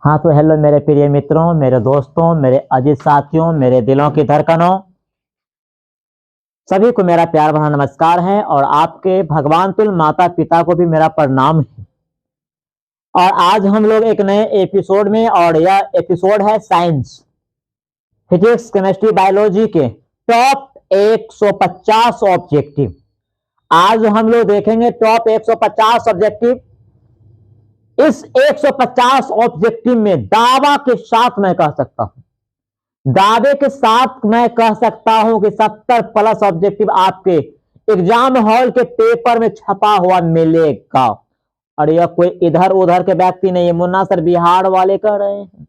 हाँ तो हेलो मेरे प्रिय मित्रों, मेरे दोस्तों, मेरे अजीज साथियों, मेरे दिलों की धड़कनों, सभी को मेरा प्यार भरा नमस्कार है। और आपके भगवान तुल्य माता पिता को भी मेरा प्रणाम है। और आज हम लोग एक नए एपिसोड में, और यह एपिसोड है साइंस, फिजिक्स, केमिस्ट्री, बायोलॉजी के टॉप 150 ऑब्जेक्टिव। आज हम लोग देखेंगे टॉप 150 ऑब्जेक्टिव। इस 150 ऑब्जेक्टिव में दावा के साथ मैं कह सकता हूं, दावे के साथ मैं कह सकता हूं कि 70 प्लस ऑब्जेक्टिव आपके एग्जाम हॉल के पेपर में छपा हुआ मिलेगा। और यह कोई इधर उधर के व्यक्ति नहीं है, मुन्ना सर बिहार वाले कर रहे हैं।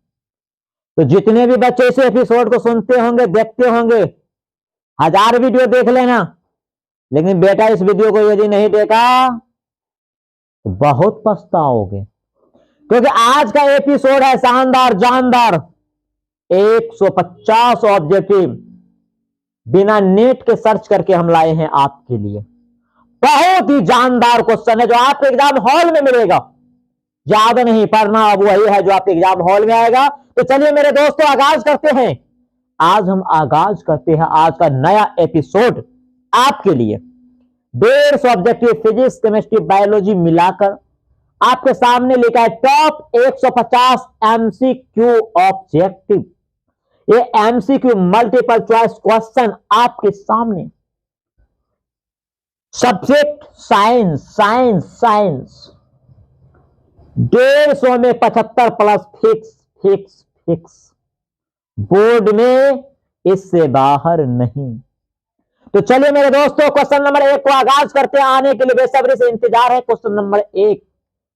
तो जितने भी बच्चे इस एपिसोड को सुनते होंगे, देखते होंगे, 1000 वीडियो देख लेना, लेकिन बेटा इस वीडियो को यदि नहीं देखा तो बहुत पछताओगे, क्योंकि आज का एपिसोड है शानदार जानदार। 150 ऑब्जेक्टिव बिना नेट के सर्च करके हम लाए हैं आपके लिए। बहुत ही जानदार क्वेश्चन है जो आपके एग्जाम हॉल में मिलेगा। ज्यादा नहीं पढ़ना, अब वही है जो आपके एग्जाम हॉल में आएगा। तो चलिए मेरे दोस्तों, आगाज करते हैं। आज हम आगाज करते हैं आज का नया एपिसोड आपके लिए। 150 ऑब्जेक्टिव फिजिक्स, केमिस्ट्री, बायोलॉजी मिलाकर आपके सामने लिखा है टॉप 150 एमसीक्यू ऑब्जेक्टिव। ये एमसीक्यू मल्टीपल चॉइस क्वेश्चन आपके सामने। Subject science, science, science. 150 में 75 plus fix, fix, fix. Board में इससे बाहर नहीं। तो चलिए मेरे दोस्तों, क्वेश्चन नंबर 1 को आगाज करते हैं। आने के लिए बेसब्री से इंतजार है। क्वेश्चन नंबर 1,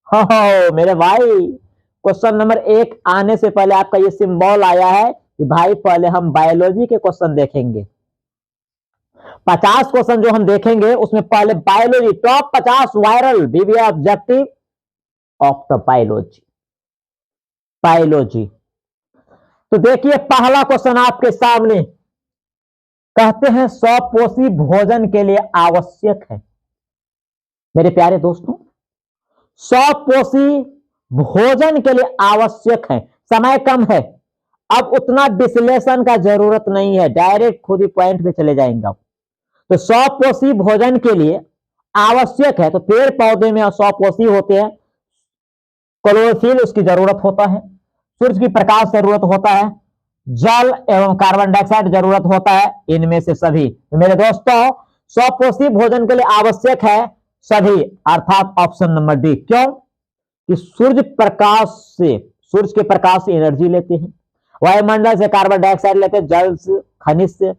हो मेरे भाई, क्वेश्चन नंबर 1 आने से पहले आपका ये सिंबल आया है कि भाई पहले हम बायोलॉजी के क्वेश्चन देखेंगे। 50 क्वेश्चन जो हम देखेंगे उसमें पहले बायोलॉजी, टॉप 50 वायरल बीबी objective of the biology. Biology तो देखिए, पहला क्वेश्चन आपके सामने। कहते हैं 100 पोषी भोजन के लिए आवश्यक है। मेरे प्यारे दोस्तों, 100 पोषी भोजन के लिए आवश्यक है। समय कम है, अब उतना विश्लेषण का जरूरत नहीं है, डायरेक्ट खुद ही पॉइंट पे चले जाएंगे आप। तो 100 पोषी भोजन के लिए आवश्यक है। तो पेड़ पौधे में 100 पोषी होते हैं। क्लोरोफिल उसकी जरूरत होता है, सूर्य की प्रकाश जरूरत होता है, जल एवं कार्बन डाइऑक्साइड जरूरत होता है, इनमें से सभी। तो मेरे दोस्तों, 100 पोषी भोजन के लिए आवश्यक है सभी, अर्थात ऑप्शन नंबर डी। क्यों? कि सूर्य के प्रकाश से एनर्जी लेते हैं, वायुमंडल से कार्बन डाइऑक्साइड लेते हैं, जल से, खनिज से,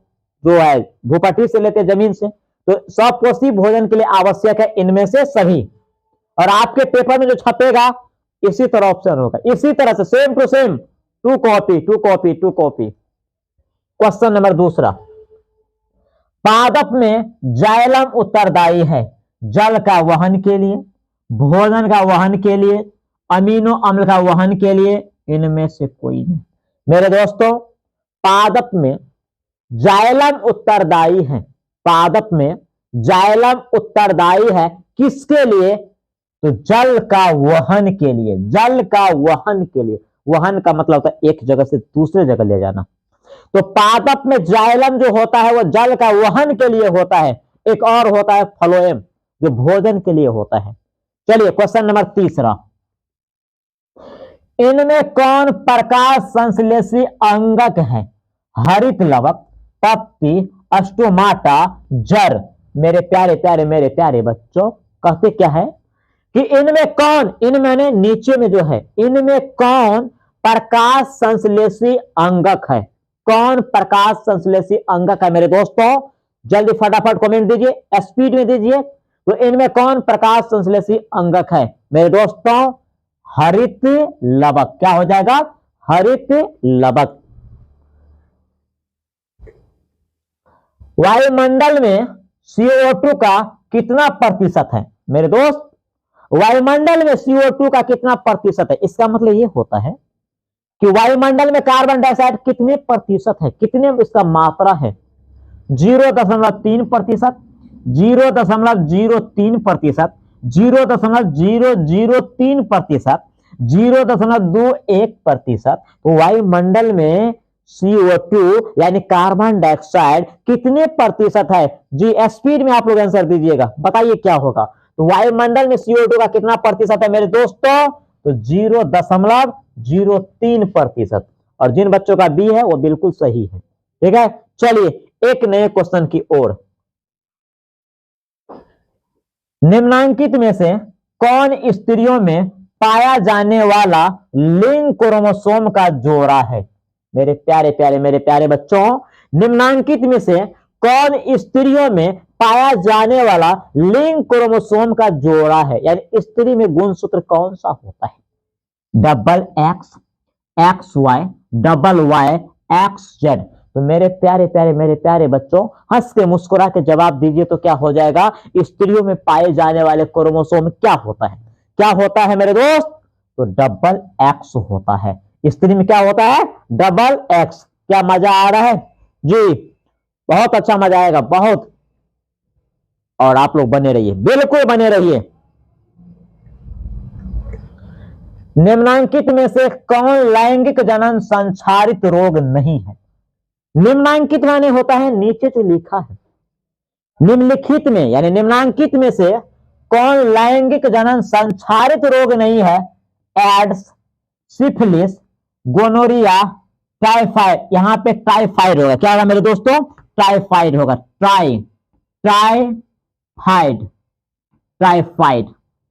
जो है भूपटल से लेते हैं, जमीन से। तो 100 पोषी भोजन के लिए आवश्यक है इनमें से सभी। और आपके पेपर में जो छपेगा इसी तरह ऑप्शन होगा, इसी तरह से same to same, to copy to copy to copy. Question number 2, पादप में जाइलम उत्तरदायी है जल का वहन के लिए, भोजन का वहन के लिए, अमीनो अम्ल का वहन के लिए, इनमें से कोई नहीं। मेरे दोस्तों, पादप में जाइलम उत्तरदायी है। पादप में जाइलम उत्तरदायी है किसके लिए? तो जल का वहन के लिए। जल का वहन के लिए, वहन का मतलब होता है एक जगह से दूसरे जगह ले जाना। तो पादप में जाइलम जो होता है वो जल का वहन के लिए होता है। एक और होता है फ्लोएम जो भोजन के लिए होता है। चलिए क्वेश्चन नंबर 3, इनमें कौन प्रकाश संश्लेषी अंगक है? हरित लवक, पत्ती, स्टोमाटा, जड़। मेरे प्यारे प्यारे मेरे प्यारे बच्चों, कहते क्या है कि इनमें कौन, इनमें नीचे में जो है, इनमें कौन प्रकाश संश्लेषी अंगक है? कौन प्रकाश संश्लेषी अंगक है? मेरे दोस्तों जल्दी फटाफट कमेंट दीजिए, स्पीड में दीजिए। तो इनमें कौन प्रकाश संश्लेषी अंगक है? मेरे दोस्तों हरित लवक। क्या हो जाएगा? हरित लवक। वायुमंडल में CO2 का कितना प्रतिशत है? मेरे दोस्त, वायुमंडल में CO2 का कितना प्रतिशत है? इसका मतलब यह होता है कि वायुमंडल में कार्बन डाइऑक्साइड कितने प्रतिशत है, कितने इसका मात्रा है? 0.3%, 0.03%, 0.003%, 0.21%। तो वायुमंडल में CO2 यानी कार्बन डाइऑक्साइड कितने प्रतिशत है जी? स्पीड में आप लोग आंसर दीजिएगा, बताइए क्या होगा। तो वायुमंडल में CO2 का कितना प्रतिशत है मेरे दोस्तों? तो 0.03%। और जिन बच्चों का बी है वो बिल्कुल सही है। ठीक है, चलिए एक नए क्वेश्चन की ओर। निम्नांकित में से कौन स्त्रियों में पाया जाने वाला लिंग क्रोमोसोम का जोड़ा है? मेरे प्यारे बच्चों, निम्नांकित में से कौन स्त्रियों में पाया जाने वाला लिंग क्रोमोसोम का जोड़ा है? यानी स्त्री में गुणसूत्र कौन सा होता है? Double X, X Y, double Y, X Z. तो मेरे प्यारे बच्चों, हंस के मुस्कुरा के जवाब दीजिए तो क्या हो जाएगा? स्त्रियों में पाए जाने वाले क्रोमोसोम क्या होता है? क्या होता है मेरे दोस्त? तो डबल एक्स होता है। स्त्री में क्या होता है? Double x. क्या मजा आ रहा है जी? बहुत अच्छा मजा आएगा, बहुत। और आप लोग बने रहिए, बिल्कुल बने रहिए। निम्नांकित में से कौन लैंगिक जनन संचारित रोग नहीं है? निम्नांकित माने होता है नीचे जो लिखा है। निम्नलिखित में यानी निम्नांकित में से कौन लैंगिक जनन संचारित रोग नहीं है? AIDS, syphilis, gonorrhoea, typhoid. यहां पे टाइफाइड होगा। क्या होगा मेरे दोस्तों? टाइफाइड होगा। टाइफाइड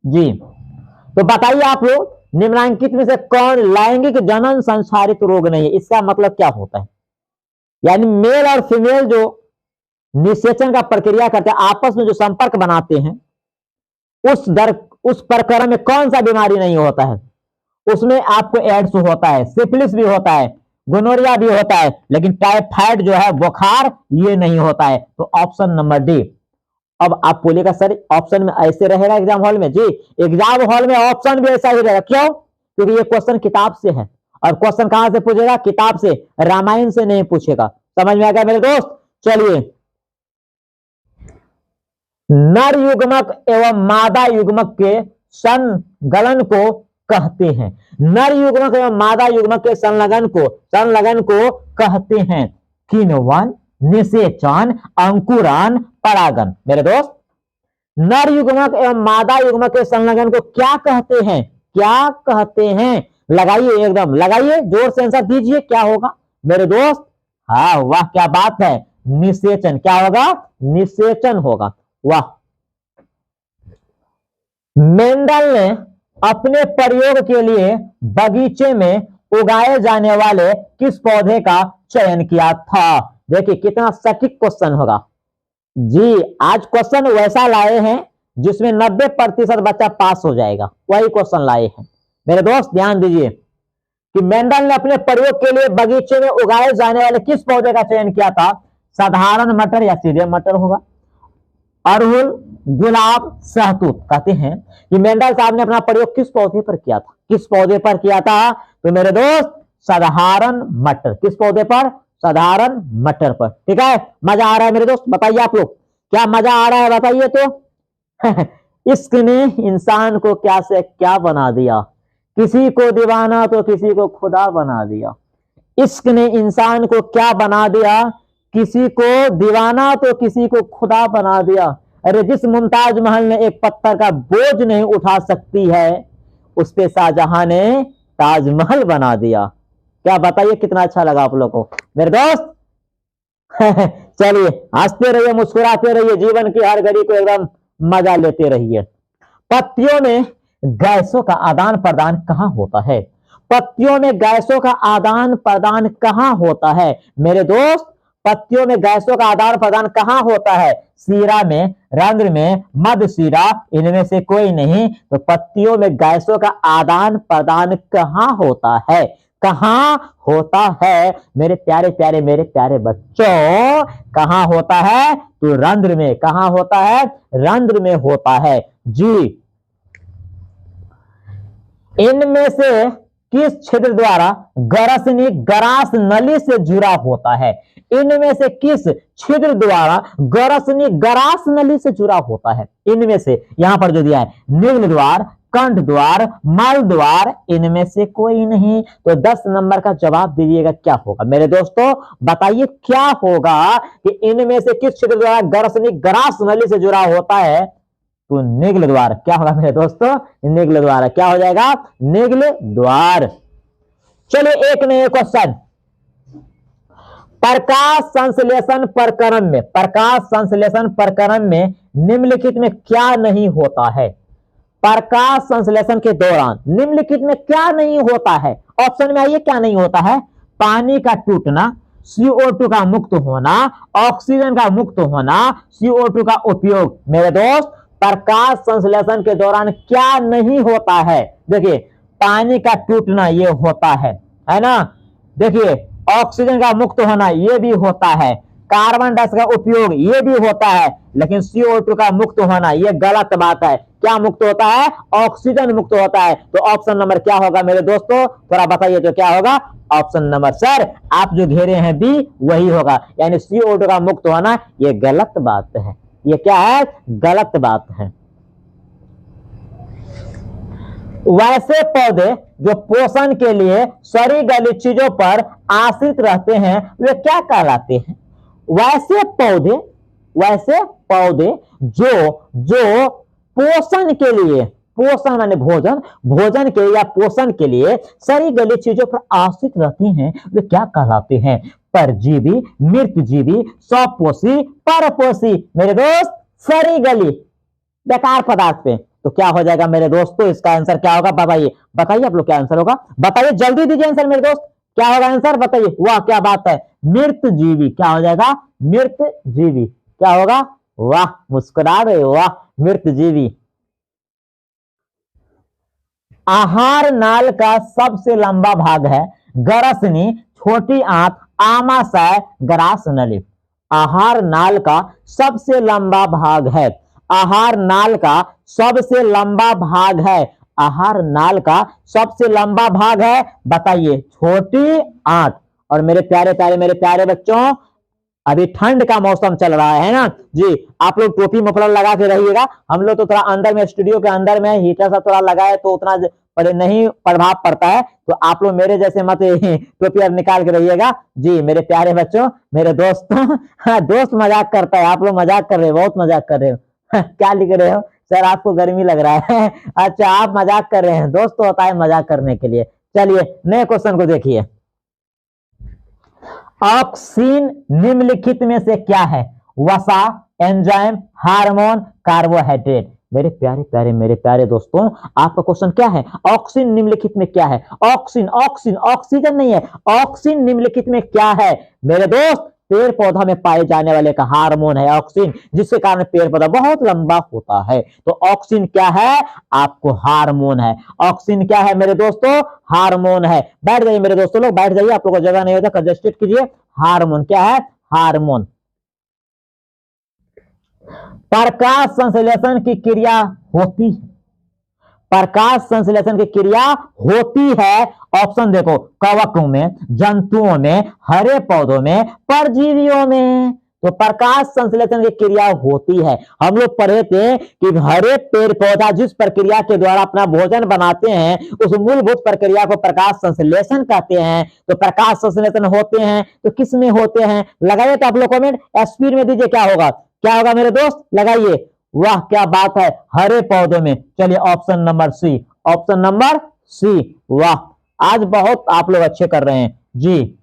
जी। तो बताइए आप लोग, निम्नांकित में से कौन लैंगिक जनन संचारित रोग नहीं है? इसका मतलब क्या होता है? यानी मेल और फीमेल जो निषेचन का प्रक्रिया करते हैं, आपस में जो संपर्क बनाते हैं, उस प्रकरण में कौन सा बीमारी नहीं होता है? उसमें आपको एड्स होता है, सिफिलिस भी होता है, गोनोरिया भी होता है, लेकिन टाइफाइड जो है बुखार, ये नहीं होता है। तो ऑप्शन नंबर डी। अब आप बोलेगा सर ऑप्शन में ऐसे रहेगा एग्जाम हॉल में? जी, एग्जाम हॉल में ऑप्शन भी ऐसा ही रहेगा। क्यों? क्योंकि ये क्वेश्चन किताब से है। और क्वेश्चन कहां से पूछेगा? किताब से, रामायण से नहीं पूछेगा। समझ में आ गया मेरे दोस्त? चलिए, नर युग्मक एवं मादा युग्मक के संलग्न को कहते हैं। नर युग्मक एवं मादा युग्मक के संलग्न को कहते हैं किण्वन, निषेचन, अंकुरन, परागन। मेरे दोस्त, नर युग्मक एवं मादा युग्मक के संलग्न को क्या कहते हैं? क्या कहते हैं? लगाइए, एकदम लगाइए, जोर से आंसर दीजिए, क्या होगा मेरे दोस्त? हाँ, वाह क्या बात है, निषेचन। क्या होगा? निषेचन होगा। वाह। मेंडल ने अपने प्रयोग के लिए बगीचे में उगाए जाने वाले किस पौधे का चयन किया था? देखिए कितना सटीक क्वेश्चन होगा जी। आज क्वेश्चन वैसा लाए हैं जिसमें 90% बच्चा पास हो जाएगा, वही क्वेश्चन लाए हैं मेरे दोस्त। ध्यान दीजिए कि मेंडल ने अपने प्रयोग के लिए बगीचे में उगाए जाने वाले किस पौधे का चयन किया था? साधारण मटर या सीधे मटर होगा? अड़हुल, गुलाब, सहतूत। कहते हैं कि मेंडल साहब ने अपना प्रयोग किस पौधे पर किया था? किस पौधे पर किया था? तो मेरे दोस्त साधारण मटर। किस पौधे पर? साधारण मटर पर। ठीक है, मजा आ रहा है मेरे दोस्त? बताइए आप लोग, क्या मजा आ रहा है? बताइए तो। इश्क ने इंसान को क्या से क्या बना दिया, किसी को दीवाना तो किसी को खुदा बना दिया। इश्क ने इंसान को क्या बना दिया? किसी को दीवाना तो किसी को खुदा बना दिया। अरे जिस मुमताज महल ने एक पत्थर का बोझ नहीं उठा सकती है, उस पे शाहजहां ने ताजमहल बना दिया। क्या बताइए, कितना अच्छा लगा आप लोगों को मेरे दोस्त? चलिए, हंसते रहिए, मुस्कुराते रहिए, जीवन की हर घड़ी को एकदम मजा लेते रहिए। पत्तियों में गैसों का आदान प्रदान कहां होता है? पत्तियों में गैसों का आदान प्रदान कहां होता है मेरे दोस्त? पत्तियों में गैसों का आदान प्रदान कहां होता है? सीरा में, रंध्र में, मध्य सीरा, इनमें से कोई नहीं। तो पत्तियों में गैसों का आदान प्रदान कहां होता है? कहां होता है मेरे प्यारे बच्चों? कहां होता है? तो रंध्र में। कहां होता है? रंध्र में होता है जी। इनमें से किस छिद्र द्वारा गरास नली से जुड़ा होता है? इनमें से किस छिद्र द्वारा गरास नली से जुड़ा होता है? इनमें से, यहां पर जो दिया है, निम्न द्वार, कंठ द्वार, मल द्वार, इनमें से कोई नहीं। तो 10 नंबर का जवाब दीजिएगा क्या होगा मेरे दोस्तों, बताइए क्या होगा कि इनमें से किस क्षेत्र द्वारा गर्भसनी ग्रास नली से जुड़ा होता है। तो निग्ल द्वार। क्या होगा मेरे दोस्तों, निग्ल द्वार। क्या हो जाएगा, निग्ल द्वार। चलिए एक नए क्वेश्चन, प्रकाश संश्लेषण प्रकरण में, प्रकाश संश्लेषण प्रकरण में निम्नलिखित में क्या नहीं होता है। प्रकाश संश्लेषण के दौरान निम्नलिखित में क्या नहीं होता है। ऑप्शन में आइए, क्या नहीं होता है, पानी का टूटना, CO2 का मुक्त होना, ऑक्सीजन का मुक्त होना, CO2 का उपयोग। मेरे दोस्त प्रकाश संश्लेषण के दौरान क्या नहीं होता है, देखिए पानी का टूटना ये होता है ना, देखिए ऑक्सीजन का मुक्त होना ये भी होता है, कार्बन डाइऑक्साइड का उपयोग ये भी होता है, लेकिन CO2 का मुक्त होना ये गलत बात है। क्या मुक्त होता है, ऑक्सीजन मुक्त होता है। तो ऑप्शन नंबर क्या होगा मेरे दोस्तों, थोड़ा बताइए तो क्या होगा। ऑप्शन नंबर सर आप जो घेरे हैं बी वही होगा, यानी CO2 का मुक्त होना ये गलत बात है। ये क्या है, गलत बात है। वैसे पौधे जो पोषण के लिए सड़ी गली चीजों पर आश्रित रहते हैं वे क्या कहलाते हैं। वैसे पौधे जो पोषण के लिए, पोषण माने भोजन, भोजन के या पोषण के लिए सड़ी गली चीजों पर आश्रित रहते हैं वे क्या कहलाते हैं। परजीवी, मृतजीवी, स्वपोषी, परपोषी। मेरे दोस्त सड़ी गली बेकार पदार्थ पे, तो क्या हो जाएगा मेरे दोस्तों, इसका आंसर क्या होगा, बताइए आप लोग क्या आंसर होगा, बताइए जल्दी दीजिए आंसर मेरे दोस्त, क्या होगा आंसर बताइए। वाह क्या बात है, मृतजीवी। क्या हो जाएगा, मृतजीवी। क्या होगा, वाह मुस्कुरा रहे हो, वाह मृतजीवी। आहार नाल का सबसे लंबा भाग है ग्रसनी, छोटी आंत, आमाशय, ग्रास नली। आहार नाल का सबसे लंबा भाग है, आहार नाल का सबसे लंबा भाग है, आहार नाल का सबसे लंबा भाग है, बताइए छोटी आंत। और मेरे प्यारे बच्चों अभी ठंड का मौसम चल रहा है ना जी, आप लोग टोपी मफलर लगा के रहिएगा। हम लोग तो थोड़ा अंदर में, स्टूडियो के अंदर में हीटर सब थोड़ा लगा है तो उतना नहीं प्रभाव पड़ता है, तो आप लोग मेरे जैसे मत टोपी निकाल के रहिएगा जी। मेरे प्यारे बच्चों, मेरे दोस्तों, दोस्त मजाक करता है, आप लोग मजाक कर रहे हो, बहुत मजाक कर रहे हो। क्या लिख रहे हो सर, आपको गर्मी लग रहा है। अच्छा आप मजाक कर रहे हैं, दोस्त तो होता है मजाक करने के लिए। चलिए नए क्वेश्चन को देखिए, ऑक्सीन निम्नलिखित में से क्या है। वसा, एंजाइम, हार्मोन, कार्बोहाइड्रेट। मेरे प्यारे दोस्तों आपका क्वेश्चन क्या है, ऑक्सीन निम्नलिखित में क्या है। ऑक्सीजन नहीं है, ऑक्सीन निम्नलिखित में क्या है मेरे दोस्त, पेड़ पौधा में पाए जाने वाले का हार्मोन है ऑक्सीन, जिसके कारण पेड़ पौधा बहुत लंबा होता है। तो ऑक्सीन क्या है, आपको हार्मोन है। ऑक्सीन क्या है मेरे दोस्तों, हार्मोन है। बैठ जाइए मेरे दोस्तों, लोग बैठ जाइए, आप लोगों को जगह नहीं होता, कंजस्टेड कीजिए। हार्मोन क्या है, हार्मोन। प्रकाश संश्लेषण की क्रिया होती है, प्रकाश संश्लेषण की क्रिया होती है। ऑप्शन देखो, कवकों में, जंतुओं में, हरे पौधों में, परजीवियों में। तो प्रकाश संश्लेषण की क्रिया होती है। हम लोग पढ़े थे कि हरे पेड़ पौधा जिस प्रक्रिया के द्वारा अपना भोजन बनाते हैं उस मूलभूत प्रक्रिया को प्रकाश संश्लेषण कहते हैं। तो प्रकाश संश्लेषण होते हैं तो किस में होते हैं, लगाइए तो आप लोग कमेंट स्पीड में दीजिए, क्या होगा मेरे दोस्त, लगाइए। वाह क्या बात है, हरे पौधों में। चलिए option number C, option number C. वाह आज बहुत आप लोग अच्छे कर रहे हैं जी।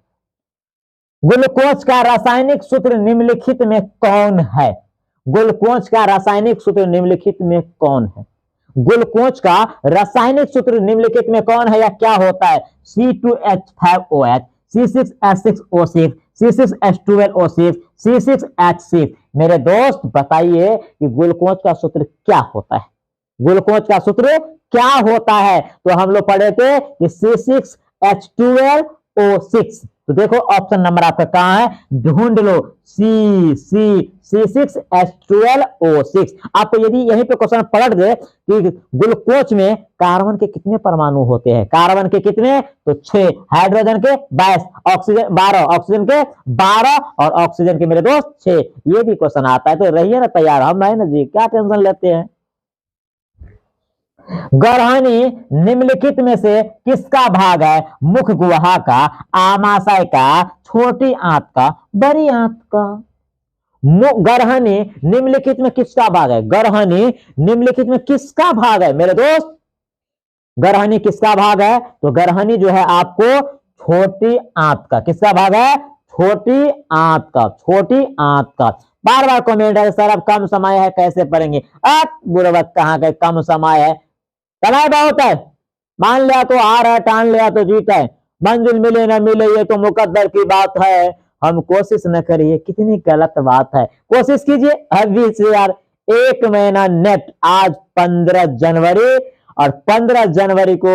ग्लूकोज का रासायनिक सूत्र निम्नलिखित में कौन है। ग्लूकोज का रासायनिक सूत्र निम्नलिखित में कौन है। ग्लूकोज का रासायनिक सूत्र निम्नलिखित में कौन है या क्या होता है। C2H5OH, C6H6O6, C6H12O6, C6H6। मेरे दोस्त बताइए कि ग्लूकोज का सूत्र क्या होता है, ग्लूकोज का सूत्र क्या होता है। तो हम लोग पढ़े थे कि C6H12O6। तो देखो ऑप्शन नंबर आपका कहां है, ढूंढ लो, C6H12O6। आपको यदि यहीं पे क्वेश्चन पलट दे कि ग्लूकोज में कार्बन के कितने परमाणु होते हैं, कार्बन के कितने, तो 6, हाइड्रोजन के 22, ऑक्सीजन 12, ऑक्सीजन के 12 और ऑक्सीजन के मेरे दोस्त 6। ये भी क्वेश्चन आता है, तो रहिए ना तैयार, हम है ना जी, क्या टेंशन लेते हैं। गर्हनी निम्नलिखित में से किसका भाग है? मुख गुहा का, आमाशय का, छोटी आंत का, बड़ी आंत का। गर्हनी निम्नलिखित में किसका भाग है? गर्हनी निम्नलिखित में किसका भाग है मेरे दोस्त? गर्हनी किसका भाग है? तो गर्हनी जो है आपको छोटी आंत का। किसका भाग है? छोटी आंत का, छोटी आंत का। बार बार कमेंट है सर अब कम समय है कैसे पढ़ेंगे? अब बुरबक कहाँ के कम समय है, समय बहुत है। मान लिया तो हार है, ठान लिया तो जीत है। मंजिल मिले ना मिले ये तो मुकद्दर की बात है, हम कोशिश न करिए कितनी गलत बात है। कोशिश कीजिए अभी से यार। 1 महीना नेट, आज 15 जनवरी और 15 जनवरी को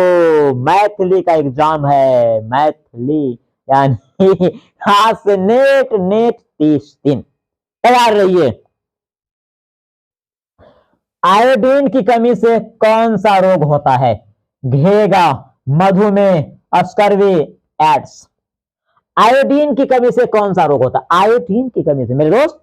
मैथिली का एग्जाम है। मैथिली यानी आज से नेट 30 दिन तैयार रहिए। आयोडीन की कमी से कौन सा रोग होता है? घेगा, मधुमेह, स्कर्वी, एड्स। आयोडीन की कमी से कौन सा रोग होता है? आयोडीन की कमी से मेरे दोस्त,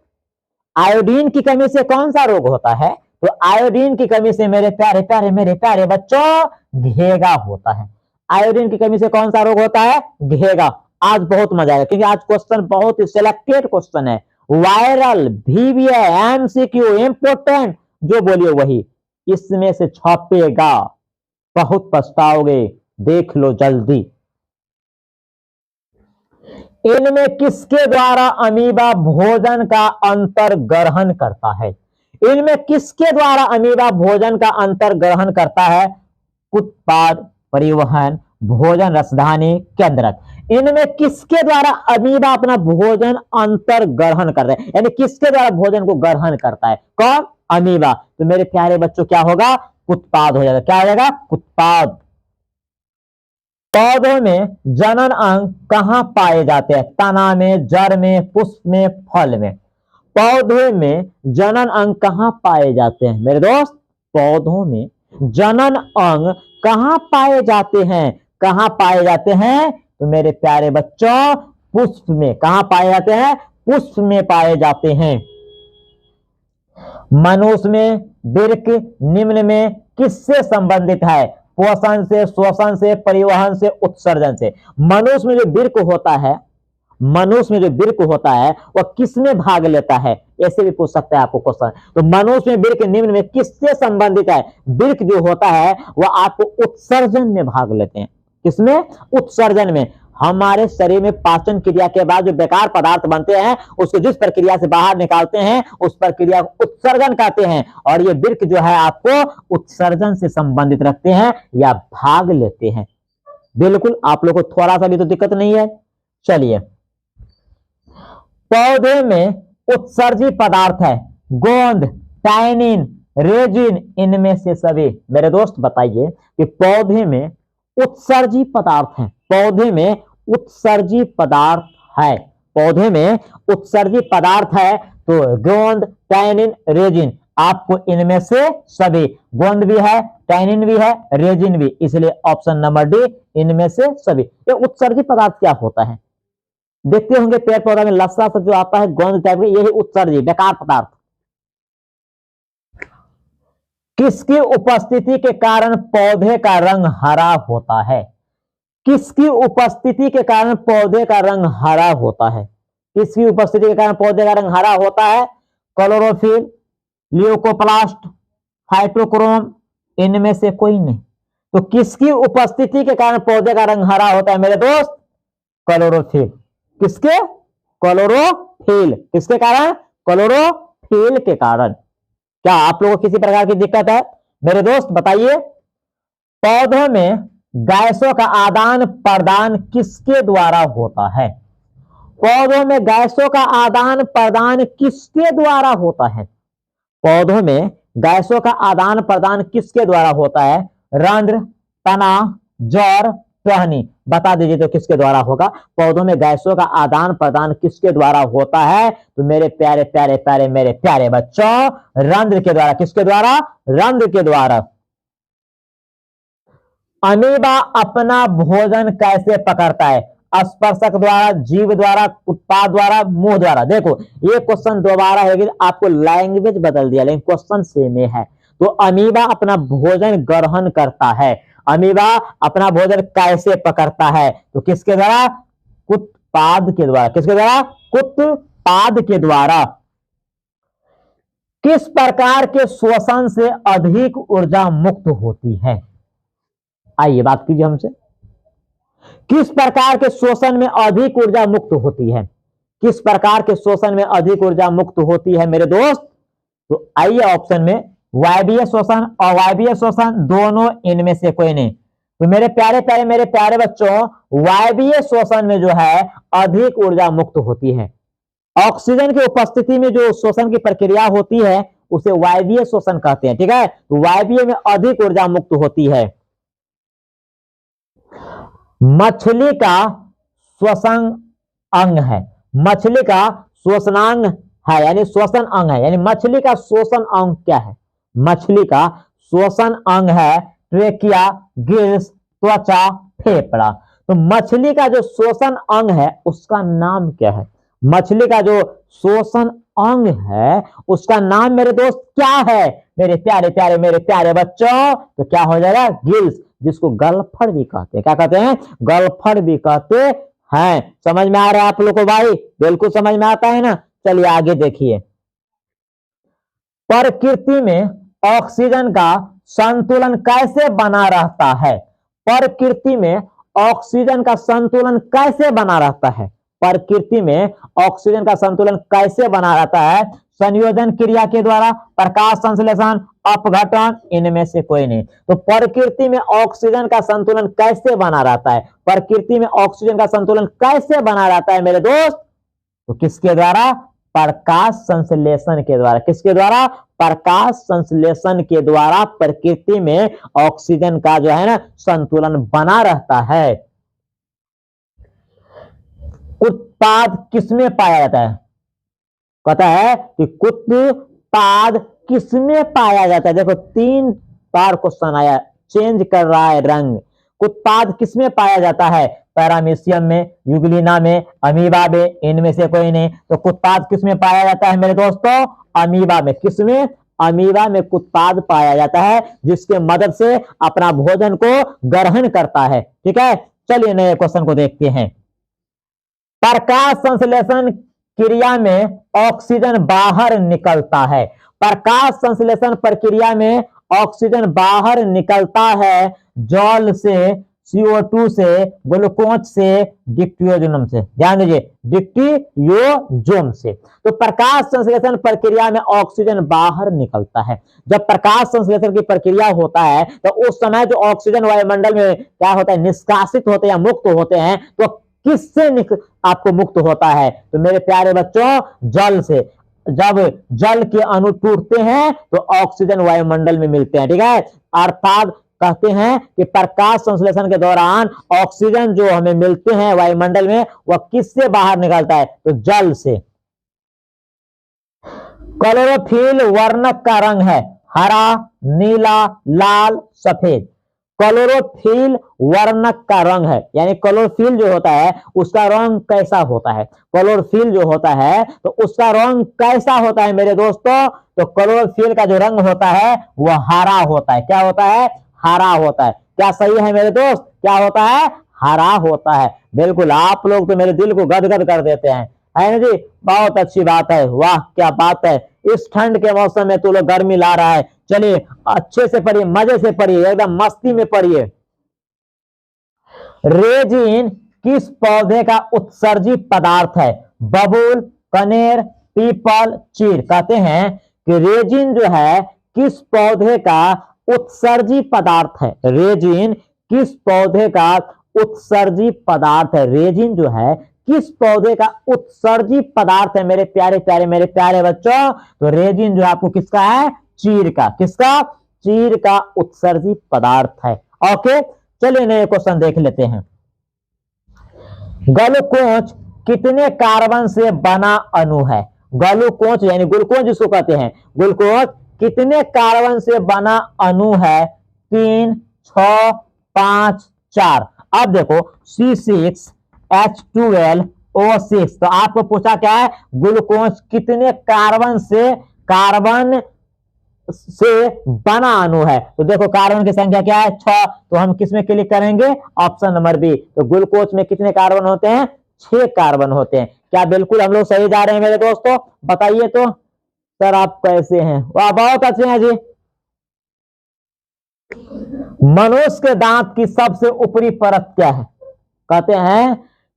आयोडीन की कमी से कौन सा रोग होता है? तो आयोडीन की कमी से मेरे प्यारे बच्चों घेगा होता है। आयोडीन की कमी से कौन सा रोग होता है? घेगा। आज बहुत मजा आएगा क्योंकि आज क्वेश्चन बहुत ही सिलेक्टेड क्वेश्चन है। वायरल, VBA, MCQ, इंपोर्टेंट जो बोलिए वही इसमें से छपेगा, बहुत पछताओगे, देख लो जल्दी। इनमें किसके द्वारा अमीबा भोजन का अंतर ग्रहण करता है? इनमें किसके द्वारा अमीबा भोजन का अंतर ग्रहण करता है? उत्पाद, परिवहन, भोजन रसधानी, केंद्रक। इनमें किसके द्वारा अमीबा अपना भोजन अंतर ग्रहण करता है, यानी किसके द्वारा भोजन को ग्रहण करता है? कौन? अमीबा। तो मेरे प्यारे बच्चों क्या होगा? उत्पाद हो जाएगा। क्या हो जाएगा? उत्पाद। पौधों में जनन अंग कहां पाए जाते हैं? तना में, जड़ में, पुष्प में, फल में। पौधे में जनन अंग कहां पाए जाते हैं मेरे दोस्त? पौधों में जनन अंग कहां पाए जाते हैं? कहां पाए जाते हैं? तो मेरे प्यारे बच्चों पुष्प में। कहां पाए जाते हैं? पुष्प में पाए जाते हैं। मनुष्य में वृक्क निम्न में किससे संबंधित है? पोषण से, श्वसन से, परिवहन से, उत्सर्जन से। मनुष्य में जो वृक्क होता है, मनुष्य में जो वृक्क होता है वह किसमें भाग लेता है? ऐसे भी पूछ सकता है आपको क्वेश्चन। तो मनुष्य में वृक्क निम्न में किससे संबंधित है? वृक्क जो होता है वह आपको उत्सर्जन में भाग लेते हैं। किसमें? उत्सर्जन में। हमारे शरीर में पाचन क्रिया के बाद जो बेकार पदार्थ बनते हैं उसको जिस प्रक्रिया से बाहर निकालते हैं उस प्रक्रिया को उत्सर्जन कहते हैं। और ये वृक्क जो है आपको उत्सर्जन से संबंधित रखते हैं या भाग लेते हैं। बिल्कुल आप लोग को थोड़ा सा भी तो दिक्कत नहीं है। चलिए, पौधे में उत्सर्जी पदार्थ है गोंद, टैनिन, रेजिन, इनमें से सभी। मेरे दोस्त बताइए कि पौधे में उत्सर्जी पदार्थ है। पौधे में उत्सर्जी पदार्थ है। पौधे में उत्सर्जी पदार्थ है तो गोंद, टैनिन, रेजिन। आपको इनमें से सभी, गोंद भी है, टैनिन भी है, रेजिन भी, इसलिए ऑप्शन नंबर डी इनमें से सभी। ये उत्सर्जी पदार्थ क्या होता है? देखते होंगे पेड़ पौधा में लस्सा सब जो आता है गोंद टाइप के, यही उत्सर्जी बेकार पदार्थ। किसकी उपस्थिति के कारण पौधे का रंग हरा होता है? किसकी उपस्थिति के कारण पौधे का रंग हरा होता है? किसकी उपस्थिति के कारण पौधे का रंग हरा होता है? क्लोरोफिल, ल्यूकोप्लास्ट, फाइटोक्रोम, इनमें से कोई नहीं। तो किसकी उपस्थिति के कारण पौधे का रंग हरा होता है मेरे दोस्त? क्लोरोफिल। किसके? क्लोरोफिल। किसके कारण? क्लोरोफिल के कारण। क्या आप लोगों को किसी प्रकार की दिक्कत है मेरे दोस्त? बताइए। पौधों में गैसों का आदान प्रदान किसके द्वारा होता है? पौधों में गैसों का आदान प्रदान किसके द्वारा होता है? पौधों में गैसों का आदान प्रदान किसके द्वारा होता है? रंध्र, तना, जड़, टहनी। बता दीजिए तो किसके द्वारा होगा? पौधों में गैसों का आदान प्रदान किसके द्वारा होता है? तो मेरे प्यारे प्यारे प्यारे मेरे प्यारे बच्चों रंध्र के द्वारा। किसके द्वारा? रंध्र के द्वारा। अमीबा अपना भोजन कैसे पकड़ता है? स्पर्शक द्वारा, जीव द्वारा, उत्पाद द्वारा, मुंह द्वारा। देखो ये क्वेश्चन दोबारा है कि आपको लैंग्वेज बदल दिया लेकिन क्वेश्चन सेम है। तो अमीबा अपना भोजन ग्रहण करता है। अमीबा अपना भोजन कैसे पकड़ता है? तो किसके द्वारा? कुत्पाद के द्वारा। किसके द्वारा? कुत्पाद के द्वारा। किस प्रकार के शोषण से अधिक ऊर्जा मुक्त होती है? आइए बात कीजिए हमसे। किस प्रकार के शोषण में अधिक ऊर्जा मुक्त होती है? किस प्रकार के शोषण में अधिक ऊर्जा मुक्त होती है मेरे दोस्त? तो आइए ऑप्शन में, वायवीय शोषण और वायवीय शोषण दोनों इनमें से कोई नहीं। तो मेरे प्यारे बच्चों, वायवीय शोषण में जो है अधिक ऊर्जा मुक्त होती है। ऑक्सीजन की उपस्थिति में जो शोषण की प्रक्रिया होती है उसे वायवीय शोषण कहते हैं। ठीक है, तो वायवीय में अधिक ऊर्जा मुक्त होती है। मछली का श्वसन अंग है। मछली का श्वसनांग है, यानी श्वसन अंग है। यानी मछली का श्वसन अंग क्या है? मछली का श्वसन अंग है ट्रेकिया, गिल्स, त्वचा, फेफड़ा। तो मछली का जो श्वसन अंग है उसका नाम क्या है? मछली का जो श्वसन अंग है उसका नाम मेरे दोस्त क्या है? मेरे प्यारे बच्चों, तो क्या हो जाएगा? गिल्स, जिसको गलफड़ भी कहते हैं। क्या कहते हैं? गलफड़ भी कहते हैं। समझ में आ रहा है आप लोग को भाई? बिल्कुल समझ में आता है ना। चलिए आगे देखिए। प्रकृति में ऑक्सीजन का संतुलन कैसे बना रहता है? प्रकृति में ऑक्सीजन का संतुलन कैसे बना रहता है? प्रकृति में ऑक्सीजन का संतुलन कैसे बना रहता है? संयोजन क्रिया के द्वारा, प्रकाश संश्लेषण, अपघटन, इनमें से कोई नहीं। तो प्रकृति में ऑक्सीजन का संतुलन कैसे बना रहता है? प्रकृति में ऑक्सीजन का संतुलन कैसे बना रहता है मेरे दोस्त? तो किसके द्वारा? प्रकाश संश्लेषण के द्वारा। किसके द्वारा? प्रकाश संश्लेषण के द्वारा प्रकृति में ऑक्सीजन का जो है ना संतुलन बना रहता है। उत्पाद किसमें पाया जाता है? कहता है कि उत्पाद किसमें पाया जाता है? देखो 3 बार क्वेश्चन आया, चेंज कर रहा है रंग। उत्पाद किसमें पाया जाता है? पैरामीशियम में, यूग्लिना में, अमीबा में, इनमें से कोई नहीं। तो उत्पाद किसमें पाया जाता है मेरे दोस्तों? अमीबा में। किसमें? अमीबा में उत्पाद पाया जाता है, जिसके मदद से अपना भोजन को ग्रहण करता है। ठीक है, चलिए नए क्वेश्चन को देखते हैं। प्रकाश संश्लेषण क्रिया में ऑक्सीजन बाहर निकलता है। प्रकाश संश्लेषण प्रक्रिया में ऑक्सीजन बाहर निकलता है जल से, CO2 से, ग्लूकोज से, डिक्टियोजोनम से। ध्यान दीजिए, डिक्टियोजोम से। तो प्रकाश संश्लेषण प्रक्रिया में ऑक्सीजन बाहर निकलता है। जब प्रकाश संश्लेषण की प्रक्रिया होता है तो उस समय जो ऑक्सीजन वायुमंडल में क्या होता है? निष्कासित होते हैं, मुक्त होते हैं। तो किससे आपको मुक्त होता है? तो मेरे प्यारे बच्चों, जल से। जब जल के अणु टूटते हैं तो ऑक्सीजन वायुमंडल में मिलते हैं। ठीक है, अर्थात कहते हैं कि प्रकाश संश्लेषण के दौरान ऑक्सीजन जो हमें मिलते हैं वायुमंडल में, वह किससे बाहर निकलता है? तो जल से। क्लोरोफिल वर्णक का रंग है हरा, नीला, लाल, सफेद। क्लोरोफिल वर्णक का रंग है, यानी क्लोरोफिल जो होता है उसका रंग कैसा होता है? क्लोरोफिल जो होता है तो उसका रंग कैसा होता है मेरे दोस्तों? तो क्लोरोफिल का जो रंग होता है वह हरा होता है। क्या होता है? हरा होता है। क्या सही है मेरे दोस्त? क्या होता है? हरा होता है। बिल्कुल, आप लोग तो मेरे दिल को गदगद कर देते हैं, है ना जी? बहुत अच्छी बात है, वाह क्या बात है। इस ठंड के मौसम में तू लोग गर्मी ला रहा है। चलिए अच्छे से पढ़िए, मजे से पढ़िए, एकदम मस्ती में पढ़िए। रेजिन किस पौधे का उत्सर्जी पदार्थ है? बबूल, कनेर, पीपल, चीड़। कहते हैं कि रेजिन जो है किस पौधे का उत्सर्जी पदार्थ है? रेजिन किस पौधे का उत्सर्जी पदार्थ है? रेजिन जो है किस पौधे का उत्सर्जी पदार्थ है मेरे प्यारे बच्चों? तो रेजिन जो आपको किसका है? चीड़ का। किसका? चीड़ का उत्सर्जी पदार्थ है। ओके, चलिए नए क्वेश्चन देख लेते हैं। ग्लूकोज कितने कार्बन से बना अणु है? ग्लूकोज यानी ग्लूकोज जिसको कहते हैं, ग्लूकोज कितने कार्बन से बना अणु है? 3, 6, 5, 4। अब देखो C6H12O6। तो आपको पूछा क्या है? ग्लूकोज कितने कार्बन से कार्बन से बना अणु है। तो देखो कार्बन की संख्या क्या है 6, तो हम किस में क्लिक करेंगे, ऑप्शन नंबर बी। तो ग्लूकोज में कितने कार्बन होते हैं, 6 कार्बन होते हैं। क्या बिल्कुल हम लोग सही जा रहे हैं मेरे दोस्तों, बताइए तो सर आप कैसे हैं। वाह बहुत अच्छे हैं जी। मनुष्य के दांत की सबसे ऊपरी परत क्या है, कहते हैं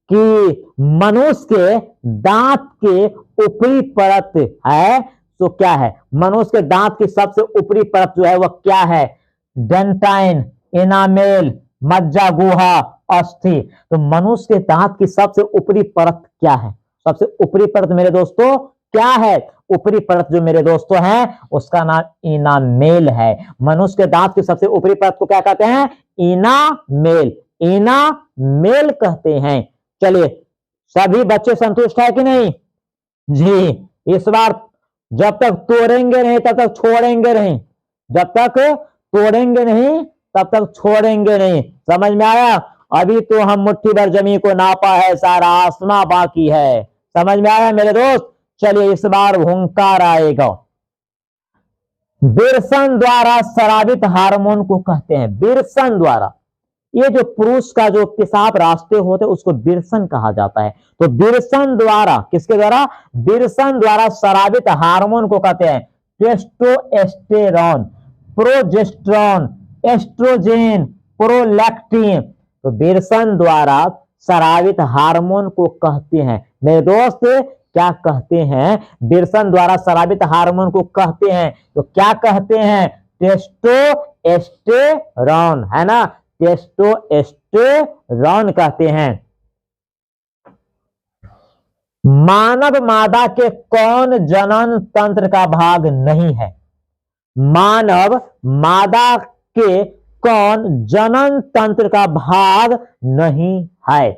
कि मनुष्य के दांत के ऊपरी परत है, तो क्या है, मनुष्य के दांत की सबसे ऊपरी परत जो है वह क्या है, डेंटाइन, एनामेल, मज्जा गुहा, अस्थि। तो मनुष्य के दांत की सबसे ऊपरी परत क्या है, सबसे ऊपरी परत मेरे दोस्तों क्या है, ऊपरी परत जो मेरे दोस्तों है उसका नाम इनामेल है। मनुष्य के दांत की सबसे ऊपरी परत को क्या कहते हैं, इनामेल, इनामेल कहते हैं। चलिए सभी बच्चे संतुष्ट है कि नहीं जी। इस बार जब तक तोड़ेंगे नहीं तब तक छोड़ेंगे नहीं, जब तक तोड़ेंगे नहीं तब तक छोड़ेंगे नहीं, समझ में आया। अभी तो हम मुट्ठी भर जमीन को नापा है, सारा आसमां बाकी है, समझ में आया मेरे दोस्त। चलिए इस बार हुंकार आएगा। विरसन द्वारा स्रावित हार्मोन को कहते हैं, विरसन द्वारा, ये जो पुरुष का जो पेशाब रास्ते होते हैं उसको विरसन कहा जाता है। तो विरसन द्वारा, किसके द्वारा, विरसन द्वारा स्रावित हार्मोन को कहते हैं टेस्टोस्टेरोन, प्रोजेस्टेरोन, एस्ट्रोजेन, प्रोलैक्टिन। तो विरसन द्वारा स्रावित हार्मोन को कहते हैं मेरे दोस्त, क्या कहते हैं, विरसन द्वारा स्रावित हार्मोन को कहते हैं, तो क्या कहते हैं, टेस्टोस्टेरोन, है ना, टेस्टोस्टेरोन कहते हैं। मानव मादा के कौन जनन तंत्र का भाग नहीं है, मानव मादा के कौन जनन तंत्र का भाग नहीं है,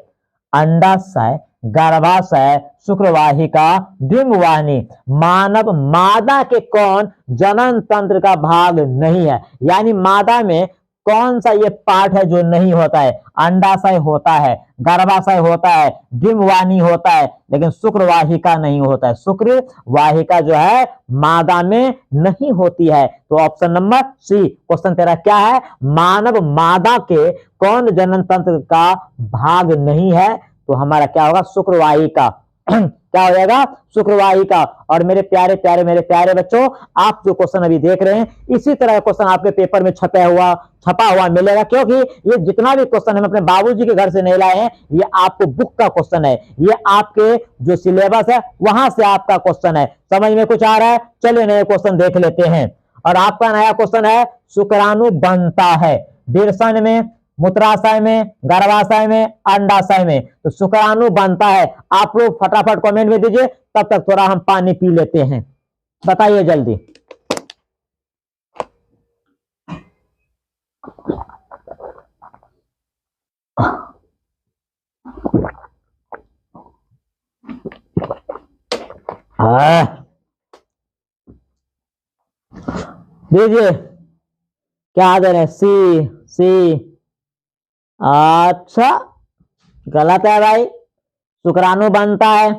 अंडाशय, गर्भाशय, शुक्रवाहिका, डिंबवाहिनी। मानव मादा के कौन जनन तंत्र का भाग नहीं है, यानी मादा में कौन सा ये पार्ट है जो नहीं होता है, अंडाशय होता है, गर्भाशय होता है, डिंबवाहिनी होता है, लेकिन शुक्रवाहिका नहीं होता है। शुक्रवाहिका जो है मादा में नहीं होती है। तो ऑप्शन नंबर सी क्वेश्चन तेरा क्या है, मानव मादा के कौन जनन तंत्र का भाग नहीं है, तो हमारा क्या होगा, शुक्रवाहिका क्या हो जाएगा, शुक्रवाहिका। और मेरे प्यारे प्यारे मेरे प्यारे बच्चों, आप जो क्वेश्चन अभी देख रहे हैं इसी तरह का क्वेश्चन आपके पेपर में छपा हुआ मिलेगा, क्योंकि ये जितना भी क्वेश्चन हम अपने बाबूजी के घर से नहीं लाए हैं, ये आपको बुक का क्वेश्चन है, ये आपके जो सिलेबस है वहां से आपका क्वेश्चन है। समझ में कुछ आ रहा है, चलिए नए क्वेश्चन देख लेते हैं। और आपका नया क्वेश्चन है, शुक्राणु बनता है विरसन में, मूत्राशय में, गर्भाशय में, अंडाशय में। तो शुक्राणु बनता है, आप लोग फटाफट कमेंट में दीजिए, तब तक थोड़ा हम पानी पी लेते हैं, बताइए जल्दी। दीजिए, क्या दे रहे हैं, सी सी, अच्छा गलत है भाई, शुक्राणु बनता है,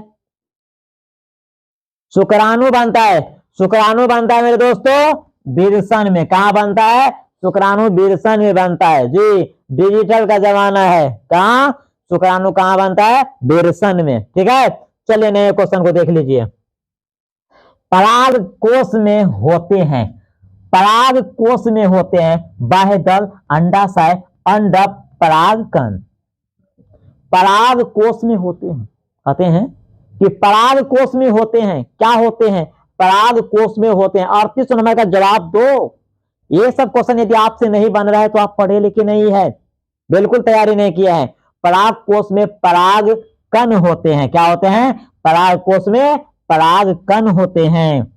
शुक्राणु बनता है, शुक्राणु बनता है मेरे दोस्तों विरसन में। कहां बनता है, शुक्राणु विरसन में बनता है जी। डिजिटल का जमाना है, कहां, शुक्राणु कहां बनता है, विरसन में, ठीक है। चलिए नए क्वेश्चन को देख लीजिए। पराग कोष में होते हैं, पराग कोष में होते हैं बाह्यदल, अंडाशय, अंडक, परागकण। पराग कोष में होते हैं, कहते हैं कि पराग कोष में होते हैं, क्या होते हैं, पराग कोष में होते हैं। 38 नंबर का जवाब दो। ये सब क्वेश्चन यदि आपसे नहीं बन रहा है तो आप पढ़े लिखे नहीं है, बिल्कुल तैयारी नहीं किया है। पराग कोष में पराग कण होते हैं, क्या होते हैं, पराग कोष में पराग कण होते हैं।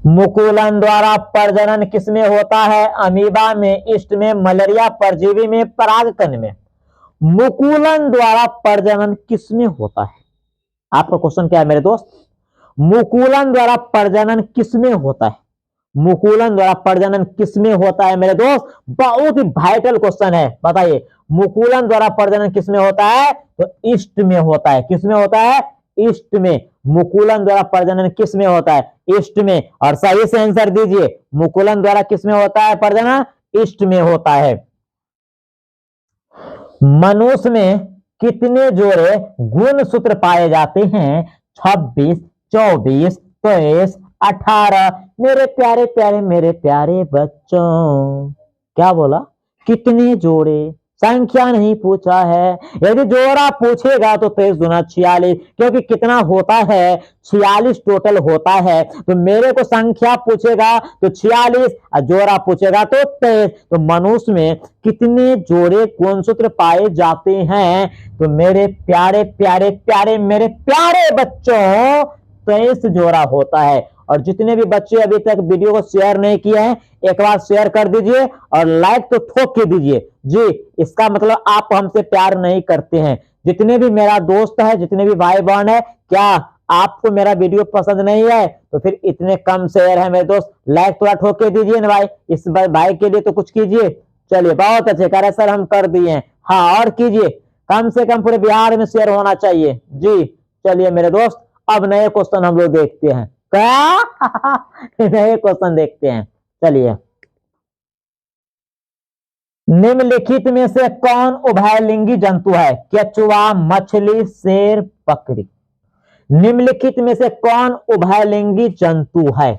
मुकुलन द्वारा प्रजनन किसमें होता है, अमीबा में, ईस्ट में, मलेरिया परजीवी में, परागकण में। मुकुलन द्वारा प्रजनन किसमें होता है, आपका क्वेश्चन क्या है मेरे दोस्त, मुकुलन द्वारा प्रजनन किसमें होता है, मुकुलन द्वारा प्रजनन किसमें होता है मेरे दोस्त, बहुत ही वाइटल क्वेश्चन है, बताइए। मुकुलन द्वारा प्रजनन किसमें होता है, तो ईस्ट में होता है, किसमें होता है, ईस्ट में। मुकुलन द्वारा प्रजनन किस में होता है? ईस्ट में। और सही से आंसर दीजिए, मुकुलन द्वारा किस में होता है प्रजनन? ईस्ट में होता है। मनुष्य में कितने जोड़े गुणसूत्र पाए जाते हैं? 26, 24, 23, 18। मेरे प्यारे प्यारे मेरे प्यारे बच्चों, क्या बोला? कितने जोड़े, संख्या नहीं पूछा है। यदि जोड़ा पूछेगा तो 23 गुना 46, क्योंकि कितना होता है? 46 टोटल होता है। तो मेरे को संख्या पूछेगा तो 46 और जोड़ा पूछेगा तो 23। तो मनुष्य में कितने जोड़े गुणसूत्र पाए जाते हैं? तो मेरे प्यारे प्यारे प्यारे मेरे प्यारे बच्चों, 23 जोड़ा होता है। और जितने भी बच्चे अभी तक वीडियो को शेयर नहीं किए हैं, एक बार शेयर कर दीजिए और लाइक तो ठोक के दीजिए जी। इसका मतलब आप हमसे प्यार नहीं करते हैं। जितने भी मेरा दोस्त है, जितने भी भाई बहन है, क्या आपको मेरा वीडियो पसंद नहीं है? तो फिर इतने कम शेयर है मेरे दोस्त, लाइक थोड़ा ठोक के दीजिए ना भाई। इस भाई के लिए तो कुछ कीजिए। चलिए, बहुत अच्छे कह रहे सर, हम कर दिए हैं। हाँ, और कीजिए, कम से कम पूरे बिहार में शेयर होना चाहिए जी। चलिए मेरे दोस्त, अब नए क्वेश्चन हम लोग देखते हैं। क्या नए क्वेश्चन देखते हैं। चलिए, निम्नलिखित में से कौन उभयलिंगी जंतु है? केचुआ, मछली, शेर, बकरी। निम्नलिखित में से कौन उभयलिंगी जंतु है?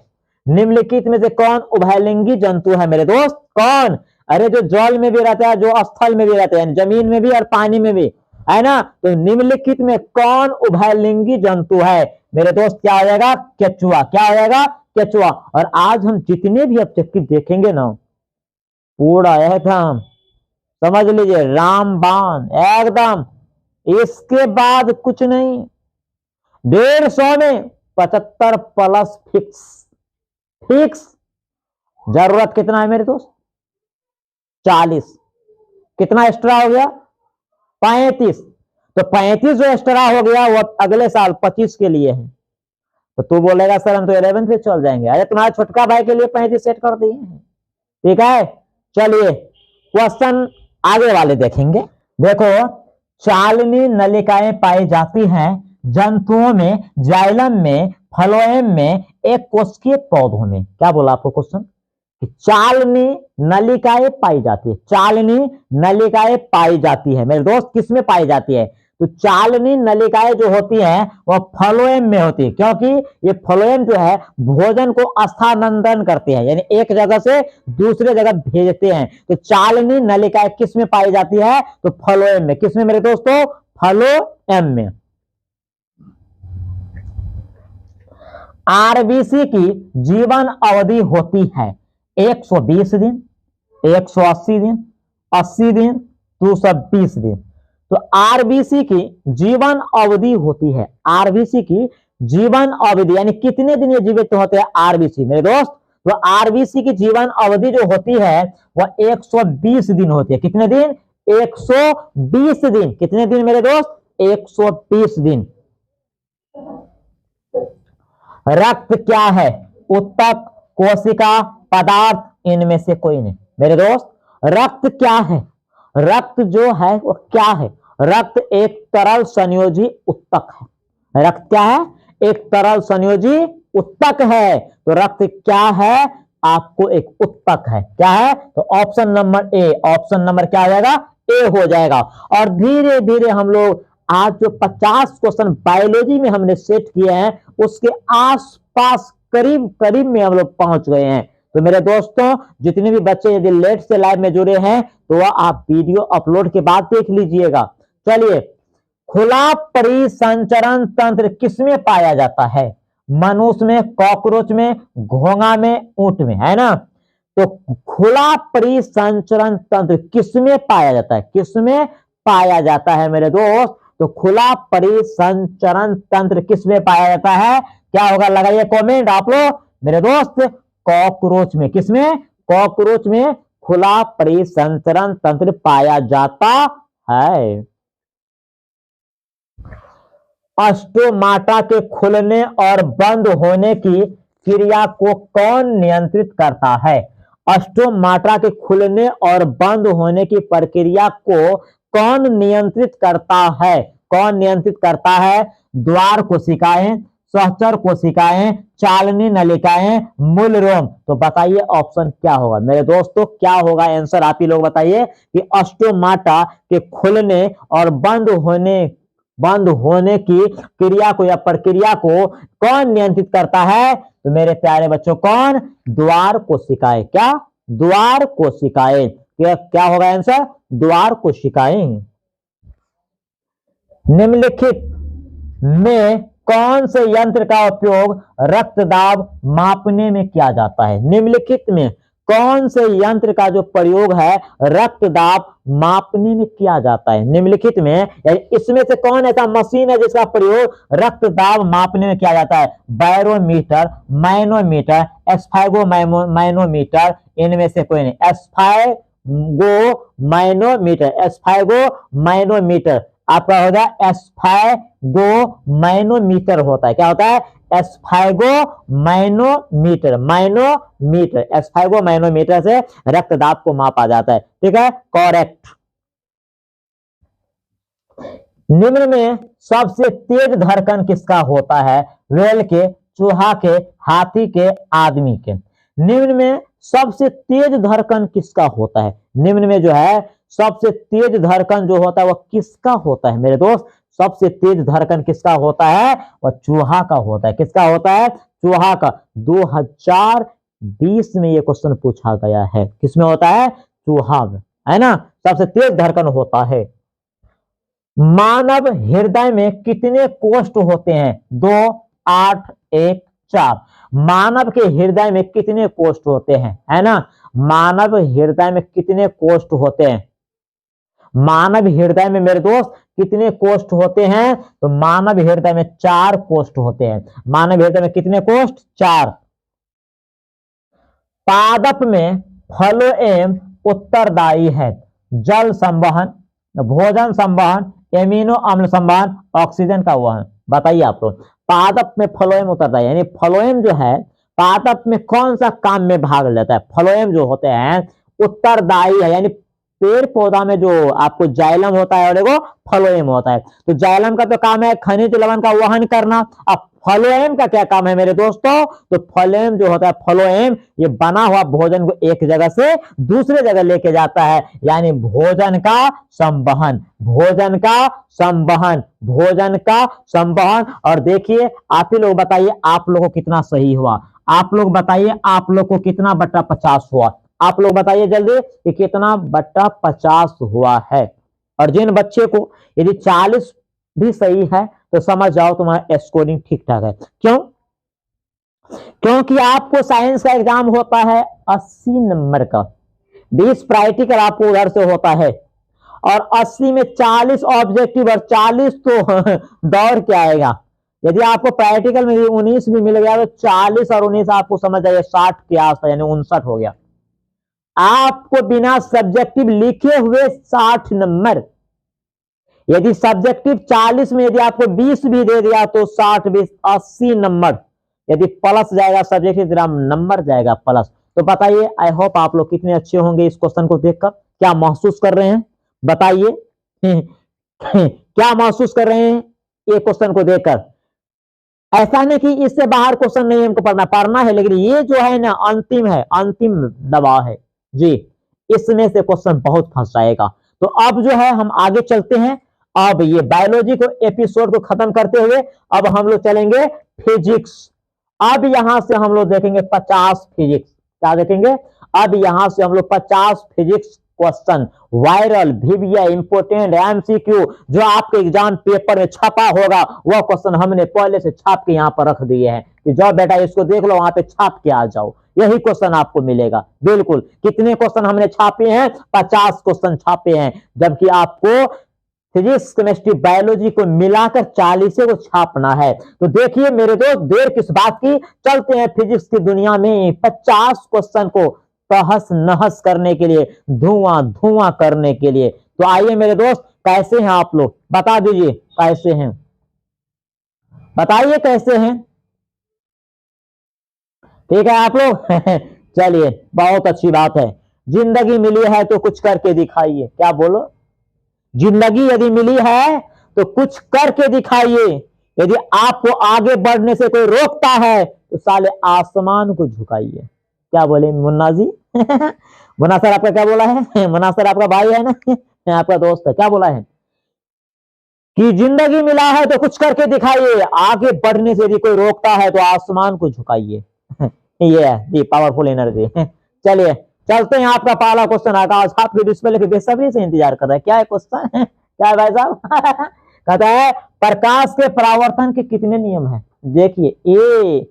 निम्नलिखित में से कौन उभयलिंगी जंतु है मेरे दोस्त? कौन? अरे जो जल में भी रहता है, जो स्थल में भी रहता है, जमीन में भी और पानी में भी, है ना? तो निम्नलिखित में कौन उभयलिंगी जंतु है मेरे दोस्त? क्या हो जाएगा? केचुआ। क्या हो जाएगा? केचुआ। और आज हम जितने भी ऑब्जेक्टिव देखेंगे ना, पूरा एकदम समझ लीजिए रामबाण एकदम, इसके बाद कुछ नहीं। 150 में 75 प्लस फिक्स। फिक्स। जरूरत कितना है मेरे दोस्त? 40। कितना एक्स्ट्रा हो गया? 35। तो 35 जो एक्स्ट्रा हो गया वो अगले साल 25 के लिए है। तो तू बोलेगा सर हम तो 11 पे चल जाएंगे। अरे तुम्हारे छोटका भाई के लिए 35 सेट कर दिए हैं। ठीक है, चलिए क्वेश्चन आगे वाले देखेंगे। देखो, चालनी नलिकाएं पाई जाती हैं जंतुओं में, जाइलम में, फ्लोएम में, एक कोशिकीय पौधों में। क्या बोला आपको क्वेश्चन? चालनी नलिकाएं पाई जाती है। चालनी नलिकाएं पाई जाती है मेरे दोस्त, किसमें पाई जाती है? तो चालनी नलिकाएं जो होती हैं वह फ्लोएम में होती है, क्योंकि ये फ्लोएम जो है भोजन को स्थानांतरण करते हैं, यानी एक जगह से दूसरे जगह भेजते हैं। तो चालनी नलिकाएं किस में पाई जाती है? तो फ्लोएम में। किसमें मेरे दोस्तों? फ्लोएम में। आरबीसी की जीवन अवधि होती है 120 दिन, 180 दिन, 80 दिन, 220 दिन। तो आरबीसी की जीवन अवधि होती है, आरबीसी की जीवन अवधि यानी कितने दिन ये जीवित होते हैं आरबीसी मेरे दोस्त? तो आरबीसी की जीवन अवधि जो होती है वह 120 दिन होती है। कितने दिन? 120 दिन। कितने दिन मेरे दोस्त? 120 दिन। रक्त क्या है? उत्तक, कोशिका, पदार्थ, इनमें से कोई नहीं मेरे दोस्त। रक्त क्या है? रक्त जो है वो क्या है? रक्त एक तरल संयोजी उत्तक है। रक्त क्या है? एक तरल संयोजी उत्तक है। तो रक्त क्या है? आपको एक उत्तक है। क्या है? तो option number A. Option number क्या हो जाएगा? ए हो जाएगा। और धीरे धीरे हम लोग आज जो 50 क्वेश्चन बायोलॉजी में हमने सेट किए हैं उसके आसपास करीब करीब में हम लोग पहुंच गए हैं। तो मेरे दोस्तों, जितने भी बच्चे यदि लेट से लाइव में जुड़े हैं तो वह आप वीडियो अपलोड के बाद देख लीजिएगा। चलिए, खुला परिसंचरण तंत्र किसमें पाया जाता है? मनुष्य में, कॉकरोच में, घोंघा में, ऊंट में, है ना? तो खुला परिसंचरण तंत्र किसमें पाया जाता है? किसमें पाया जाता है मेरे दोस्त? तो खुला परिसंचरण तंत्र किसमें पाया जाता है? क्या होगा? लगाइए कमेंट आप लोग मेरे दोस्त। कॉकरोच में। किसमें? कॉकरोच में खुला परिसंचरण तंत्र पाया जाता है। अस्टोमाटा के खुलने और बंद होने की क्रिया को कौन नियंत्रित करता है? अस्टोमाटा के खुलने और बंद होने की प्रक्रिया को कौन नियंत्रित करता है? कौन नियंत्रित करता है? द्वार कोशिकाएं, सहचर कोशिकाएं, चालनी नलिकाएं, मूल रोम। तो बताइए ऑप्शन क्या होगा मेरे दोस्तों, क्या होगा आंसर? आप ही लोग बताइए कि ऑस्टोमाटा के खुलने और बंद होने की क्रिया को या प्रक्रिया को कौन नियंत्रित करता है? तो मेरे प्यारे बच्चों कौन? द्वार कोशिकाएं। क्या? द्वार कोशिकाएं। क्या होगा आंसर? द्वार कोशिकाएं। निम्नलिखित में कौन से यंत्र का उपयोग रक्तदाब मापने में किया जाता है? निम्नलिखित में कौन से यंत्र का जो प्रयोग है रक्तदाब मापने में किया जाता है? निम्नलिखित में यानी इसमें से कौन ऐसा मशीन है जिसका प्रयोग रक्तदाब मापने में किया जाता है? बैरोमीटर, मैनोमीटर, एस्फाइगोमैनोमीटर, इनमें से कोई नहीं। एस्फाइगोमैनोमीटर आपका होगा एस्फाइगोमैनोमीटर होता है। क्या होता है? एस्फाइगोमैनोमीटर। एस्फाइगोमैनोमीटर से रक्तदाब को मापा जाता है। ठीक है, करेक्ट। निम्न में सबसे तेज धड़कन किसका होता है? व्हेल के, चूहा के, हाथी के, आदमी के। निम्न में सबसे तेज धड़कन किसका होता है? निम्न में जो है सबसे तेज धड़कन जो होता है वह किसका होता है मेरे दोस्त? सबसे तेज धड़कन किसका होता है? वह चूहा का होता है। किसका होता है? चूहा का। 2020 में यह क्वेश्चन पूछा गया है। किसमें होता है? चूहा में, है ना। सबसे तेज धड़कन होता है। मानव हृदय में कितने कोष्ठ होते हैं? 2, 8, 1, 4। मानव के हृदय में कितने कोष्ठ होते हैं? है ना। मानव हृदय में कितने कोष्ठ होते हैं? मानव हृदय में मेरे दोस्त कितने कोष्ठ होते हैं? तो मानव हृदय में 4 कोष्ठ होते हैं। मानव हृदय में कितने कोष्ठ? 4। पादप में फ्लोएम उत्तरदायी है जल संवहन, भोजन संवहन, एमिनो अम्ल संवहन, ऑक्सीजन का वहन। बताइए आप लोग। पादप में फ्लोएम उत्तरदायी यानी फ्लोएम जो है पादप में कौन सा काम में भाग लेता है? फ्लोएम जो होते हैं उत्तरदायी है यानी पेड़ पौधा में जो आपको जाइलम होता है और एगो फ्लोएम होता है। तो जाइलम का तो काम है खनिज लवण का वहन करना। अब फ्लोएम का क्या काम है मेरे दोस्तों? तो फ्लोएम जो होता है फ्लोएम ये बना हुआ भोजन को एक जगह से दूसरे जगह लेके जाता है यानी भोजन का संवहन। भोजन का संवहन, भोजन का संवहन। और देखिए आप ही लोग बताइए आप लोगों को कितना सही हुआ? आप लोग बताइए आप लोग को कितना बटा 50 हुआ? आप लोग बताइए जल्दी कि कितना बटा 50 हुआ है। और जिन बच्चे को यदि 40 भी सही है तो समझ जाओ तुम्हारा स्कोरिंग ठीक ठाक है। क्यों? क्योंकि आपको साइंस का एग्जाम होता है 80 नंबर का, 20 प्रैक्टिकल आपको उधर से होता है और 80 में 40 ऑब्जेक्टिव और 40 तो दौड़ के आएगा। यदि आपको प्रैक्टिकल में 19 भी मिल गया तो 40 और 19 आपको समझ जाइए 60 के आसपास यानी 59 हो गया। आपको बिना सब्जेक्टिव लिखे हुए 60 नंबर। यदि सब्जेक्टिव 40 में यदि आपको 20 भी दे दिया तो 60 20 80 नंबर। यदि प्लस जाएगा सब्जेक्टिव नंबर जाएगा प्लस। तो बताइए आई होप आप लोग कितने अच्छे होंगे इस क्वेश्चन को देखकर। क्या महसूस कर रहे हैं बताइए? क्या महसूस कर रहे हैं ये क्वेश्चन को देखकर? ऐसा नहीं कि इससे बाहर क्वेश्चन नहीं हमको पढ़ना है लेकिन ये जो है ना अंतिम है, अंतिम दबाव है जी। इसमें से क्वेश्चन बहुत फंस जाएगा। तो अब जो है हम आगे चलते हैं। अब ये बायोलॉजी को एपिसोड को खत्म करते हुए अब हम लोग चलेंगे फिजिक्स। अब यहां से हम लोग देखेंगे 50 फिजिक्स। क्या देखेंगे? अब यहां से हम लोग 50 फिजिक्स क्वेश्चन वायरल, विविया, इंपोर्टेंट, एमसीक्यू जो आपके एग्जाम पेपर में छपा होगा वह क्वेश्चन हमने पहले से छाप के यहां पर रख दिए हैं कि जाओ बेटा इसको देख लो, वहां पे छाप के आ जाओ, यही क्वेश्चन आपको मिलेगा। बिल्कुल। कितने क्वेश्चन हमने छापे हैं? 50 क्वेश्चन छापे हैं, जबकि आपको फिजिक्स, केमिस्ट्री, बायोलॉजी को मिलाकर 40 को छापना है। तो देखिए मेरे दोस्त देर किस बात की, चलते हैं फिजिक्स की दुनिया में 50 क्वेश्चन को तहस नहस करने के लिए, धुआं धुआं करने के लिए। तो आइए मेरे दोस्त, कैसे हैं आप लोग? बता दीजिए कैसे हैं, बताइए कैसे हैं? ठीक है आप लोग? चलिए बहुत अच्छी बात है। जिंदगी मिली है तो कुछ करके दिखाइए। क्या बोलो? जिंदगी यदि मिली है तो कुछ करके दिखाइए। यदि आपको आगे बढ़ने से कोई रोकता है तो साले आसमान को झुकाइए। क्या बोले मुन्ना जी? मुन्ना सर आपका क्या बोला है? मुन्ना सर आपका भाई है ना, आपका दोस्त है। क्या बोला है कि जिंदगी मिला है तो कुछ करके दिखाइए, आगे बढ़ने से यदि कोई रोकता है तो आसमान को झुकाइए। ये है जी पावरफुल एनर्जी। चलिए चलते हैं, आपका पहला क्वेश्चन आकाश आपके डिस्प्ले के बेसब्री से इंतजार कर रहा है। क्या है क्वेश्चन? क्या है भाई साहब? कहता है प्रकाश के परावर्तन के कितने नियम हैं? देखिए, ए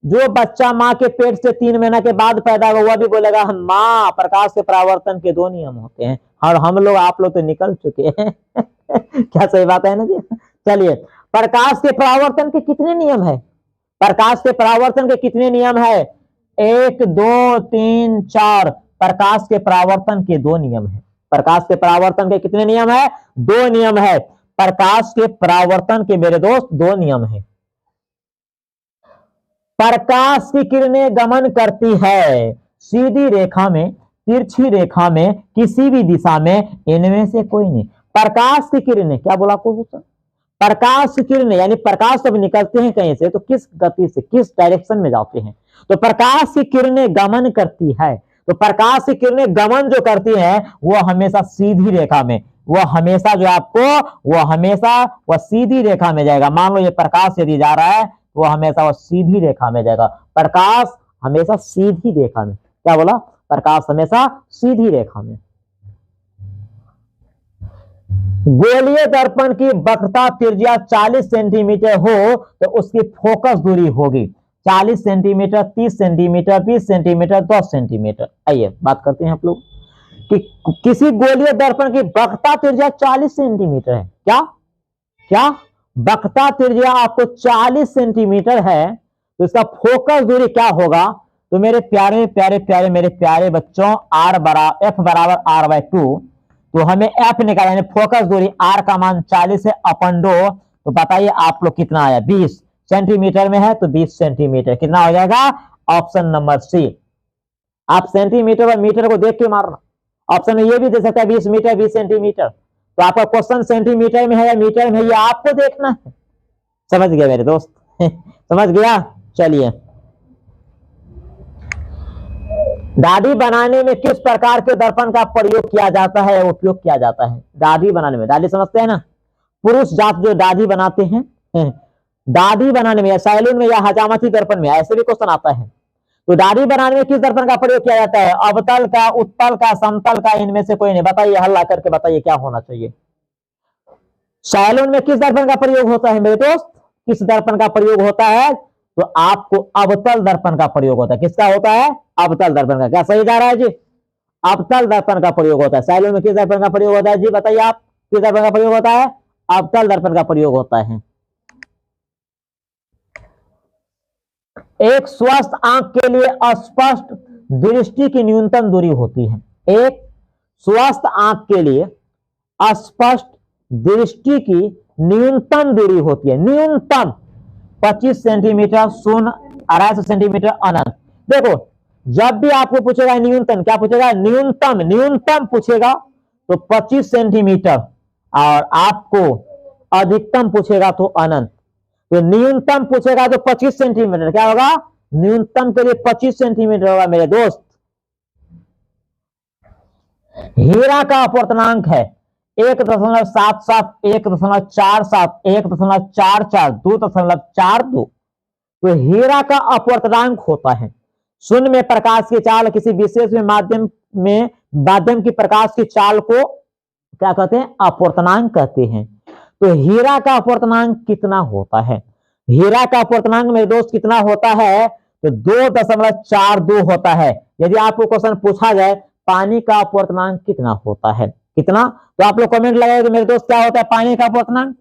जो बच्चा माँ के पेट से 3 महीना के बाद पैदा हुआ वह भी बोलेगा माँ प्रकाश के परावर्तन के 2 नियम होते हैं। और हम लोग आप लोग तो निकल चुके हैं। क्या सही बात है ना जी? चलिए, प्रकाश के परावर्तन के कितने नियम है? प्रकाश के परावर्तन के कितने नियम है? 1 2 3 4। प्रकाश के परावर्तन के 2 नियम है। प्रकाश के परावर्तन के कितने नियम है? 2 नियम है। प्रकाश के परावर्तन के मेरे दोस्त 2 नियम है। प्रकाश की किरणें गमन करती है सीधी रेखा में, तिरछी रेखा में, किसी भी दिशा में, इनमें से कोई नहीं। प्रकाश की किरणें, क्या बोला आपको? प्रकाश की किरणें यानी प्रकाश जब निकलते हैं कहीं से तो किस गति से, किस डायरेक्शन में जाते हैं? तो प्रकाश की किरणें गमन करती है। तो प्रकाश की किरणें गमन जो करती हैं वो हमेशा सीधी रेखा में, वो हमेशा जो आपको वो हमेशा वह सीधी रेखा में जाएगा। मान लो ये प्रकाश यदि जा रहा है वो हमेशा वो सीधी रेखा में जाएगा। प्रकाश हमेशा सीधी रेखा में। क्या बोला? प्रकाश हमेशा सीधी रेखा में। गोलीय दर्पण की वक्रता त्रिज्या 40 सेंटीमीटर हो तो उसकी फोकस दूरी होगी 40 सेंटीमीटर, 30 सेंटीमीटर, 20 सेंटीमीटर, 10 सेंटीमीटर। आइए बात करते हैं आप लोग कि किसी गोलीय दर्पण की वक्रता त्रिज्या 40 सेंटीमीटर है। क्या क्या वक्रता त्रिज्या आपको 40 सेंटीमीटर है तो इसका फोकस दूरी क्या होगा? तो मेरे प्यारे प्यारे प्यारे मेरे प्यारे बच्चों, F बराबर R/2। तो हमें F निकालना है, फोकस दूरी R का मान 40 है अपन 2। तो बताइए आप लोग कितना आया? 20 सेंटीमीटर में है तो 20 सेंटीमीटर कितना हो जाएगा? Option number C. आप सेंटीमीटर और मीटर को देख के मारना। ऑप्शन में ये भी दे सकता है 20 मीटर, 20 सेंटीमीटर। तो आपका क्वेश्चन सेंटीमीटर में है या मीटर में है ये आपको देखना है। समझ गया मेरे दोस्त? समझ गया? चलिए, दाढ़ी बनाने में किस प्रकार के दर्पण का प्रयोग किया जाता है, उपयोग किया जाता है? दाढ़ी बनाने में, दाढ़ी समझते हैं ना, पुरुष जात जो दाढ़ी बनाते हैं, दाढ़ी बनाने में या सैलून में या हजामती दर्पण में, ऐसे भी क्वेश्चन आता है। तो दाढ़ी बनाने में किस दर्पण का प्रयोग किया जाता है? अवतल का, उत्तल का, समतल का, इनमें से कोई नहीं। बताइए, हल्ला करके बताइए क्या होना चाहिए। सैलून में किस दर्पण का प्रयोग होता है मेरे दोस्त? किस दर्पण का प्रयोग होता है? तो आपको अवतल दर्पण का प्रयोग होता है। किसका होता है? अवतल दर्पण का। क्या सही जा रहा है जी? अवतल दर्पण का प्रयोग होता है। सैलून में किस दर्पण का प्रयोग होता है जी? बताइए आप, किस दर्पण का प्रयोग होता है? अवतल दर्पण का प्रयोग होता है। एक स्वस्थ आंख के लिए अस्पष्ट दृष्टि की न्यूनतम दूरी होती है। एक स्वस्थ आंख के लिए अस्पष्ट दृष्टि की न्यूनतम दूरी होती है, न्यूनतम 25 सेंटीमीटर, 0, 250 सेंटीमीटर, अनंत। देखो, जब भी आपको पूछेगा न्यूनतम, क्या पूछेगा? न्यूनतम, न्यूनतम पूछेगा तो 25 सेंटीमीटर, और आपको अधिकतम पूछेगा तो अनंत। तो न्यूनतम पूछेगा तो 25 सेंटीमीटर, क्या होगा? न्यूनतम के लिए 25 सेंटीमीटर होगा मेरे दोस्त। हीरा का अपवर्तनांक है 1.77, 1.47, 1.44, 2.42। तो हीरा का अपवर्तनांक होता है शून्य में प्रकाश की चाल किसी विशेष माध्यम की प्रकाश की चाल को क्या कहते हैं? अपवर्तनांक कहते हैं। तो हीरा का अपवर्तनांक कितना होता है? हीरा का अपवर्तनांक मेरे दोस्त कितना होता है? तो 2.42 होता है। यदि आपको क्वेश्चन पूछा जाए पानी का अपवर्तनांक कितना होता है, कितना, तो आप लोग कमेंट लगाइए कि मेरे दोस्त क्या होता है पानी का अपवर्तनांक।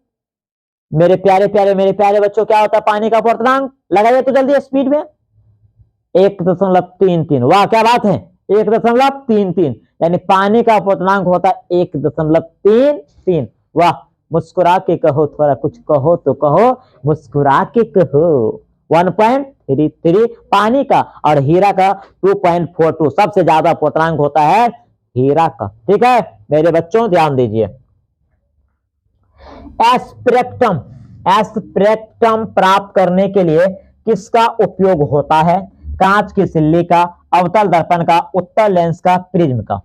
मेरे प्यारे प्यारे मेरे प्यारे बच्चों, क्या होता है पानी का अपवर्तनांक? लगाइए तो जल्दी स्पीड में। 1.33। वाह क्या बात है, 1.33। यानी पानी का अपवर्तनांक होता है 1.33। वाह, मुस्कुरा के कहो, थोड़ा कुछ कहो तो कहो, मुस्कुरा के कहो। 1.33 पानी का, और हीरा का 2.42। सबसे ज्यादा अपवर्तनांक होता है हीरा का। ठीक है मेरे बच्चों, ध्यान दीजिए। एस्पेक्ट्रम, एस्पेक्ट्रम प्राप्त करने के लिए किसका उपयोग होता है? कांच की सिल्ली का, अवतल दर्पण का, उत्तल लेंस का, प्रिज्म का।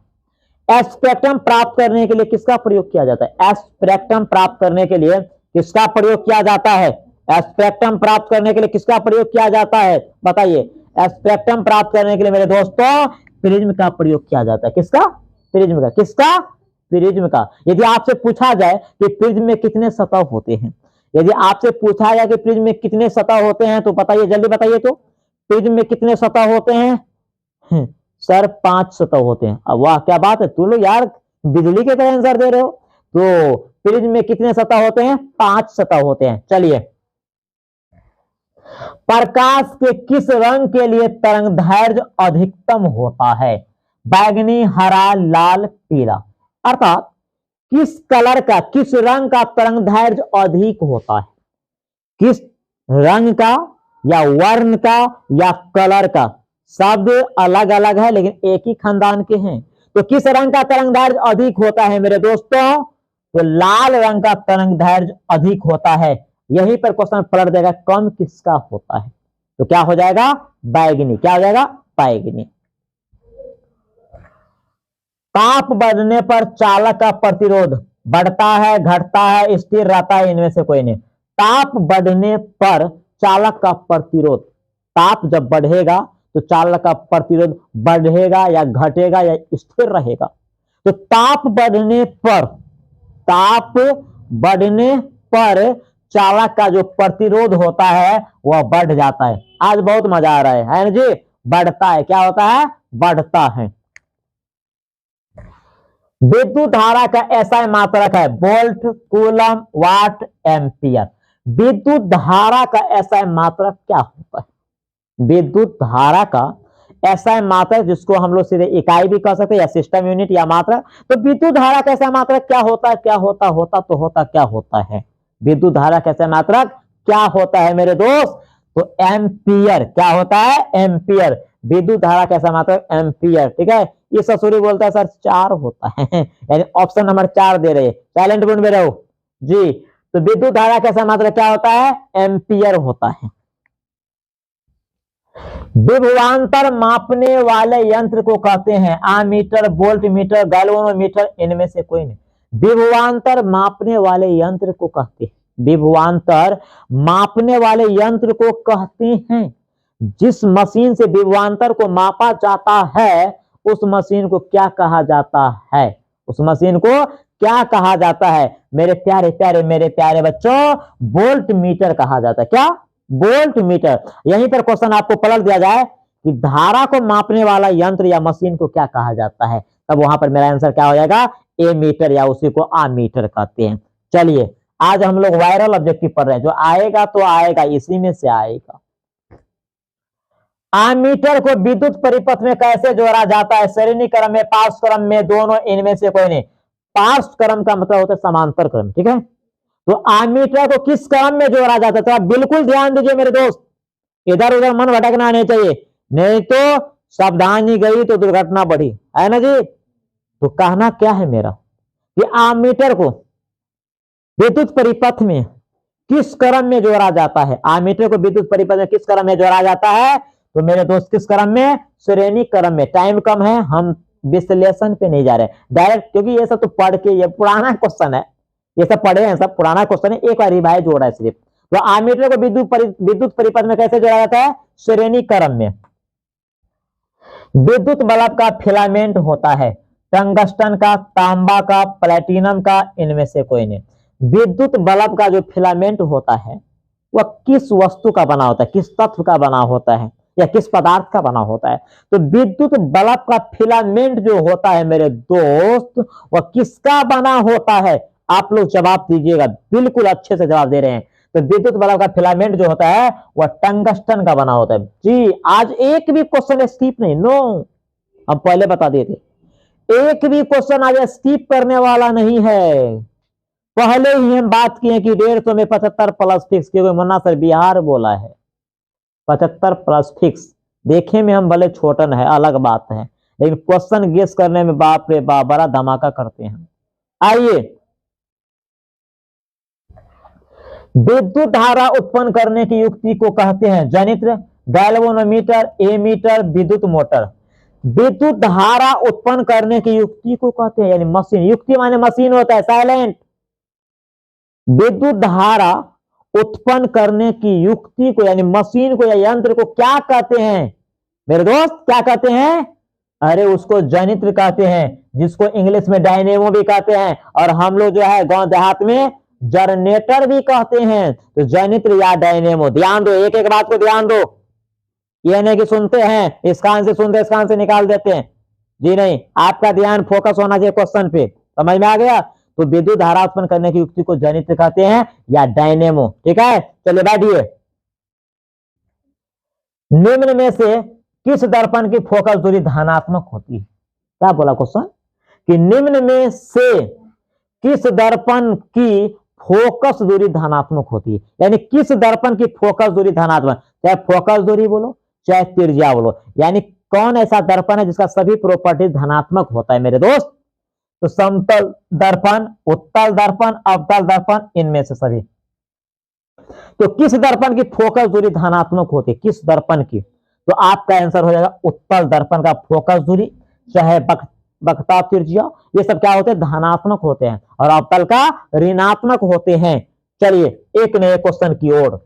एस्पेक्ट्रम प्राप्त करने के लिए किसका प्रयोग किया जाता है? एस्पेक्ट्रम प्राप्त करने के लिए किसका प्रयोग किया जाता है? एस्पेक्ट्रम प्राप्त करने के लिए किसका प्रयोग किया जाता है? बताइए। एस्पेक्ट्रम प्राप्त करने के लिए मेरे दोस्तों प्रिज्म का प्रयोग किया जाता है। किसका? प्रिज्म का। किसका? प्रिज्म का। यदि आपसे पूछा जाए कि प्रिज्म में कितने सतह होते हैं, यदि आपसे पूछा जाए कि प्रिज्म में कितने सतह होते हैं, तो बताइए, जल्दी बताइए। तो प्रिज्म में कितने सतह होते हैं? सर 5 सतह होते हैं। अब वाह क्या बात है, तू लोग यार बिजली के तरह आंसर दे रहे हो। तो प्रिज्म में कितने सतह होते हैं? 5 सतह होते हैं। चलिए, प्रकाश के किस रंग के लिए तरंगदैर्घ्य अधिकतम होता है? बैगनी, हरा, लाल, पीला। अर्थात किस कलर का, किस रंग का तरंगदैर्घ्य अधिक होता है? किस रंग का या वर्ण का या कलर का? शब्द अलग अलग है लेकिन एक ही खानदान के हैं। तो किस रंग का तरंगदैर्घ्य अधिक होता है मेरे दोस्तों? तो लाल रंग का तरंगदैर्घ्य अधिक होता है। यहीं पर क्वेश्चन पलट देगा, कम किसका होता है? तो क्या हो जाएगा? बैगनी। क्या हो जाएगा? बैगनी। ताप बढ़ने पर चालक का प्रतिरोध बढ़ता है, घटता है, स्थिर रहता है? इनमें से कोई नहीं। ताप बढ़ने पर चालक का प्रतिरोध, ताप जब बढ़ेगा तो चालक का प्रतिरोध बढ़ेगा या घटेगा या स्थिर रहेगा? तो ताप बढ़ने पर, ताप बढ़ने पर चालक का जो प्रतिरोध होता है वह बढ़ जाता है। आज बहुत मजा आ रहा है ना जी? बढ़ता है। क्या होता है? बढ़ता है। विद्युत धारा का ऐसा मात्रक है वोल्ट, कूलम, वाट, एम्पियर। विद्युत धारा का ऐसा मात्रक क्या होता है? विद्युत धारा का ऐसा मात्रक, जिसको हम लोग सीधे इकाई भी कह सकते हैं या सिस्टम यूनिट या मात्रक। तो विद्युत धारा का ऐसा मात्रक क्या होता है? क्या होता होता तो होता क्या होता है? विद्युत धारा का ऐसा मात्रक क्या होता है मेरे दोस्त? तो एम्पियर। क्या होता है? एम्पियर। विद्युत धारा का ऐसा मात्रक एम्पियर। ठीक है, ये ससुरी बोलता है सर 4 होता है यानी ऑप्शन नंबर 4 दे रहे हैं। साइलेंट मोड में रहो जी। तो विद्युत धारा का ऐसा मात्रक क्या होता है? एम्पियर होता है। विभवांतर मापने वाले यंत्र को कहते हैं आमीटर, वोल्ट मीटर, गैल्वेनोमीटर? इनमें से कोई नहीं। विभवांतर मापने वाले यंत्र को कहते हैं, विभवांतर मापने वाले यंत्र को कहते हैं जिस मशीन से विभवांतर को मापा जाता है, उस मशीन को क्या कहा जाता है? उस मशीन को क्या कहा जाता है मेरे प्यारे प्यारे मेरे प्यारे बच्चों? वोल्ट मीटर कहा जाता है। क्या? Volt meter. यहीं पर क्वेश्चन आपको पलट दिया जाए कि धारा को मापने वाला यंत्र या मशीन को क्या कहा जाता है, तब वहां पर मेरा आंसर क्या हो जाएगा? ए मीटर, या उसी को आमीटर कहते हैं। चलिए, आज हम लोग वायरल ऑब्जेक्टिव पढ़ रहे हैं, जो आएगा तो आएगा, इसी में से आएगा। आमीटर को विद्युत परिपथ में कैसे जोड़ा जाता है? श्रेणी क्रम में, पार्श्व क्रम में, दोनों? इनमें से कोई नहीं। पार्श्व क्रम का मतलब होता है समांतर क्रम। ठीक है, तो आमीटर को किस क्रम में जोड़ा जाता है? तो आप बिल्कुल ध्यान दीजिए मेरे दोस्त, इधर उधर मन भटकना नहीं चाहिए, नहीं तो सावधानी गई तो दुर्घटना बढ़ी, है ना जी? तो कहना क्या है मेरा कि आमीटर को विद्युत परिपथ में किस क्रम में जोड़ा जाता है? आमीटर को विद्युत परिपथ में किस क्रम में जोड़ा जाता है? तो मेरे दोस्त किस क्रम में? श्रेणी क्रम में। टाइम कम है, हम विश्लेषण पे नहीं जा रहे डायरेक्ट, क्योंकि ये सब तो पढ़ के, ये पुराना क्वेश्चन है, ये सब पढ़े हैं, सब पुराना क्वेश्चन है, एक बार रिवाइज हो रहा है सिर्फ। तो आमीटर को विद्युत परिपथ में कैसे जोड़ा जाता है? श्रेणी क्रम में। विद्युत बल्ब का फिलामेंट होता है टंगस्टन का, तांबा का, प्लेटिनम का? इनमें से कोई नहीं। विद्युत बल्ब का जो फिलामेंट होता है वह किस वस्तु का बना होता है, किस तत्व का बना होता है, या किस पदार्थ का बना होता है? तो विद्युत बल्ब का फिलामेंट जो होता है मेरे दोस्त, वह किसका बना होता है? आप लोग जवाब दीजिएगा, बिल्कुल अच्छे से जवाब दे रहे हैं। तो विद्युत बल्ब का फिलामेंट जो होता है वह टंगस्टन का बना होता है जी। आज एक भी क्वेश्चन स्किप नहीं, नो, हम पहले बता दिए थे, एक भी क्वेश्चन आज स्किप करने वाला नहीं है। पहले ही हम बात किए कि 150 में 75 प्लस फिक्स, क्योंकि मुन्ना सर बिहार बोला है 75 प्लस फिक्स। देखे में हम भले छोटन है, अलग बात है, लेकिन क्वेश्चन गेस करने में बाप रे बाप बड़ा धमाका करते हैं। आइए, विद्युत धारा उत्पन्न करने की युक्ति को कहते हैं जनित्र, गैल्वेनोमीटर, एमीटर, विद्युत मोटर। विद्युत धारा उत्पन्न करने की युक्ति को कहते हैं यानी मशीन, युक्ति माने मशीन होता है, साइलेंट। विद्युत धारा उत्पन्न करने की युक्ति को यानी मशीन को या यंत्र को क्या कहते हैं मेरे दोस्त, क्या कहते हैं? अरे उसको जनित्र कहते हैं, जिसको इंग्लिश में डायनेमो भी कहते हैं, और हम लोग जो है गांव देहात में जनरेटर भी कहते हैं। तो जनित्र या डायनेमो, ध्यान दो, एक एक बात को ध्यान दो। यह नहीं कि सुनते हैं इस कान से सुनते इस कान से निकाल देते हैं, जी नहीं, आपका ध्यान फोकस होना चाहिए क्वेश्चन पे। समझ में आ गया? तो विद्युत धारा उत्पन्न करने की युक्ति को जनित्र कहते हैं या डायनेमो। ठीक है, चलिए बैठिए। निम्न में से किस दर्पण की फोकस दूरी धनात्मक होती है? क्या बोला क्वेश्चन कि निम्न में से किस दर्पण की फोकस दूरी धनात्मक होती है, यानी किस दर्पण की फोकस दूरी धनात्मक, चाहे फोकस दूरी बोलो चाहे त्रिज्या बोलो, यानी कौन ऐसा दर्पण है जिसका सभी प्रॉपर्टी धनात्मक होता है मेरे दोस्त? तो समतल दर्पण, उत्तल दर्पण, अवतल दर्पण, इनमें से सभी। तो किस दर्पण की फोकस दूरी धनात्मक होती है, किस दर्पण की? तो आपका आंसर हो जाएगा उत्तल दर्पण का फोकस दूरी चाहे वक्रता त्रिज्या ये सब क्या होते हैं, धनात्मक होते हैं, और अवतल का ऋणात्मक होते हैं। चलिए एक नए क्वेश्चन की ओर।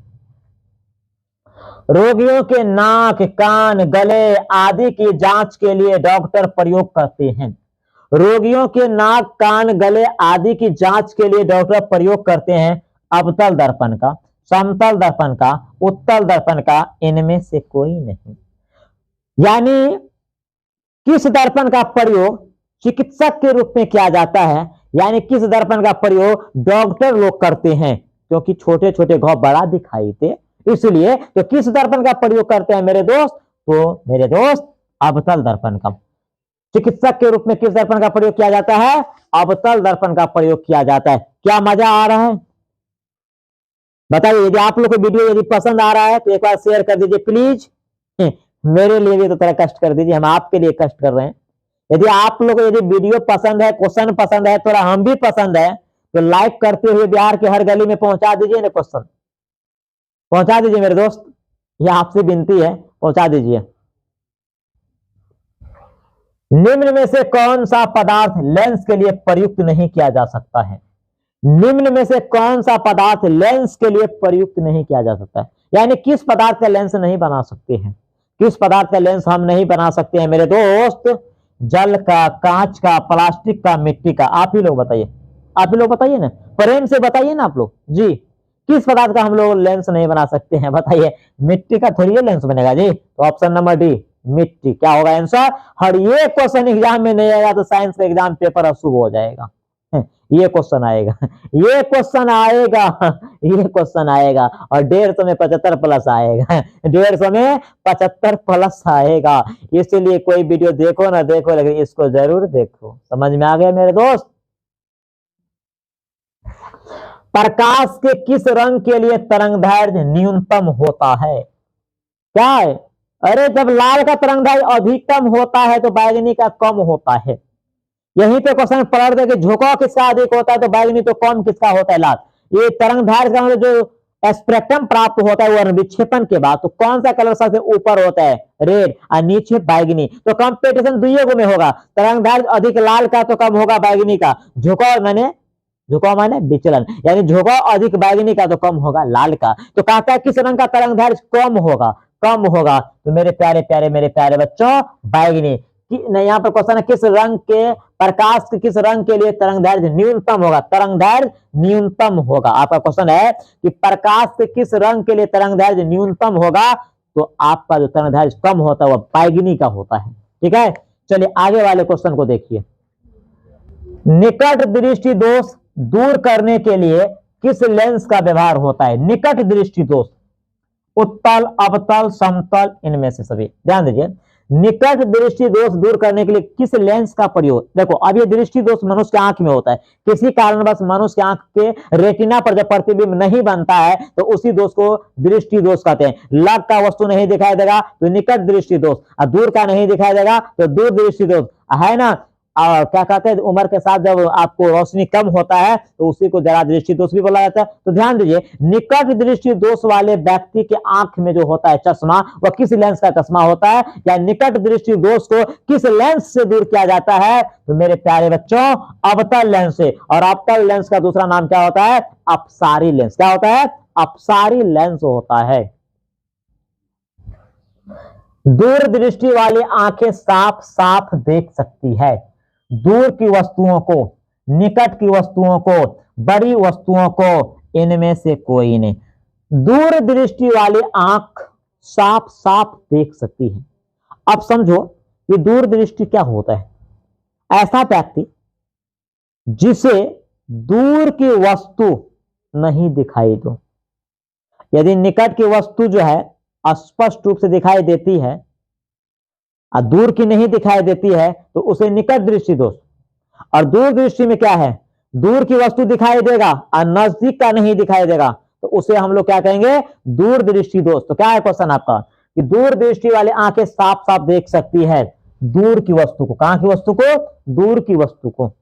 रोगियों के नाक, कान, गले आदि की जांच के लिए डॉक्टर प्रयोग करते हैं। रोगियों के नाक, कान, गले आदि की जांच के लिए डॉक्टर प्रयोग करते हैं अवतल दर्पण का, समतल दर्पण का, उत्तल दर्पण का, इनमें से कोई नहीं। यानी किस दर्पण का प्रयोग चिकित्सक के रूप में किया जाता है, यानी किस दर्पण का प्रयोग डॉक्टर लोग करते हैं, क्योंकि छोटे छोटे घाव बड़ा दिखाई थे इसलिए। तो किस दर्पण का प्रयोग करते हैं मेरे दोस्त? तो मेरे दोस्त अवतल दर्पण का। चिकित्सक के रूप में किस दर्पण का प्रयोग किया जाता है? अवतल दर्पण का प्रयोग किया जाता है। क्या मजा आ रहा है बताइए? यदि आप लोग को वीडियो यदि पसंद आ रहा है तो एक बार शेयर कर दीजिए प्लीज। मेरे लिए भी तो थोड़ा कष्ट कर दीजिए, हम आपके लिए कष्ट कर रहे हैं। यदि आप लोग को यदि वीडियो पसंद है, क्वेश्चन पसंद है, थोड़ा हम भी पसंद है, तो लाइक करते हुए बिहार के हर गली में पहुंचा दीजिए ना, क्वेश्चन पहुंचा दीजिए मेरे दोस्त, यह आपसे विनती है, पहुंचा दीजिए। निम्न में से कौन सा पदार्थ लेंस के लिए प्रयुक्त नहीं किया जा सकता है? निम्न में से कौन सा पदार्थ लेंस के लिए प्रयुक्त नहीं किया जा सकता है, यानी किस पदार्थ का लेंस नहीं बना सकते हैं? किस पदार्थ का लेंस हम नहीं बना सकते हैं मेरे दोस्त? जल का, कांच का, प्लास्टिक का, मिट्टी का। आप ही लोग बताइए, आप ही लोग बताइए ना, प्रेम से बताइए ना आप लोग जी, किस पदार्थ का हम लोग लेंस नहीं बना सकते हैं बताइए? मिट्टी का थोड़ी लेंस बनेगा जी। तो ऑप्शन नंबर डी मिट्टी क्या होगा आंसर। और ये क्वेश्चन एग्जाम में नहीं आएगा तो साइंस का एग्जाम पेपर अशुभ हो जाएगा। ये क्वेश्चन आएगा, ये क्वेश्चन आएगा, ये क्वेश्चन आएगा, और 150 में 75 प्लस आएगा, 150 में 75 प्लस आएगा। इसलिए कोई वीडियो देखो ना देखो, लेकिन इसको जरूर देखो। समझ में आ गया मेरे दोस्त? प्रकाश के किस रंग के लिए तरंगदैर्घ्य न्यूनतम होता है? क्या है? अरे जब लाल का तरंगदैर्घ्य अधिकतम होता है तो बैंगनी का कम होता है। यहीं पे क्वेश्चन पलट दे कि झुकाव किसका अधिक होता है तो बैंगनी, तो कम किसका होता है लाल। ये तरंगदैर्घ्य का मतलब जो स्पेक्ट्रम प्राप्त होता है वो विक्षेपण के बाद, तो कौन सा कलर सबसे ऊपर होता है? रेड, और नीचे बैंगनी। तो कंपटीशन दुइयों में होगा, तरंगदैर्घ्य अधिक लाल का तो कम होगा बैंगनी का। झुकाव माने विचलन, यानी झुकाव अधिक बैंगनी का तो कम होगा लाल का। तो कहता है किस रंग का तरंगदैर्घ्य कम होगा? कम होगा। तो मेरे प्यारे बच्चों बैंगनी। यहाँ पर क्वेश्चन है किस रंग के, प्रकाश के किस रंग के लिए तरंगदैर्घ्य न्यूनतम होगा? तरंगदैर्घ्य न्यूनतम होगा। आपका क्वेश्चन है कि प्रकाश के किस रंग के लिए तरंगदैर्घ्य न्यूनतम होगा, तो आपका जो तरंगदैर्घ्य कम होता है वह बैंगनी का होता है। ठीक है, चलिए आगे वाले क्वेश्चन को देखिए। निकट दृष्टि दोष दूर करने के लिए किस लेंस का व्यवहार होता है? निकट दृष्टि दोष, उत्तल, अवतल, समतल, इनमें से सभी। ध्यान दीजिए, निकट दृष्टि दोष दूर करने के लिए किस लेंस का प्रयोग? देखो अब ये दृष्टि दोष मनुष्य की आंख में होता है, किसी कारणवश मनुष्य की आंख के रेटिना पर जब प्रतिबिंब नहीं बनता है तो उसी दोष को दृष्टि दोष कहते हैं। लग का वस्तु नहीं दिखाई देगा तो निकट दृष्टि दोष, और दूर का नहीं दिखाई देगा तो दूर दृष्टि दोष है ना। और क्या कहते हैं, उम्र के साथ जब आपको रोशनी कम होता है तो उसी को जरा दृष्टि दोष भी बोला जाता है। तो ध्यान दीजिए, निकट दृष्टि दोष वाले व्यक्ति के आंख में जो होता है चश्मा, वह किस लेंस का चश्मा होता है, या निकट दृष्टि दोष को किस लेंस से दूर किया जाता है? तो मेरे प्यारे बच्चों, अवतल लेंस से। और अवतल लेंस का दूसरा नाम क्या होता है? अपसारी लेंस। क्या होता है? अपसारी लेंस होता है। दूरदृष्टि वाली आंखें साफ साफ देख सकती है दूर की वस्तुओं को, निकट की वस्तुओं को, बड़ी वस्तुओं को, इनमें से कोई नहीं। दूरदृष्टि वाली आंख साफ साफ देख सकती है। अब समझो ये दूरदृष्टि क्या होता है? ऐसा व्यक्ति जिसे दूर की वस्तु नहीं दिखाई दो। यदि निकट की वस्तु जो है स्पष्ट रूप से दिखाई देती है और दूर की नहीं दिखाई देती है तो उसे निकट दृष्टि दोष। और दूर दृष्टि में क्या है? दूर की वस्तु दिखाई देगा और नजदीक का नहीं दिखाई देगा, तो उसे हम लोग क्या कहेंगे? दूर दृष्टि दोष। तो क्या है क्वेश्चन आपका कि दूर दृष्टि वाली आंखें साफ साफ देख सकती है दूर की वस्तु को। कहां की वस्तु को? दूर की वस्तु को।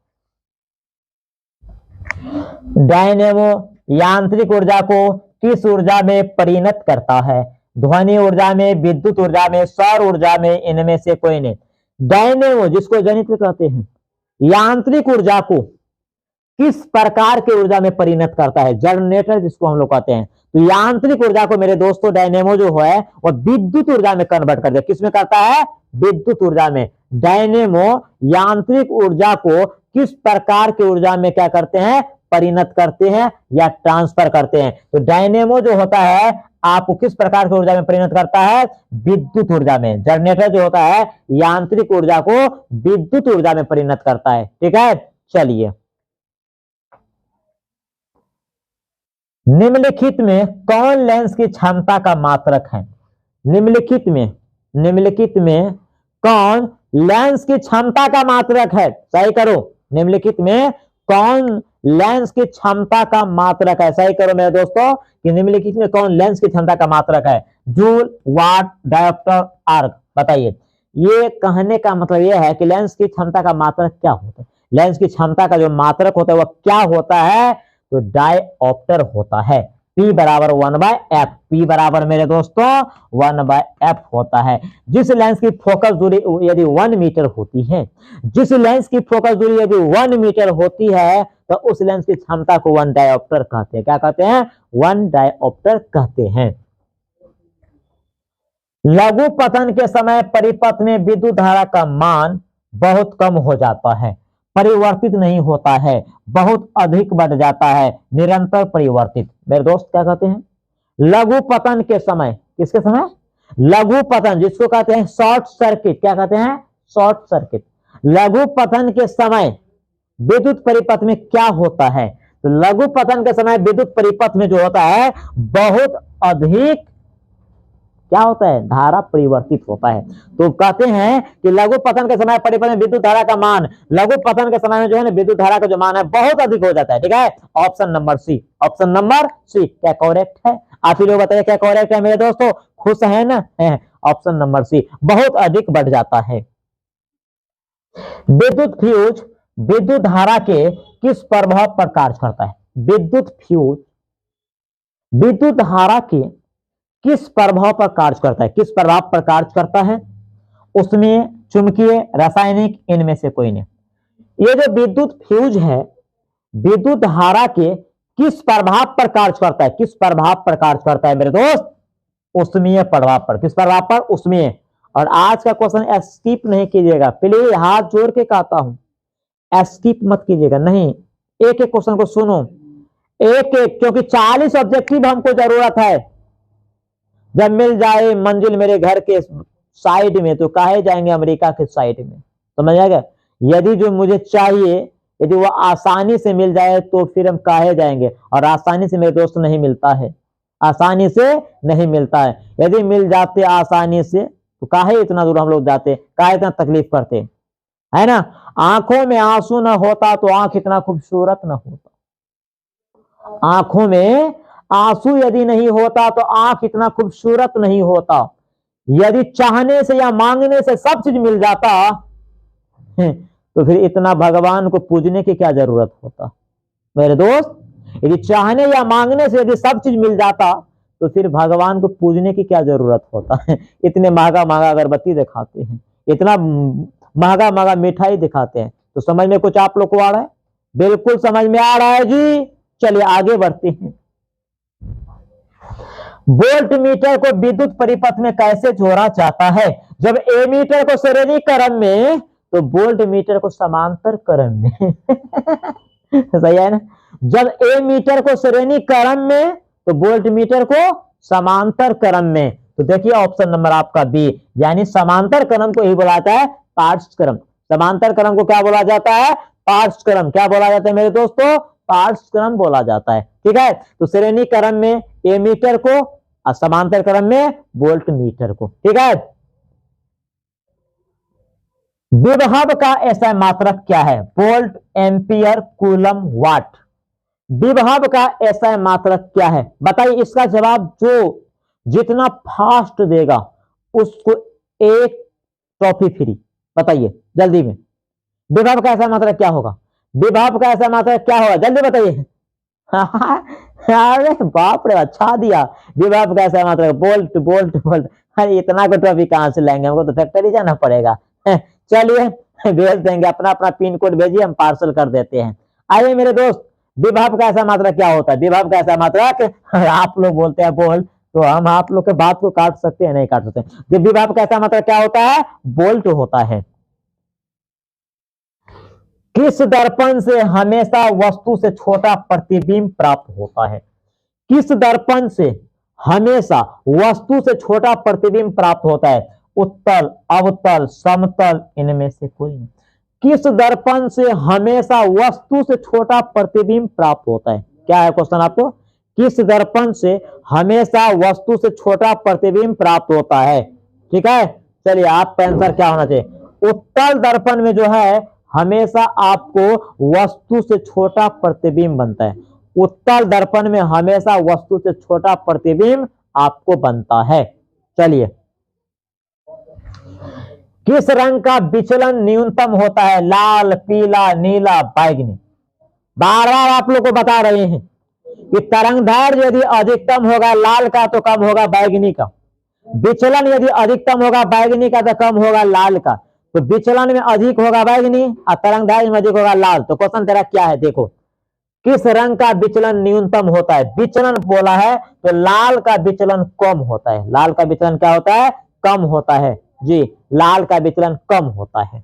डायनेमो यांत्रिक ऊर्जा को किस ऊर्जा में परिणत करता है? ध्वनि ऊर्जा में, विद्युत ऊर्जा में, सौर ऊर्जा में, इनमें से कोई नहीं। डायनेमो जिसको जनित्र कहते हैं, यांत्रिक ऊर्जा को किस प्रकार के ऊर्जा में परिणत करता है? जनरेटर जिसको हम लोग कहते हैं। तो यांत्रिक ऊर्जा को मेरे दोस्तों डायनेमो जो है वह विद्युत ऊर्जा में कन्वर्ट कर दिया। किसमें करता है? विद्युत ऊर्जा में। डायनेमो यांत्रिक ऊर्जा को किस प्रकार की ऊर्जा में क्या करते हैं? परिणत करते हैं या ट्रांसफर करते हैं। तो डायनेमो जो होता है आपको किस प्रकार की ऊर्जा में परिणत करता है? विद्युत ऊर्जा में। जनरेटर जो होता है यांत्रिक ऊर्जा को विद्युत ऊर्जा में परिणत करता है। ठीक है, चलिए। निम्नलिखित में कौन लेंस की क्षमता का मात्रक है? निम्नलिखित में कौन लेंस की क्षमता का मात्रक है? सही करो। निम्नलिखित में कौन लेंस की क्षमता का मात्रक है? सही करो मेरे दोस्तों कि निम्नलिखित में कौन लेंस की क्षमता का मात्रक है? जूल, वाट, डायोप्टर, आर्क। बताइए। ये कहने का मतलब यह है कि लेंस की क्षमता का मात्रक क्या होता है? लेंस की क्षमता का जो मात्रक होता है वह क्या होता है? तो डायोप्टर होता है। P बराबर 1/f। P बराबर मेरे दोस्तों 1/f होता है। जिस लेंस की फोकस दूरी यदि 1 मीटर होती है, जिस लेंस की फोकस दूरी यदि 1 मीटर होती है तो उस लेंस की क्षमता को 1 डायोप्टर कहते हैं। क्या कहते हैं? 1 डायोप्टर कहते हैं। लघु पतन के समय परिपथ में विद्युत धारा का मान बहुत कम हो जाता है, परिवर्तित नहीं होता है, बहुत अधिक बढ़ जाता है, निरंतर परिवर्तित। मेरे दोस्त क्या कहते हैं? लघु पतन के समय। किसके समय? लघु पतन जिसको कहते हैं शॉर्ट सर्किट। क्या कहते हैं? Short circuit. लघु पतन के समय विद्युत परिपथ में क्या होता है? तो लघु पतन के समय विद्युत परिपथ में जो होता है बहुत अधिक क्या होता है? धारा परिवर्तित होता है। तो कहते हैं कि लघु पतन के समय परिपथ में विद्युत धारा का मान, लघु पतन के समय में जो है ना विद्युत धारा का जो मान है बहुत अधिक हो जाता है। ठीक है, option number C. Option number C क्या करेक्ट है? आप ही लोग बताइए क्या करेक्ट है मेरे दोस्तों? खुश है ना? ऑप्शन नंबर सी, बहुत अधिक बढ़ जाता है। विद्युत फ्यूज विद्युत धारा के किस प्रभाव पर कार्य करता है? विद्युत फ्यूज विद्युत धारा के किस प्रभाव पर कार्य करता है? किस प्रभाव पर कार्य करता है? उसमें चुंबकीय, रासायनिक, इनमें से कोई नहीं। ये जो विद्युत फ्यूज है विद्युत धारा के किस प्रभाव पर कार्य करता है? किस प्रभाव पर कार्य करता है मेरे दोस्त? उष्मीय प्रभाव पर। किस प्रभाव पर? उष्मीय। और आज का क्वेश्चन स्किप नहीं कीजिएगा, प्लीज हाथ जोड़ के कहता हूं, स्किप मत कीजिएगा। नहीं, एक एक क्वेश्चन को सुनो, एक एक, क्योंकि 40 ऑब्जेक्टिव हमको जरूरत है। जब मिल जाए मंजिल मेरे घर के साइड में तो काहे जाएंगे अमेरिका के साइड में? समझ आएगा? यदि जो मुझे चाहिए यदि वो आसानी से मिल जाए तो फिर हम काहे जाएंगे? और आसानी से मेरे दोस्त नहीं मिलता है, आसानी से नहीं मिलता है। यदि मिल जाते आसानी से तो काहे इतना दूर हम लोग जाते, काहे इतना तकलीफ करते, है ना? आंखों में आंसू ना होता तो आंख इतना खूबसूरत ना होता। आंखों में आंसू यदि नहीं होता तो आंख इतना खूबसूरत नहीं होता। यदि चाहने से या मांगने से सब चीज मिल जाता तो फिर इतना भगवान को पूजने की क्या जरूरत होता मेरे दोस्त। यदि चाहने या मांगने से यदि सब चीज मिल जाता तो फिर भगवान को पूजने की क्या जरूरत होता है। इतने महंगा महंगा अगरबत्ती दिखाते हैं, इतना महंगा महंगा मिठाई दिखाते हैं, तो समझ में कुछ आप लोग को आ रहा है? बिल्कुल समझ में आ रहा है जी। चलिए आगे बढ़ते हैं। वोल्ट मीटर को विद्युत परिपथ में कैसे जोड़ा जाता है? जब एमीटर को श्रेणी क्रम में तो वोल्ट मीटर को समांतर क्रम में सही है ना। जब एमीटर को श्रेणी क्रम में तो वोल्ट मीटर को समांतर क्रम में। तो देखिए ऑप्शन नंबर आपका बी, यानी समांतर क्रम को ही बोला जाता है पार्श्व क्रम। समांतर क्रम को क्या बोला जाता है? पार्श्व क्रम। क्या बोला जाता है मेरे दोस्तों? पार्श्व क्रम बोला जाता है। ठीक है, तो श्रेणी क्रम में एमीटर को और समांतर क्रम में वोल्ट मीटर को। ठीक है, विभव का ऐसा मात्रक क्या है? वोल्ट, एम्पियर, कूलम, वाट। विभव का ऐसा मात्रक क्या है? बताइए। इसका जवाब जो जितना फास्ट देगा उसको एक टॉफी फ्री। बताइए जल्दी में, विभव का ऐसा मात्रक क्या होगा? विभव का ऐसा मात्रक क्या होगा? जल्दी बताइए। अरे बाप रे, अच्छा दिया। विभव का ऐसा मात्रक वोल्ट वोल्ट वोल्ट। अरे इतना को टॉफी कहां से लाएंगे? हमको तो फैक्ट्री जाना पड़ेगा। चलिए भेज देंगे, अपना अपना पिन कोड भेजिए, हम पार्सल कर देते हैं। आइए मेरे दोस्त, विभव का ऐसा मात्रक क्या होता है? विभव का ऐसा मात्रक आप लोग बोलते हैं वोल्ट, तो हम आप लोग के बात को काट सकते हैं? नहीं काट सकते। विभव का ऐसा मात्रक क्या होता है? वोल्ट होता है। किस दर्पण से हमेशा वस्तु से छोटा प्रतिबिंब प्राप्त होता है? किस दर्पण से हमेशा वस्तु से छोटा प्रतिबिंब प्राप्त होता है? उत्तल, अवतल, समतल, इनमें से कोई नहीं। किस दर्पण से हमेशा वस्तु से छोटा प्रतिबिंब प्राप्त होता है? क्या है क्वेश्चन आपको? किस दर्पण से हमेशा वस्तु से छोटा प्रतिबिंब प्राप्त होता है? ठीक है, चलिए आपका आंसर क्या होना चाहिए? उत्तल दर्पण में जो है हमेशा आपको वस्तु से छोटा प्रतिबिंब बनता है। उत्तल दर्पण में हमेशा वस्तु से छोटा प्रतिबिंब आपको बनता है। चलिए, किस रंग का विचलन न्यूनतम होता है? लाल, पीला, नीला, बैंगनी। बार बार आप लोग को बता रहे हैं कि तरंगदैर्घ्य यदि अधिकतम होगा लाल का तो कम होगा बैंगनी का। विचलन यदि अधिकतम होगा बैंगनी का तो कम होगा लाल का। तो विचलन में अधिक होगा बैंगनी और तरंगदैर्घ्य में अधिक होगा लाल। तो क्वेश्चन तेरा क्या है? देखो, किस रंग का विचलन न्यूनतम होता है? विचलन बोला है तो लाल का विचलन कम होता है। लाल का विचलन क्या होता है? कम होता है जी, लाल का विचलन कम होता है।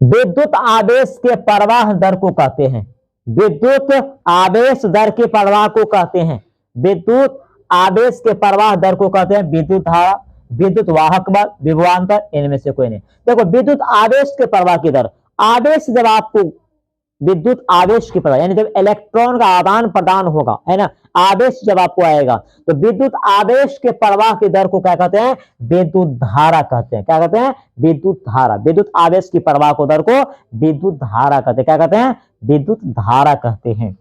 विद्युत आवेश के प्रवाह दर को कहते हैं। विद्युत आवेश दर के प्रवाह को कहते हैं। विद्युत आवेश के प्रवाह दर को कहते हैं विद्युत धारा, विद्युत वाहक बल, विभवांतर, इनमें से कोई नहीं। देखो, विद्युत आवेश के प्रवाह की दर, आवेश जब आपको विद्युत आवेश की प्रवाह यानी जब इलेक्ट्रॉन का आदान प्रदान होगा, है ना, आवेश जब आपको आएगा तो विद्युत आवेश के प्रवाह की दर को क्या कहते हैं? विद्युत धारा कहते हैं। क्या कहते हैं? विद्युत धारा। विद्युत आवेश की प्रवाह को दर को विद्युत धारा कहते हैं। क्या कहते हैं? विद्युत धारा कहते हैं।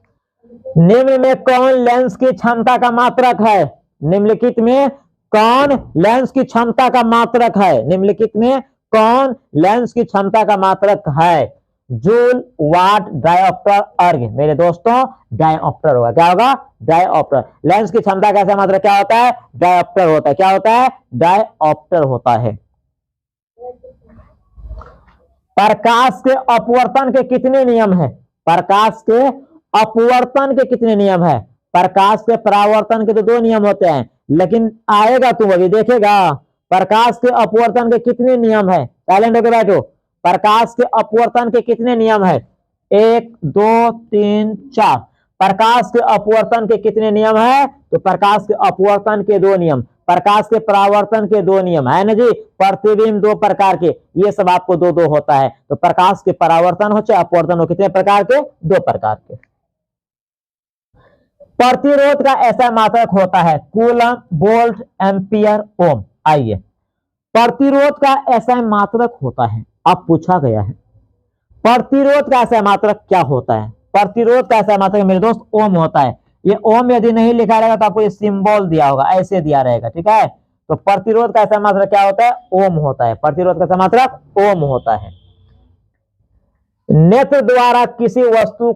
निम्न में कौन लेंस की क्षमता का मात्रक है? निम्नलिखित में कौन लेंस की क्षमता का मात्रक है? निम्नलिखित में कौन लेंस की क्षमता का मात्रक है? जूल, वाट, डायोप्टर, अर्ग। मेरे दोस्तों डायोप्टर होगा। क्या होगा? डायोप्टर। लेंस की क्षमता का मात्रक क्या होता है? डायोप्टर होता है। क्या होता है? डायोप्टर होता है। प्रकाश के अपवर्तन के कितने नियम है? प्रकाश के अपवर्तन के कितने नियम है? प्रकाश के परावर्तन के तो 2 नियम होते हैं, लेकिन आएगा तुम अभी देखेगा। प्रकाश के अपवर्तन के कितने नियम है? साइलेंट होकर बैठो। प्रकाश के अपवर्तन के कितने नियम है? 1, 2, 3, 4। प्रकाश के अपवर्तन के कितने नियम है? तो प्रकाश के अपवर्तन के 2 नियम, प्रकाश के परावर्तन के 2 नियम है ना जी। प्रतिबिंब 2 प्रकार के, ये सब आपको 2 होता है। तो प्रकाश के परावर्तन हो चाहे अपवर्तन हो, कितने प्रकार के? 2 प्रकार के। प्रतिरोध का ऐसा मात्रक होता है कूलम, वोल्ट, एम्पियर, ओम। आइए, प्रतिरोध का ऐसा मात्रक होता है, अब पूछा गया है प्रतिरोध का ऐसा मात्रक क्या होता है? प्रतिरोध का ऐसा मात्रक मेरे दोस्त ओम होता है। ये ओम यदि नहीं लिखा रहेगा तो आपको ये सिंबल दिया होगा, ऐसे दिया रहेगा। ठीक है, तो प्रतिरोध का ऐसा मात्रक क्या होता है? ओम होता है। प्रतिरोध का ऐसा मात्रक ओम होता है। नेत्र द्वारा किसी वस्तु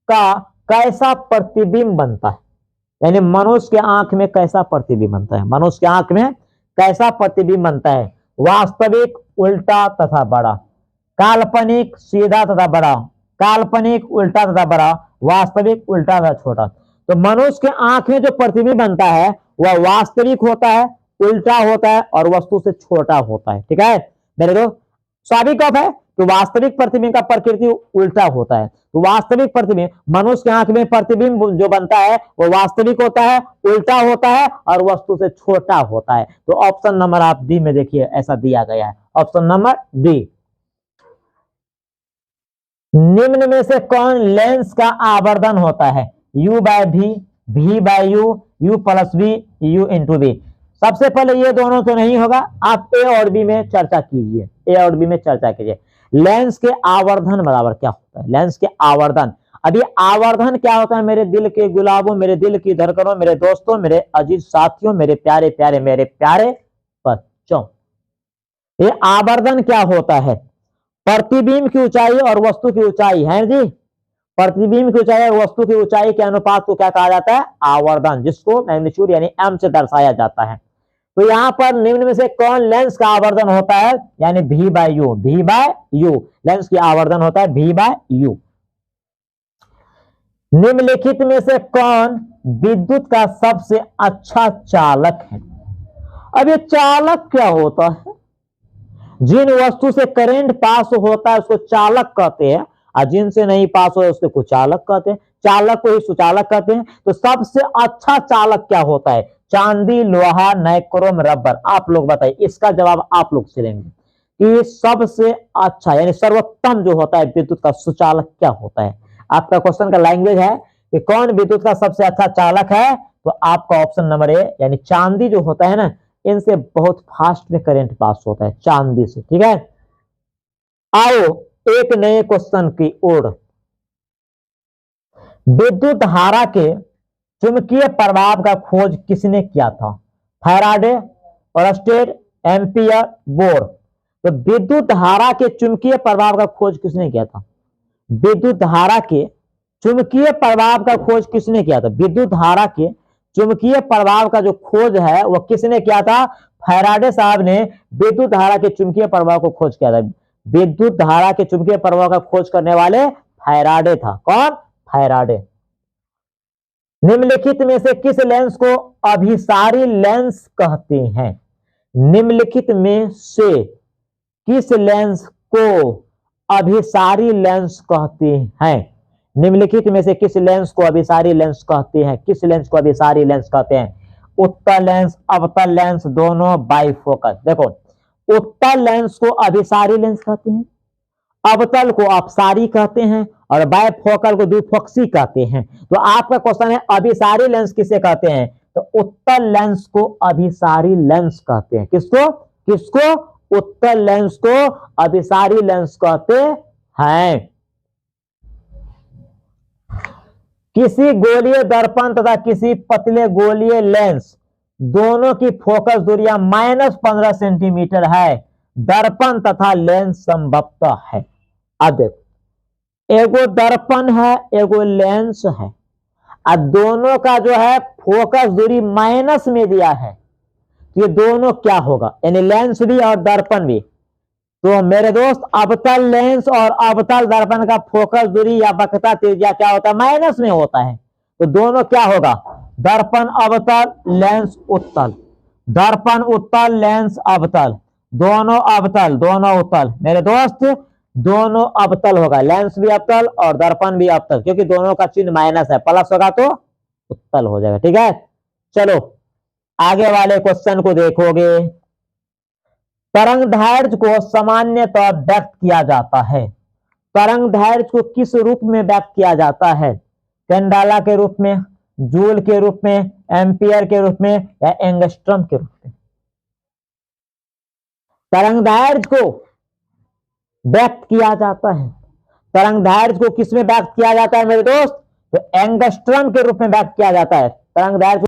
का कैसा प्रतिबिंब बनता है? यानी मनुष्य के आंख में कैसा प्रतिबिंब बनता है? मनुष्य के आंख में कैसा प्रतिबिंब बनता है? वास्तविक, उल्टा तथा बड़ा, काल्पनिक, सीधा तथा बड़ा, काल्पनिक, उल्टा तथा बड़ा, वास्तविक, उल्टा तथा छोटा। तो मनुष्य के आंख में जो प्रतिबिंब बनता है वह वास्तविक होता है, उल्टा होता है और वस्तु से छोटा होता है। ठीक है मेरे दोस्त, स्वाभाविक है कि वास्तविक प्रतिबिंब का प्रकृति उल्टा होता है। तो वास्तविक प्रतिबिंब, मनुष्य की आंख में प्रतिबिंब जो बनता है वो वास्तविक होता है, उल्टा होता है और वस्तु से छोटा होता है। तो ऑप्शन नंबर आप डी में देखिए ऐसा दिया गया है, ऑप्शन नंबर डी। निम्न में से कौन लेंस का आवर्धन होता है? u by v by u plus v, u into v। सबसे पहले ये दोनों तो नहीं होगा, आप ए और बी में चर्चा कीजिए, ए और बी में चर्चा कीजिए। लेंस के आवर्धन बराबर क्या होता है? लेंस के आवर्धन, अभी आवर्धन क्या होता है मेरे दिल के गुलाबों, मेरे दिल की धड़कनों, मेरे दोस्तों, मेरे अजीज साथियों, मेरे प्यारे प्यारे मेरे प्यारे बच्चों, ये आवर्धन क्या होता है? प्रतिबिंब की ऊंचाई और वस्तु की ऊंचाई है जी। प्रतिबिंब की ऊंचाई और वस्तु की ऊंचाई के अनुपात को क्या कहा जाता है? आवर्धन, जिसको मैग्नीट्यूड यानी एम से दर्शाया जाता है। तो यहां पर निम्न में से कौन लेंस का आवर्धन होता है? यानी v by u, v by u, lens की आवर्धन होता है v बाय यू। निम्नलिखित में से कौन विद्युत का सबसे अच्छा चालक है? अब ये चालक क्या होता है? जिन वस्तु से करंट पास होता है उसको चालक कहते हैं, और जिनसे नहीं पास हो उसको कुचालक कहते हैं, चालक को ही सुचालक कहते हैं। तो सबसे अच्छा चालक क्या होता है? चांदी, लोहा, नाइक्रोम, रबर। आप लोग बताइए, इसका जवाब आप लोग सिलेंगे कि सबसे अच्छा यानी सर्वोत्तम जो होता है विद्युत का सुचालक क्या होता है। आपका क्वेश्चन का लैंग्वेज है कि कौन विद्युत का सबसे अच्छा चालक है, तो आपका ऑप्शन नंबर ए यानी चांदी जो होता है ना, इनसे बहुत फास्ट में करंट पास होता है, चांदी से। ठीक है, आओ एक नए क्वेश्चन की ओर। विद्युत धारा के चुंबकीय प्रभाव का खोज किसने किया था? Faraday, Oersted, ampere, bore. तो विद्युत धारा के चुंबकीय प्रभाव का खोज किसने किया था? विद्युत धारा के चुंबकीय प्रभाव का खोज किसने किया था? विद्युत धारा के चुंबकीय प्रभाव का जो खोज है वो किसने किया था? फैराडे साहब ने विद्युत धारा के चुंबकीय प्रभाव को खोज किया था। विद्युत धारा के चुंबकीय प्रभाव का खोज करने वाले फैराडे था। कौन? फैराडे। निम्नलिखित में से किस लेंस को अभिसारी लेंस कहते हैं? निम्नलिखित में से किस लेंस को अभिसारी लेंस कहते हैं? निम्नलिखित में से किस लेंस को अभिसारी लेंस कहते हैं? किस लेंस को अभिसारी लेंस कहते हैं? उत्तल लेंस, अवतल लेंस, दोनों, बाइफोकल। देखो, उत्तल लेंस को अभिसारी लेंस कहते हैं, अवतल को अपसारी कहते हैं और बाइफोकल को द्विफोक्सी कहते हैं। तो आपका क्वेश्चन है अभिसारी लेंस किसे कहते हैं? तो उत्तल लेंस को अभिसारी लेंस कहते हैं। किसको? किसको? उत्तल लेंस को अभिसारी लेंस कहते हैं। किसी गोलीय दर्पण तथा किसी पतले गोलीय लेंस दोनों की फोकस दूरियां -15 सेंटीमीटर है। दर्पण तथा लेंस संभवतः है। अब देखो, एगो दर्पण है, एगो लेंस है, और दोनों का जो है फोकस दूरी माइनस में दिया है। ये दोनों क्या होगा? यानी लेंस भी और दर्पण भी। तो मेरे दोस्त, अवतल लेंस और अवतल दर्पण का फोकस दूरी या वक्रता त्रिज्या क्या होता है? माइनस में होता है। तो दोनों क्या होगा? दर्पण अवतल, लेंस उत्तल। दर्पण उत्तल, लेंस अवतल, दोनों अवतल, दोनों उत्तल। मेरे दोस्त, दोनों अवतल होगा, लेंस भी अवतल और दर्पण भी अवतल, क्योंकि दोनों का चिन्ह माइनस है, प्लस होगा तो उत्तल हो जाएगा। ठीक है, चलो आगे वाले क्वेश्चन को देखोगे। तरंगदैर्घ्य को सामान्यतः व्यक्त किया जाता है। तरंगदैर्घ्य को किस रूप में व्यक्त किया जाता है? कैंडेला के रूप में, जूल के रूप में, एम्पियर के रूप में या एंगस्ट्रम के रूप में? तरंगदैर्घ्य को व्यक्त किया जाता है। तरंगदैर्घ्य को किस में व्यक्त किया जाता है मेरे दोस्त? तो एंगस्ट्रम के रूप में व्यक्त किया जाता है। तरंगदैर्घ्य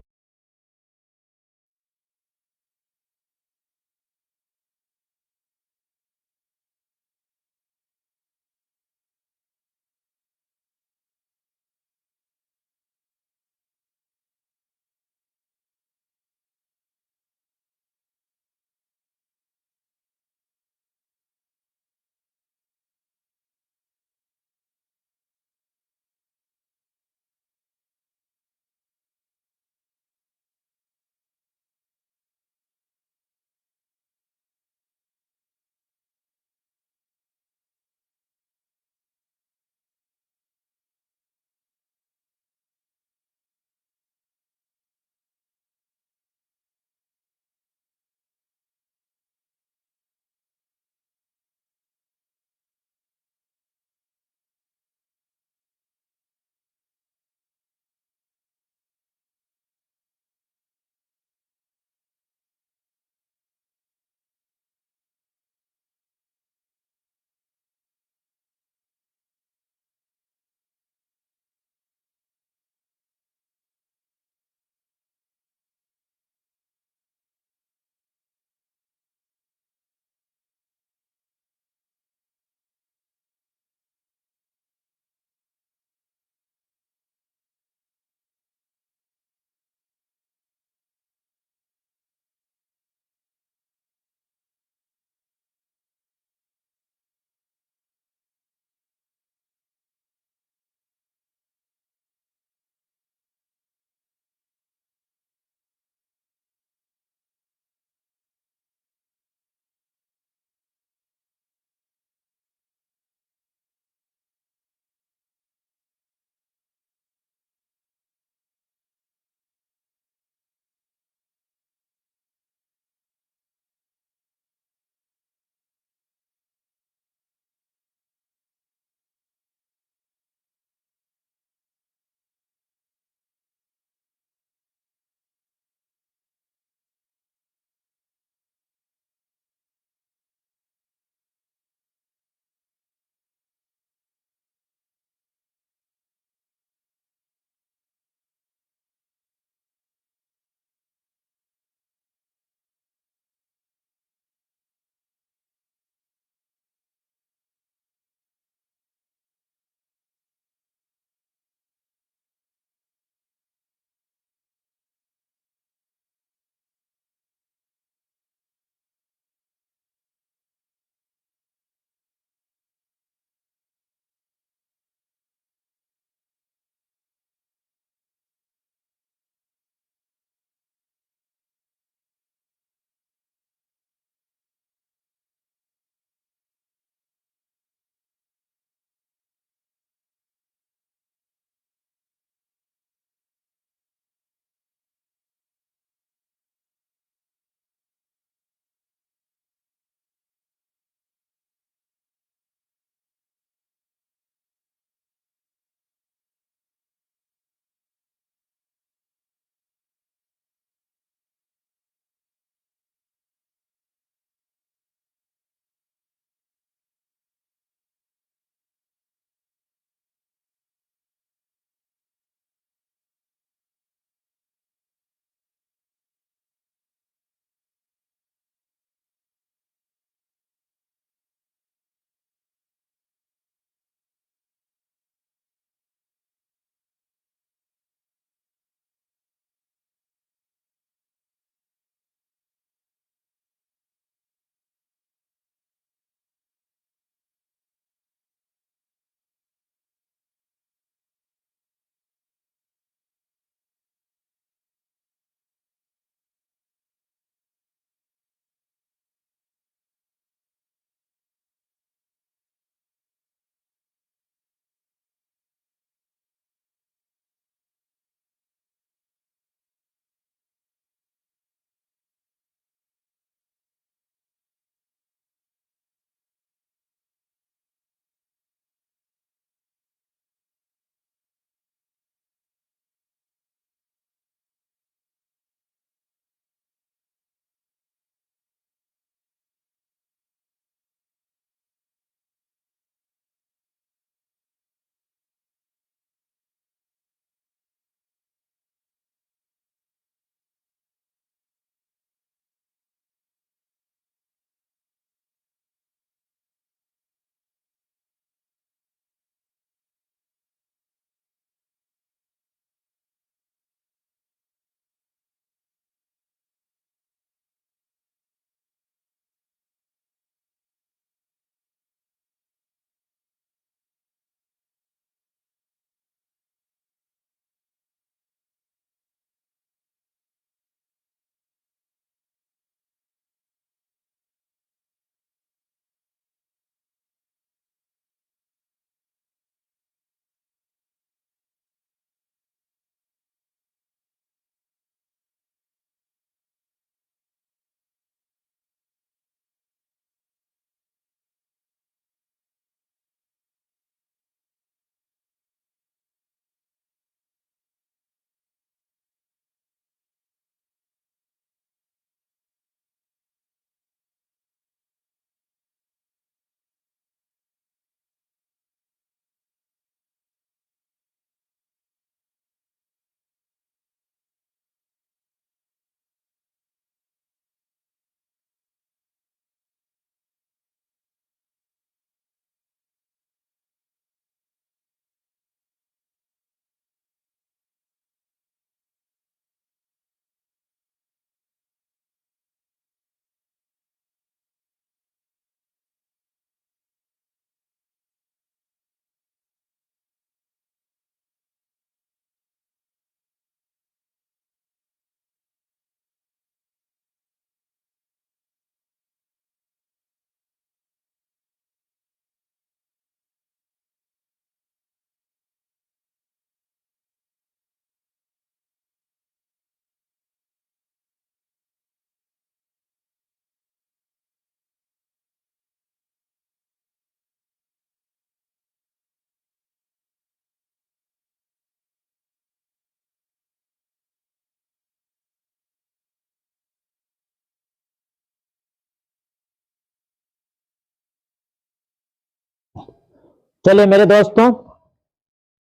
चलिए मेरे दोस्तों,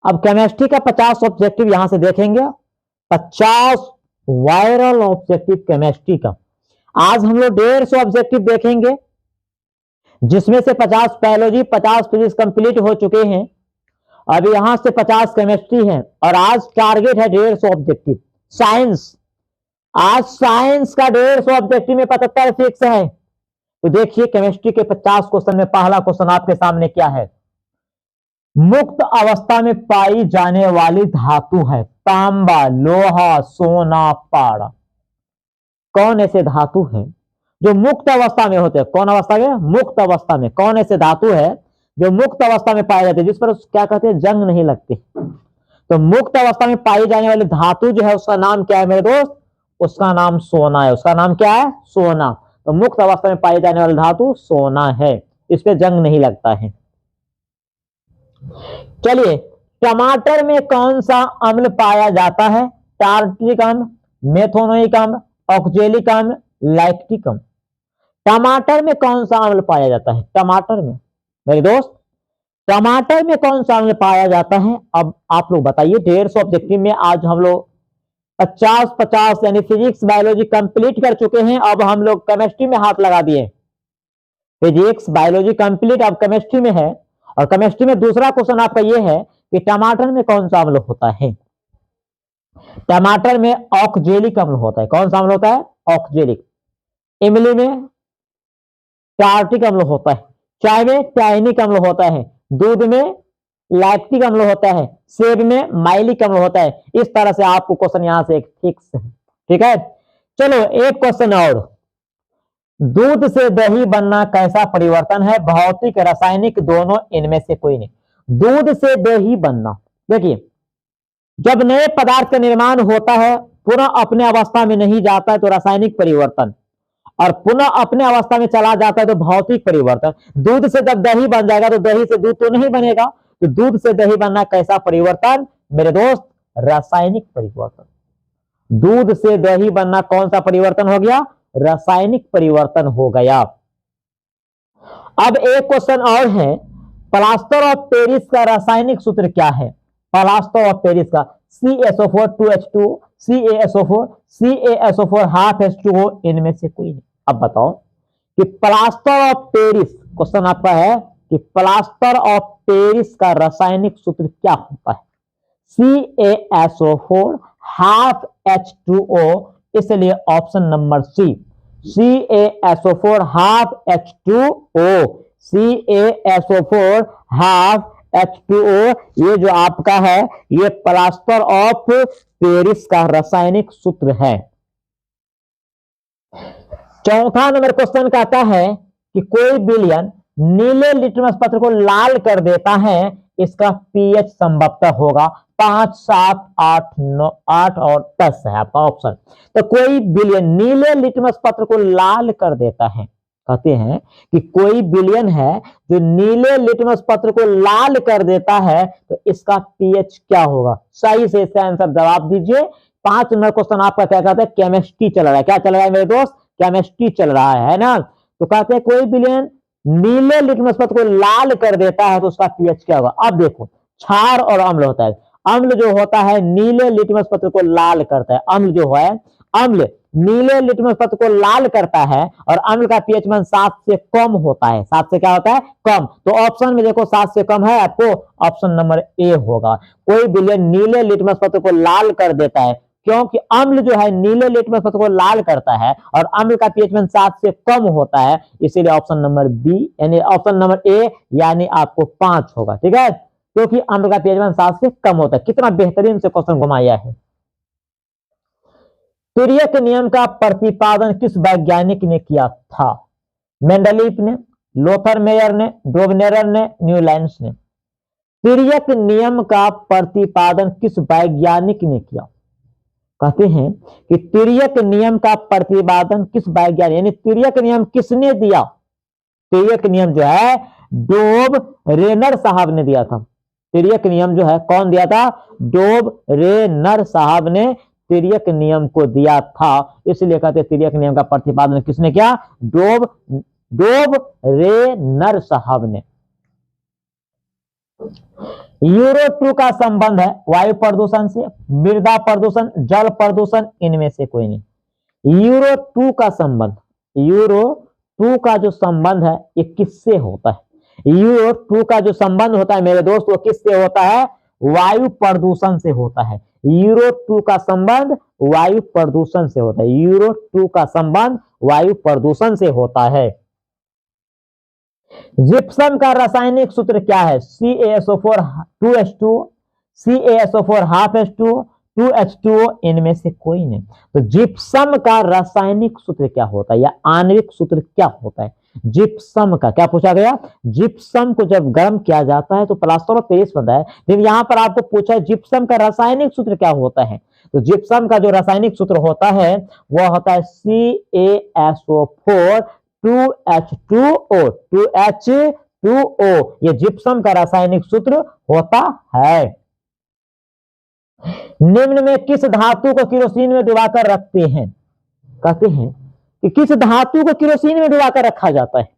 अब केमिस्ट्री का 50 ऑब्जेक्टिव यहां से देखेंगे। 50 वायरल ऑब्जेक्टिव केमिस्ट्री का। आज हम लोग 150 ऑब्जेक्टिव देखेंगे, जिसमें से 50 बायोलॉजी, 50 फिजिक्स कंप्लीट हो चुके हैं। अब यहां से 50 केमिस्ट्री है और आज टारगेट है 150 ऑब्जेक्टिव साइंस। आज साइंस का 150 ऑब्जेक्टिव में 75 फिक्स है। तो देखिए केमिस्ट्री के 50 क्वेश्चन में पहला क्वेश्चन आपके सामने क्या है। मुक्त अवस्था में पाई जाने वाली धातु है तांबा, लोहा, सोना, पारा। कौन ऐसे धातु है जो मुक्त अवस्था में होते हैं? कौन अवस्था में? मुक्त अवस्था में। कौन ऐसे धातु है जो मुक्त अवस्था में पाए जाते हैं, जिस पर क्या कहते हैं, जंग नहीं लगती? तो मुक्त अवस्था में पाई जाने वाली धातु जो है उसका नाम क्या है मेरे दोस्त? उसका नाम सोना है। उसका नाम क्या है? सोना। तो मुक्त अवस्था में पाई जाने वाली धातु सोना है, इस पे जंग नहीं लगता है। चलिए, टमाटर में कौन सा अम्ल पाया जाता है? टार्ट्रिक अम्ल, मेथोनोइक अम्ल, ऑक्जेलिक अम्ल, लैक्टिक अम्ल। टमाटर में कौन सा अम्ल पाया जाता है? टमाटर में मेरे दोस्त, टमाटर में कौन सा अम्ल पाया जाता है? अब आप लोग बताइए। 150 ऑब्जेक्टिव में आज हम लोग 50-50 यानी फिजिक्स बायोलॉजी कंप्लीट कर चुके हैं। अब हम लोग केमिस्ट्री में हाथ लगा दिए। फिजिक्स बायोलॉजी कंप्लीट अब केमिस्ट्री में है। और केमिस्ट्री में दूसरा क्वेश्चन आपका यह है कि टमाटर में कौन सा अम्ल होता है? टमाटर में ऑक्जेलिक अम्ल होता है। कौन सा अम्ल होता है? ऑक्जेलिक। इमली में टार्टिक अम्ल होता है, चाय में टाइनिक अम्ल होता है, दूध में लैक्टिक अम्ल होता है, सेब में माइलिक अम्ल होता है। इस तरह से आपको क्वेश्चन यहां से एक फिक्स है। ठीक है, चलो एक क्वेश्चन और। दूध से दही बनना कैसा परिवर्तन है? भौतिक, रासायनिक, दोनों, इनमें से कोई नहीं। दूध से दही बनना, देखिए जब नए पदार्थ का निर्माण होता है, पुनः अपने अवस्था में नहीं जाता है तो रासायनिक परिवर्तन, और पुनः अपने अवस्था में चला जाता है तो भौतिक परिवर्तन। दूध से जब दही बन जाएगा तो दही से दूध तो नहीं बनेगा। तो दूध से दही बनना कैसा परिवर्तन मेरे दोस्त? रासायनिक परिवर्तन। दूध से दही बनना कौन सा परिवर्तन हो गया? रासायनिक परिवर्तन हो गया। अब एक क्वेश्चन और है, प्लास्टर ऑफ पेरिस का रासायनिक सूत्र क्या है? प्लास्टर ऑफ पेरिस का CaSO4 2H2, CaSO4, CaSO4 half H2O, इनमें से कोई नहीं। अब बताओ कि प्लास्टर ऑफ पेरिस, क्वेश्चन आपका है कि प्लास्टर ऑफ पेरिस का रासायनिक सूत्र क्या होता है? CaSO4 हाफ H2O, इसलिए option number C, CaSO4 half H2O, CaSO4 half H2O, ये जो आपका है ये प्लास्टर ऑफ पेरिस का रासायनिक सूत्र है। चौथा नंबर क्वेश्चन कहता है कि कोई विलयन नीले लिटमस पत्र को लाल कर देता है, इसका पीएच संभवतः होगा 5, 7, 8, 9, 8 और 10 है आपका ऑप्शन। तो कोई विलयन नीले लिटमस पत्र को लाल कर देता है, कहते हैं कि कोई विलयन है जो नीले लिटमस पत्र को लाल कर देता है, तो इसका पीएच क्या होगा? सही से इसका आंसर जवाब दीजिए। 5 नंबर क्वेश्चन आपका क्या कहता है? केमिस्ट्री चल रहा है। क्या चल रहा है मेरे दोस्त? केमिस्ट्री चल रहा है ना। तो कहते हैं कोई विलयन नीले लिटमस पत्र को लाल कर देता है तो उसका पीएच क्या होगा? अब देखो, क्षार और अम्ल होता है। अम्ल जो होता है नीले लिटमस पत्र को लाल करता है। अम्ल जो है, अम्ल नीले लिटमस पत्र को लाल करता है और अम्ल का पीएच मान 7 से कम होता है। 7 से क्या होता है? कम। तो ऑप्शन में देखो 7 से कम है, आपको ऑप्शन नंबर ए होगा। कोई विलयन नीले लिटमस पत्र को लाल कर देता है, क्योंकि अम्ल जो है नीले लिटमस पत्र को लाल करता है और अम्ल का पीएच मान 7 से कम होता है, इसीलिए ऑप्शन नंबर बी यानी ऑप्शन नंबर ए यानी आपको 5 होगा। ठीक है, क्योंकि अम्ल का पीएच मान 7 से कम होता है। कितना बेहतरीन से क्वेश्चन घुमाया है। तिर्यक नियम का प्रतिपादन किस वैज्ञानिक ने किया था? मेंडलीफ ने, लोथर मेयर ने, डोबनेरर ने, न्यूलैंड्स ने। तिर्यक नियम का प्रतिपादन किस वैज्ञानिक ने किया? कहते हैं कि तिर्यक नियम का प्रतिपादन किस वैज्ञानिक, यानी तिर्यक नियम किसने दिया? तिर्यक नियम जो है डोबरेनर साहब ने दिया था। तिर्यक नियम जो है कौन दिया था? डोबरेनर साहब ने तिर्यक नियम को दिया था, इसलिए कहते हैं तिर्यक नियम का प्रतिपादन किसने किया? डोबरेनर साहब ने। यूरो 2 का संबंध है वायु प्रदूषण से, मृदा प्रदूषण, जल प्रदूषण, इनमें से कोई नहीं। यूरो 2 का संबंध, यूरो 2 का जो संबंध है ये किससे होता है? यूरो 2 का जो संबंध होता है मेरे दोस्त वो किससे होता है? वायु प्रदूषण से होता है। यूरो 2 का संबंध वायु प्रदूषण से होता है। यूरो 2 का संबंध वायु प्रदूषण से होता है। जिप्सम का रासायनिक सूत्र क्या है? CaSO4 2H2, CaSO4 half H2, 2H2O, इनमें से कोई नहीं। तो जिप्सम का रासायनिक सूत्र क्या होता है या आणविक सूत्र क्या होता है? जिप्सम का क्या पूछा गया? जिप्सम को जब गर्म किया जाता है तो प्लास्टर ऑफ पेरिस बनता है। लेकिन यहां पर आपको पूछा है जिप्सम का रासायनिक सूत्र क्या होता है? तो जिप्सम का जो रासायनिक सूत्र होता है वह होता है CaSO4 2H2O, 2H2O, ये जिप्सम का रासायनिक सूत्र होता है। निम्न में किस धातु को केरोसिन में डुबाकर रखते हैं? कहते हैं कि किस धातु को केरोसिन में डुबाकर रखा जाता है?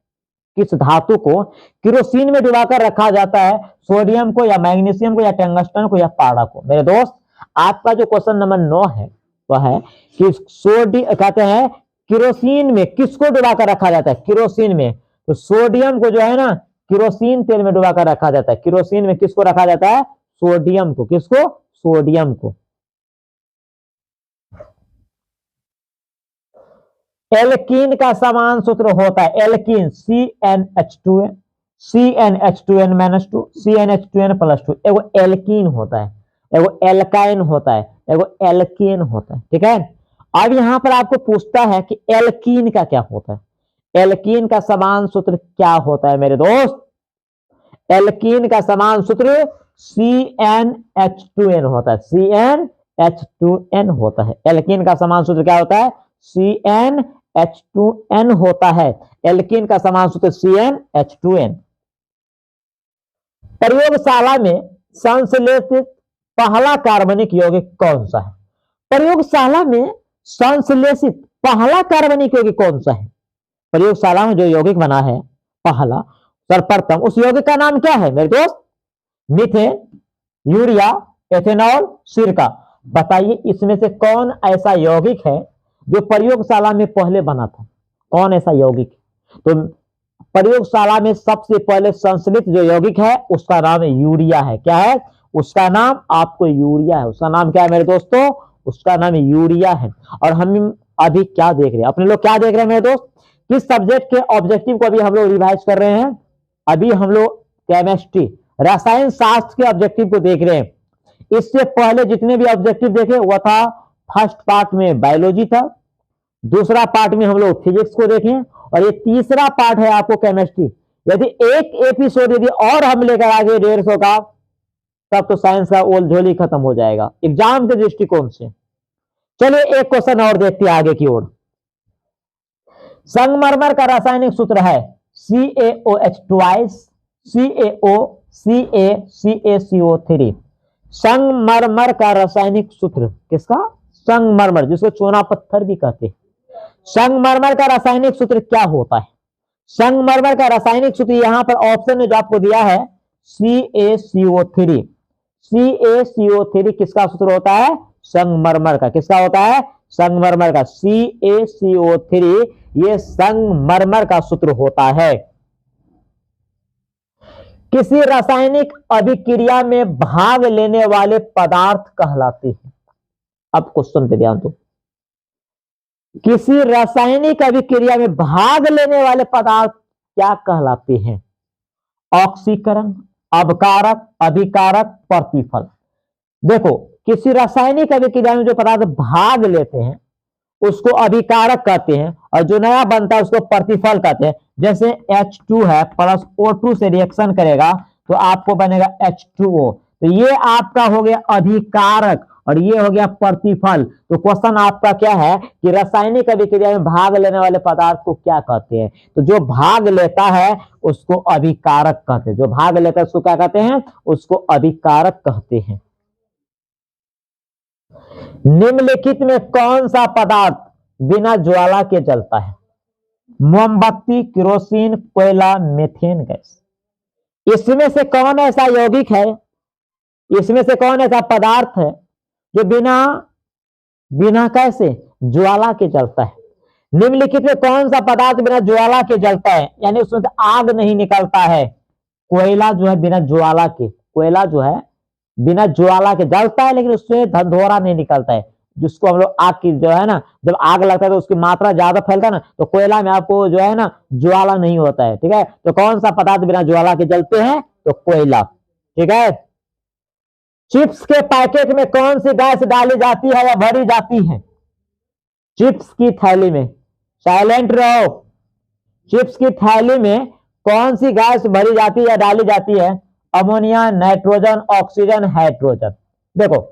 किस धातु को केरोसिन में डुबाकर रखा जाता है? सोडियम को या मैग्नीशियम को या टंगस्टन को या पारा को? मेरे दोस्त आपका जो क्वेश्चन नंबर 9 है वह है कि सोडियम कहते हैं केरोसिन में किसको डुबाकर रखा जाता है? केरोसिन में। तो सोडियम को जो है ना केरोसिन तेल में डुबाकर रखा जाता है। केरोसिन में किसको रखा जाता है? सोडियम को। किसको? सोडियम को। एल्कीन का समान सूत्र होता है एल्कीन CnH2n, CnH2n-2, CnH2n+2। एगो एल्कीन होता है, एगो एल्काइन होता है, एगो एल्केन होता है। ठीक है। अब यहां पर आपको पूछता है कि एल्कीन का क्या होता है? एल्कीन का समान सूत्र क्या होता है मेरे दोस्त? एल्कीन का समान सूत्र CnH2n होता है। CnH2n होता है। एल्कीन का समान सूत्र क्या होता है? CnH2n होता है। एल्कीन का समान सूत्र CnH2n। प्रयोगशाला में संश्लेषित पहला कार्बनिक यौगिक कौन सा है? प्रयोगशाला में संश्लेषित पहला कार्बनिक यौगिक कौन सा है? प्रयोगशाला में जो यौगिक बना है पहला सर्वप्रथम उस यौगिक का नाम क्या है मेरे दोस्त? मीथेन, यूरिया, एथेनॉल, सिरका। बताइए इसमें से कौन ऐसा यौगिक है जो प्रयोगशाला में पहले बना था? कौन ऐसा यौगिक? तो प्रयोगशाला में सबसे पहले संश्लेषित जो यौगिक है उसका नाम यूरिया है। क्या है उसका नाम? आपको यूरिया है। उसका नाम क्या है मेरे दोस्तों? उसका नाम यूरिया है। और हम अभी क्या देख रहे हैं? अपने लोग क्या देख रहे हैं मेरे दोस्त? किस सब्जेक्ट के ऑब्जेक्टिव को अभी हम लोग रिवाइज कर रहे हैं? अभी हम लोग केमिस्ट्री रसायन शास्त्र के ऑब्जेक्टिव को देख रहे हैं। इससे पहले जितने भी ऑब्जेक्टिव देखे वह था फर्स्ट पार्ट में बायोलॉजी था, दूसरा पार्ट में हम लोग फिजिक्स को देखें और ये तीसरा पार्ट है आपको केमिस्ट्री। यदि एक एपिसोड यदि और हम लेकर आगे 150 का तब तो साइंस का ओल झोली खत्म हो जाएगा एग्जाम के दृष्टिकोण से। चलिए एक क्वेश्चन और देखते हैं आगे की ओर। संगमरमर का रासायनिक सूत्र है CaOH CaCaCaCO3। संगमरमर का रासायनिक सूत्र किसका? संगमरमर, जिसको चूना पत्थर भी कहते हैं। संगमरमर का रासायनिक सूत्र क्या होता है? संगमरमर का रासायनिक सूत्र यहां पर ऑप्शन में जो आपको दिया है CaCO3। CaCO3 किसका सूत्र होता है? संगमरमर का। किसका होता है? संगमरमर का। CaCO3 ये संगमरमर का सूत्र होता है। किसी रासायनिक अभिक्रिया में भाग लेने वाले पदार्थ कहलाते हैं। अब क्वेश्चन पे ध्यान दो। किसी रासायनिक अभिक्रिया में भाग लेने वाले पदार्थ क्या कहलाते हैं? ऑक्सीकरण, अवकारक, अभिकारक, प्रतिफल। देखो किसी रासायनिक अभिक्रिया में जो पदार्थ भाग लेते हैं उसको अभिकारक कहते हैं और जो नया बनता है उसको प्रतिफल कहते हैं। जैसे H2 है प्लस O2 से रिएक्शन करेगा तो आपको बनेगा H2O। तो ये आपका हो गया अभिकारक और ये हो गया प्रतिफल। तो क्वेश्चन आपका क्या है कि रासायनिक अभिक्रिया में भाग लेने वाले पदार्थ को क्या कहते हैं? तो जो भाग लेता है उसको अभिकारक कहते हैं। जो भाग लेता है उसको क्या कहते हैं? उसको अभिकारक कहते हैं। निम्नलिखित में कौन सा पदार्थ बिना ज्वाला के जलता है? मोमबत्ती, केरोसिन, कोयला, मीथेन गैस। इसमें से कौन ऐसा यौगिक है, इसमें से कौन ऐसा पदार्थ है जो बिना बिना कैसे ज्वाला के जलता है? निम्नलिखित में कौन सा पदार्थ बिना ज्वाला के जलता है, यानी उसमें से आग नहीं निकलता है? कोयला जो है बिना ज्वाला के, कोयला जो है बिना ज्वाला के जलता है लेकिन उससे धंधोरा नहीं निकलता है। जिसको हम लोग आग की जो है ना, जब आग लगता है तो उसकी मात्रा ज्यादा फैलता है ना, तो कोयला में आपको जो है ना ज्वाला नहीं होता है। ठीक है, तो कौन सा पदार्थ बिना ज्वाला के जलते हैं? तो कोयला। ठीक है, चिप्स के पैकेट में कौन सी गैस डाली जाती है या भरी जाती है? चिप्स की थैली में, साइलेंट रहो, चिप्स की थैली में कौन सी गैस भरी जाती है या डाली जाती है? Ammonia, nitrogen, oxygen, hydrogen. देखो,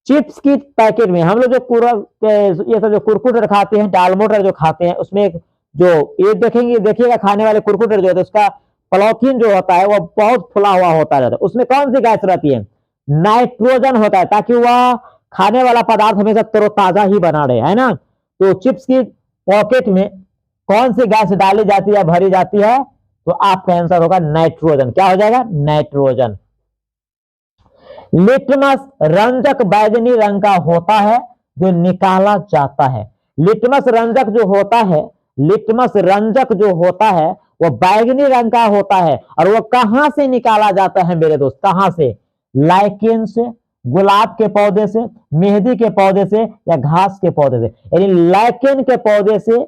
चिप्स की पैकेट में हम लोग जो ये सब जो कुरकुरे खाते हैं, डालमोटर जो खाते हैं, उसमें जो ये देखिएगा खाने वाले कुरकुरे जो होते हैं उसका पॉलीथीन जो होता है वो बहुत फुला हुआ होता रहता है। उसमें कौन सी गैस रहती है? नाइट्रोजन होता है, ताकि वह खाने वाला पदार्थ हमेशा तरोताजा ही बना रहे, है ना। तो चिप्स की पॉकेट में कौन सी गैस डाली जाती है, भरी जाती है? तो आपका आंसर होगा नाइट्रोजन। क्या हो जाएगा? नाइट्रोजन। लिटमस रंजक बैगनी रंग का होता है जो निकाला जाता है। लिटमस रंजक जो होता है, लिटमस रंजक जो होता है वो बैगनी रंग का होता है, और वो कहां से निकाला जाता है मेरे दोस्त? कहां से? लाइकेन से, गुलाब के पौधे से, मेहंदी के पौधे से, या घास के पौधे से। यानी लाइकेन के पौधे से।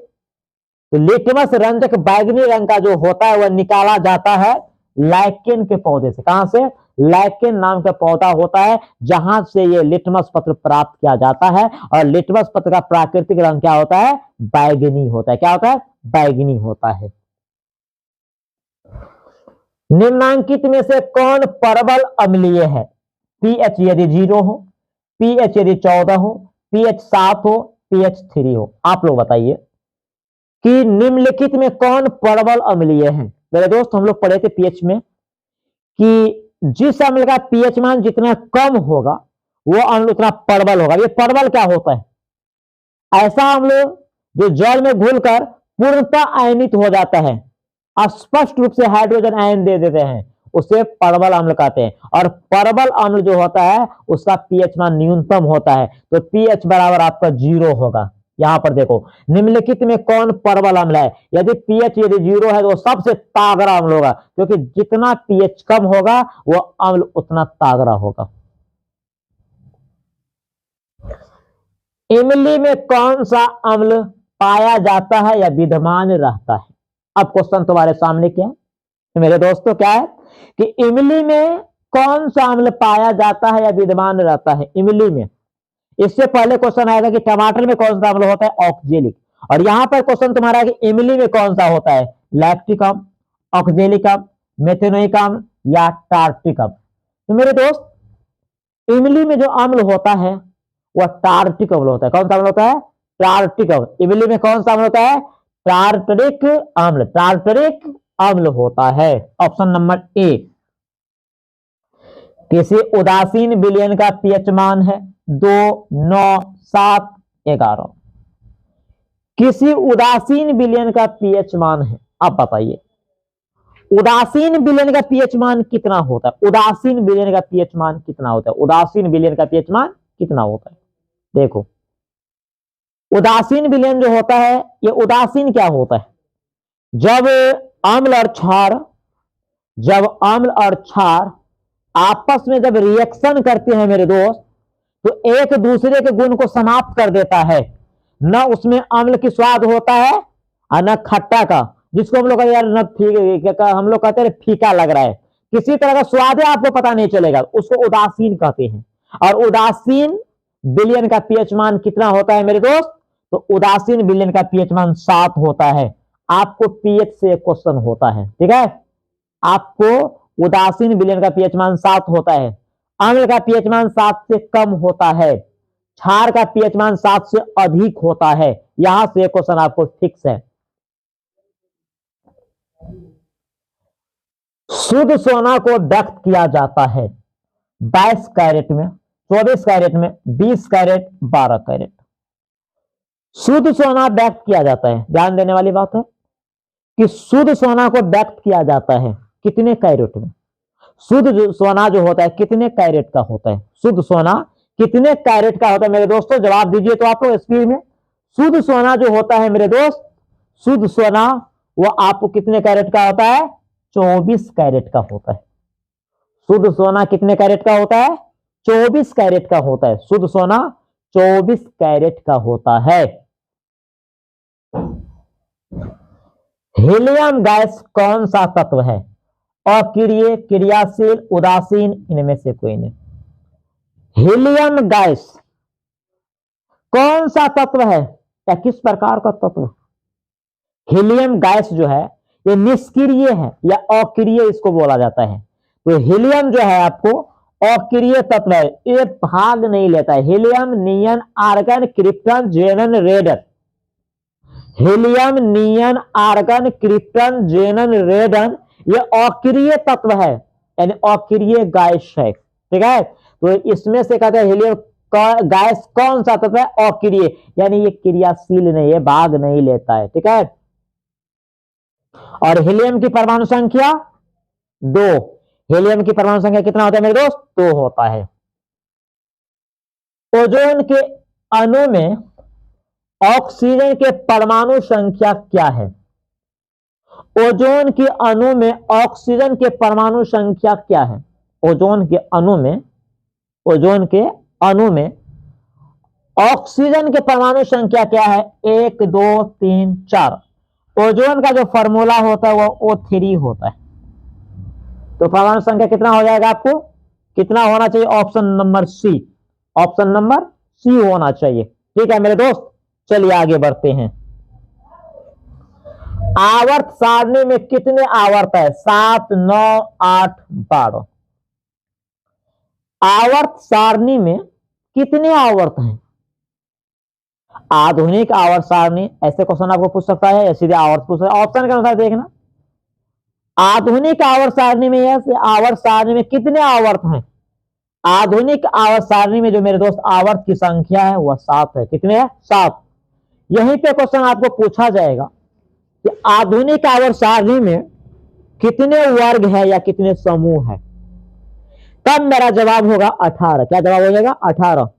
तो लिटमस रंजक बैगनी रंग का जो होता है वह निकाला जाता है लाइकेन के पौधे से। कहां से? लाइकेन नाम का पौधा होता है जहां से ये लिटमस पत्र प्राप्त किया जाता है। और लिटमस पत्र का प्राकृतिक रंग क्या होता है? बैगनी होता है। क्या होता है? बैगनी होता है। निम्नांकित में से कौन परबल अम्लीय है? पीएच यदि 0 हो, पीएच यदि 14 हो, पीएच 7 हो, पीएच 3 हो। आप लोग बताइए कि निम्नलिखित में कौन परबल अम्लीय है? मेरे दोस्त, हम लोग पढ़े थे पीएच में कि जिस अम्ल का पीएच मान जितना कम होगा वो अम्ल उतना परबल होगा। ये परबल क्या होता है? ऐसा अम्ल जो जल में घुलकर पूर्णतः आयनित हो जाता है, स्पष्ट रूप से हाइड्रोजन आयन दे देते हैं, उसे परबल अम्ल कहते हैं। और परबल अम्ल जो होता है उसका पीएच मान न्यूनतम होता है, तो पीएच बराबर आपका 0 होगा। यहां पर देखो, निम्नलिखित में कौन परबल अम्ल है? यदि पीएच यदि 0 है तो सबसे तागड़ा अम्ल होगा, क्योंकि जितना पीएच कम होगा वो अम्ल उतना तागड़ा होगा। इमली में कौन सा अम्ल पाया जाता है या विद्यमान रहता है? अब क्वेश्चन तुम्हारे सामने क्या है मेरे दोस्तों? क्या है कि इमली में कौन सा अम्ल पाया जाता है या विद्यमान रहता है? इमली में। इससे पहले क्वेश्चन आएगा कि टमाटर में कौन सा अम्ल होता है? ऑक्जेलिक। और यहां पर क्वेश्चन तुम्हारा है कि इमली में कौन सा होता है? लैक्टिक अम्ल, ऑक्जेलिक अम्ल, मेथेनोइक अम्ल या टार्टिक अम्ल। तो मेरे दोस्त, इमली में जो अम्ल होता है वह टार्टिक अम्ल होता है। कौन सा अम्ल होता है? टार्टिक अम्ल। इमली में कौन सा अम्ल होता है? टार्टरिक अम्ल। टार्टरिक अम्ल होता है। Option number A. किसी उदासीन विलयन का पीएच मान है 2, 9, 7, 11। किसी उदासीन विलयन का पीएच मान है, आप बताइए उदासीन विलयन का पीएच मान कितना होता है? उदासीन विलयन का पीएच मान कितना होता है? उदासीन विलयन का पीएच मान कितना होता है? देखो, उदासीन विलयन जो होता है, ये उदासीन क्या होता है? जब अम्ल और क्षार, जब अम्ल और क्षार आपस में जब रिएक्शन करते हैं मेरे दोस्त, तो एक दूसरे के गुण को समाप्त कर देता है। न उसमें अम्ल की स्वाद होता है और न खट्टा का, जिसको हम लोग यार न हम लोग कहते हैं फीका लग रहा है, किसी तरह का स्वाद है आपको पता नहीं चलेगा, उसको उदासीन कहते हैं। और उदासीन विलयन का पीएच मान कितना होता है मेरे दोस्त? तो उदासीन विलयन का पीएच मान 7 होता है। आपको पीएच से क्वेश्चन होता है, ठीक है। आपको उदासीन विलयन का पीएच मान 7 होता है, अम्ल का पीएच मान 7 से कम होता है, क्षार का पीएच मान 7 से अधिक होता है। यहां से क्वेश्चन आपको फिक्स है। शुद्ध सोना को व्यक्त किया जाता है 22 कैरेट में, 24 कैरेट में, 20 कैरेट, 12 कैरेट। शुद्ध सोना व्यक्त किया जाता है, ध्यान देने वाली बात है कि शुद्ध सोना को व्यक्त किया जाता है कितने कैरेट में? शुद्ध सोना जो होता है कितने कैरेट का होता है? शुद्ध सोना कितने कैरेट का होता है मेरे दोस्तों? जवाब दीजिए तो आप लोग स्क्रीन में। शुद्ध सोना जो होता है मेरे दोस्त, शुद्ध सोना वो आपको कितने कैरेट का होता है? 24 कैरेट का होता है। शुद्ध सोना कितने कैरेट का होता है? 24 कैरेट का होता है। शुद्ध सोना 24 कैरेट का होता है। हीलियम गैस कौन सा तत्व है? अक्रिय, क्रियाशील, उदासीन, इनमें से कोई नहीं। हीलियम गैस कौन सा तत्व है या किस प्रकार का तत्व? हीलियम गैस जो है ये निष्क्रिय है या अक्रिय इसको बोला जाता है। तो हीलियम जो है आपको अक्रिय तत्व है, ये भाग नहीं लेता है। हीलियम, नियन, आर्गन, क्रिप्टन, जेनन, रेडन। हीलियम, नियन, आर्गन, क्रिप्टन, जेनन, रेडन ये अक्रिय तत्व है यानी अक्रिय गैस है। ठीक है, तो इसमें से कहते हैं हीलियम गैस कौन सा तत्व है? अक्रिय, यानी ये क्रियाशील नहीं है, भाग नहीं लेता है। ठीक है, और हीलियम की परमाणु संख्या 2। हीलियम की परमाणु संख्या कितना होता है मेरे दोस्त? 2 होता है। ओजोन के अणु में ऑक्सीजन के परमाणु संख्या क्या है? ओजोन के अणु में ऑक्सीजन के परमाणु संख्या क्या है? ओजोन के अणु में ऑक्सीजन के परमाणु संख्या क्या है? 1 2 3 4। ओजोन का जो फॉर्मूला होता है वो O3 होता है। तो परमाणु संख्या कितना हो जाएगा? आपको कितना होना चाहिए? Option number C, option number C होना चाहिए। ठीक है मेरे दोस्त, चलिए आगे बढ़ते हैं। आवर्त सारणी में कितने आवर्त है? 7 9 8 12। आवर्त सारणी में कितने आवर्त हैं? आधुनिक आवर्त सारणी, ऐसे क्वेश्चन आपको पूछ सकता है या सीधे आवर्त पूछ सकता है। ऑप्शन के अनुसार देखना। आधुनिक आवर्त सारणी में आवर्त सारणी में कितने आवर्त हैं? आधुनिक आवर्त सारणी में जो मेरे दोस्त आवर्त की संख्या है वह 7 है। कितने हैं? 7। यहीं पे क्वेश्चन आपको पूछा जाएगा कि आधुनिक आवर्त सारणी में कितने वर्ग है या कितने समूह है? तब मेरा जवाब होगा 18। क्या जवाब हो जाएगा? 18।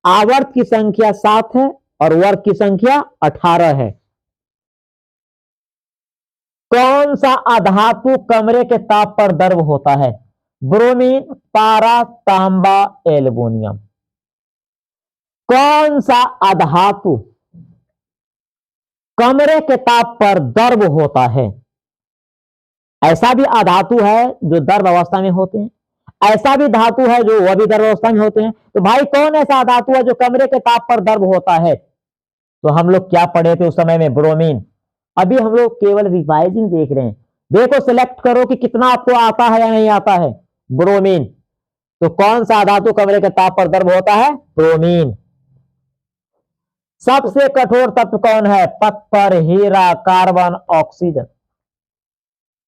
आवर्त की संख्या 7 है और वर्ग की संख्या 18 है। कौन सा अधातु कमरे के ताप पर द्रव होता है? ब्रोमीन, पारा, तांबा, एल्युमिनियम। कौन सा अधातु कमरे के ताप पर द्रव होता है? ऐसा भी अधातु है जो द्रव अवस्था में होते हैं, ऐसा भी धातु है जो वह भी द्रव अवस्था में होते हैं। तो भाई कौन ऐसा धातु है जो कमरे के ताप पर द्रव होता है? तो हम लोग क्या पढ़े थे उस समय में? ब्रोमीन। अभी हम लोग केवल रिवाइजिंग देख रहे हैं। देखो सिलेक्ट करो कि कितना आपको आता है या नहीं आता है। ब्रोमीन। तो कौन सा धातु कमरे के ताप पर द्रव होता है? ब्रोमीन। सबसे कठोर तत्व कौन है? पत्थर, हीरा, कार्बन, ऑक्सीजन।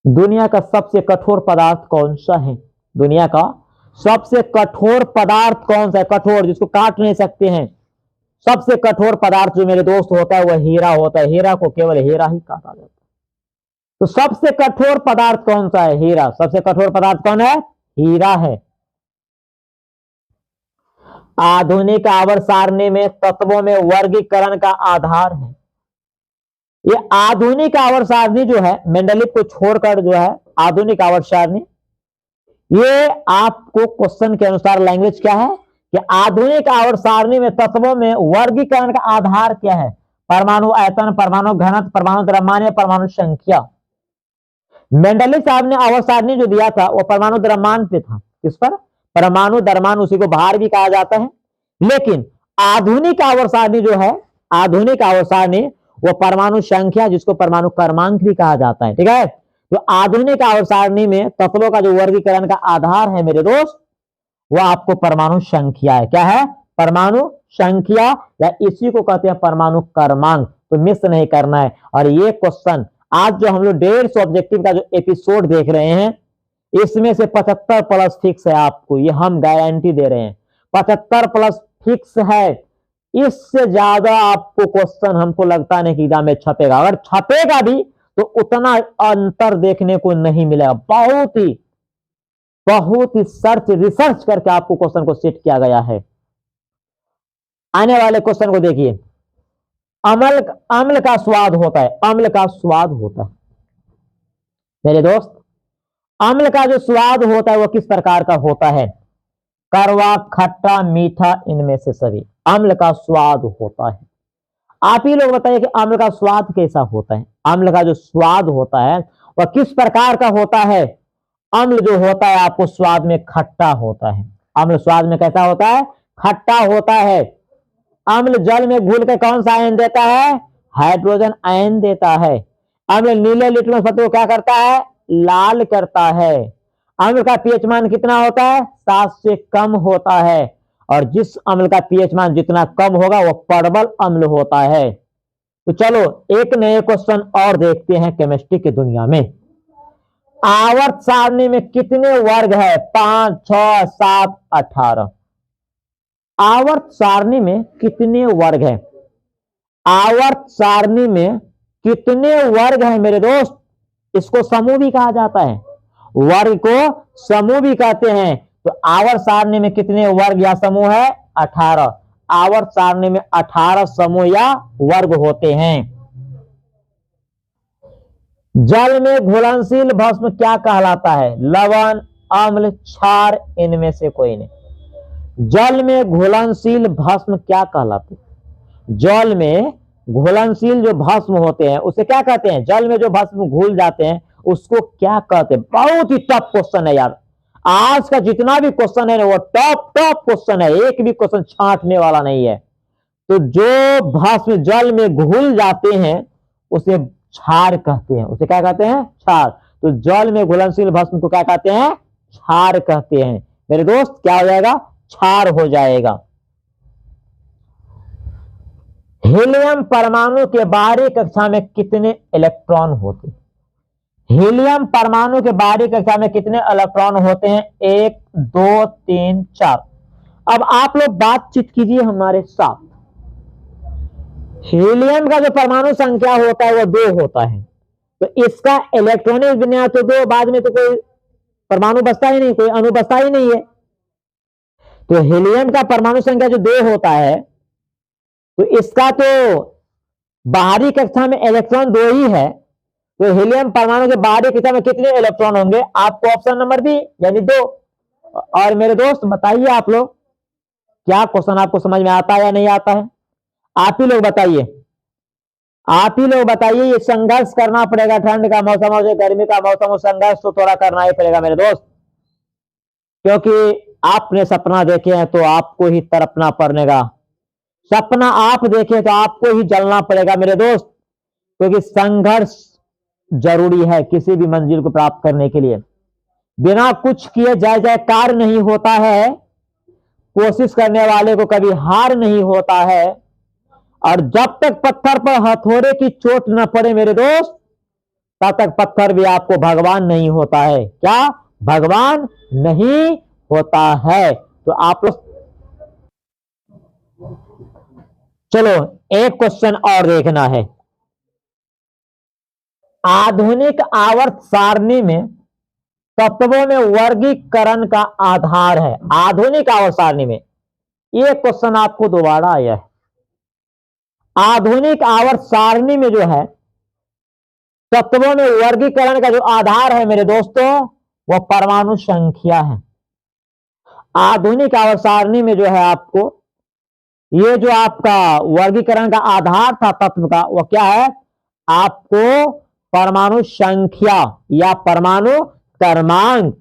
दुनिया का सबसे कठोर पदार्थ कौन सा है? दुनिया का सबसे कठोर पदार्थ कौन सा है? कठोर, जिसको काट नहीं सकते हैं। सबसे कठोर पदार्थ जो मेरे दोस्त होता है वह हीरा होता है। हीरा को केवल हीरा ही काटा जाता है। तो सबसे कठोर पदार्थ कौन सा है? हीरा। सबसे कठोर पदार्थ कौन है? हीरा है। आधुनिक आवर्त सारणी में तत्वों में वर्गीकरण का आधार है। ये आधुनिक आवर्त सारणी जो है, मेंडलीव को छोड़कर जो है आधुनिक आवर्त सारणी, ये आपको क्वेश्चन के अनुसार लैंग्वेज क्या है कि आधुनिक आवर्त सारणी में तत्वों में वर्गीकरण का आधार क्या है? परमाणु आयतन, परमाणु घनत्व, परमाणु द्रव्यमान, परमाणु संख्या। मेंडलीव साहब ने आवर्त सारणी जो दिया था वो परमाणु द्रव्यमान पे था। किस पर? परमाणु द्रव्यमान, उसी को भार भी कहा जाता है। लेकिन आधुनिक आवर्त सारणी जो है, आधुनिक आवर्त सारणी वो परमाणु संख्या, जिसको परमाणु क्रमांक भी कहा जाता है। ठीक है, तो आधुनिक आवर्त सारणी में तत्वों का जो वर्गीकरण का आधार है मेरे दोस्त, वो आपको परमाणु संख्या है। क्या है? परमाणु संख्या, या इसी को कहते हैं परमाणु क्रमांक। तो मिस नहीं करना है। और ये क्वेश्चन आज जो हम लोग 150 ऑब्जेक्टिव का जो एपिसोड देख रहे हैं, इसमें से 75 प्लस फिक्स है आपको, ये हम गारंटी दे रहे हैं। 75 प्लस फिक्स है। इससे ज्यादा आपको क्वेश्चन हमको लगता नहीं कि एग्जाम में छपेगा। अगर छपेगा भी तो उतना अंतर देखने को नहीं मिलेगा। बहुत ही बहुत ही रिसर्च करके आपको क्वेश्चन को सेट किया गया है। आने वाले क्वेश्चन को देखिए। अम्ल अम्ल का स्वाद होता है, अम्ल का स्वाद होता है मेरे दोस्त, अम्ल का जो स्वाद होता है वो किस प्रकार का होता है? कड़वा, खट्टा, मीठा, इनमें से सभी अम्ल का स्वाद होता है। आप ही लोग बताइए कि अम्ल का स्वाद कैसा होता है? अम्ल का जो स्वाद होता है वह किस प्रकार का होता है? अम्ल जो होता है आपको स्वाद में खट्टा होता है। अम्ल स्वाद में कैसा होता है? खट्टा होता है। अम्ल जल में घुल कर कौन सा आयन देता है? हाइड्रोजन आयन देता है। अम्ल नीले लिटमस पत्र को क्या करता है? लाल करता है। अम्ल का पीएच मान कितना होता है? 7 से कम होता है। और जिस अम्ल का पीएच मान जितना कम होगा वो परबल अम्ल होता है। तो चलो एक नए क्वेश्चन और देखते हैं केमिस्ट्री की दुनिया में। आवर्त सारणी में कितने वर्ग है? 5, 6, 7, 18। आवर्त सारणी में कितने वर्ग है? आवर्त सारणी में कितने वर्ग है मेरे दोस्त? इसको समूह भी कहा जाता है, वर्ग को समूह भी कहते हैं। तो आवर्त सारणी में कितने वर्ग या समूह है? 18। आवर्त सारणी में 18 समूह या वर्ग होते हैं। जल में घुलनशील भस्म क्या कहलाता है? लवण, अम्ल, क्षार, इनमें से कोई नहीं। जल में घुलनशील भस्म क्या कहलाते हैं? जल में घुलनशील जो भस्म होते हैं उसे क्या कहते हैं? जल में जो भस्म घुल जाते हैं उसको क्या कहते हैं? बहुत ही टफ क्वेश्चन है यार। आज का जितना भी क्वेश्चन है ना वो टॉप क्वेश्चन है, एक भी क्वेश्चन छांटने वाला नहीं है। तो जो भस्म जल में घुल जाते हैं उसे क्षार कहते हैं। उसे क्या कहते हैं? क्षार। तो जल में घुलनशील भस्म को क्या कहते हैं? क्षार कहते हैं। मेरे दोस्त क्या हो जाएगा? क्षार हो जाएगा। हीलियम परमाणु के बाहरी कक्षा में कितने इलेक्ट्रॉन होते हैं? हीलियम परमाणु के बाहरी कक्षा में कितने इलेक्ट्रॉन होते हैं? 1, 2, 3, 4। अब आप लोग बातचीत कीजिए हमारे साथ। हीलियम का जो परमाणु संख्या होता है वो 2 होता है। तो इसका इलेक्ट्रॉनिक विन्यास तो 2, बाद में तो कोई परमाणु बचता ही नहीं, कोई अणु बचता ही नहीं है। तो हीलियम का परमाणु संख्या जो 2 होता है तो इसका तो बाहरी कक्षा में इलेक्ट्रॉन 2 ही है। तो हीलियम परमाणु के बाहरी कक्षा में कितने इलेक्ट्रॉन होंगे? आपको ऑप्शन नंबर बी यानी 2। और मेरे दोस्त बताइए आप लोग, क्या क्वेश्चन आपको समझ में आता है या नहीं आता है? आप ही लोग बताइए, आप ही लोग बताइए। ये संघर्ष करना पड़ेगा, ठंड का मौसम हो या गर्मी का मौसम हो, संघर्ष तो थोड़ा करना ही पड़ेगा मेरे दोस्त, क्योंकि आपने सपना देखे हैं तो आपको ही तड़पना पड़ेगा। सपना आप देखे तो आपको ही जलना पड़ेगा मेरे दोस्त, क्योंकि संघर्ष जरूरी है किसी भी मंजिल को प्राप्त करने के लिए। बिना कुछ किए जय जयकार नहीं होता है, कोशिश करने वाले को कभी हार नहीं होता है। और जब तक पत्थर पर हथौड़े की चोट न पड़े मेरे दोस्त, तब तक पत्थर भी आपको भगवान नहीं होता है। क्या? भगवान नहीं होता है। तो आप लोग चलो एक क्वेश्चन और देखना है। आधुनिक आवर्त सारणी में तत्वों में वर्गीकरण का आधार है। आधुनिक आवर्त सारणी में ये क्वेश्चन आपको दोबारा आया है। आधुनिक आवर्त सारणी में जो है तत्वों में वर्गीकरण का जो आधार है मेरे दोस्तों वो परमाणु संख्या है। आधुनिक आवर्त सारणी में जो है आपको ये जो आपका वर्गीकरण का आधार था तत्व का वो क्या है? आपको परमाणु संख्या या परमाणु क्रमांक।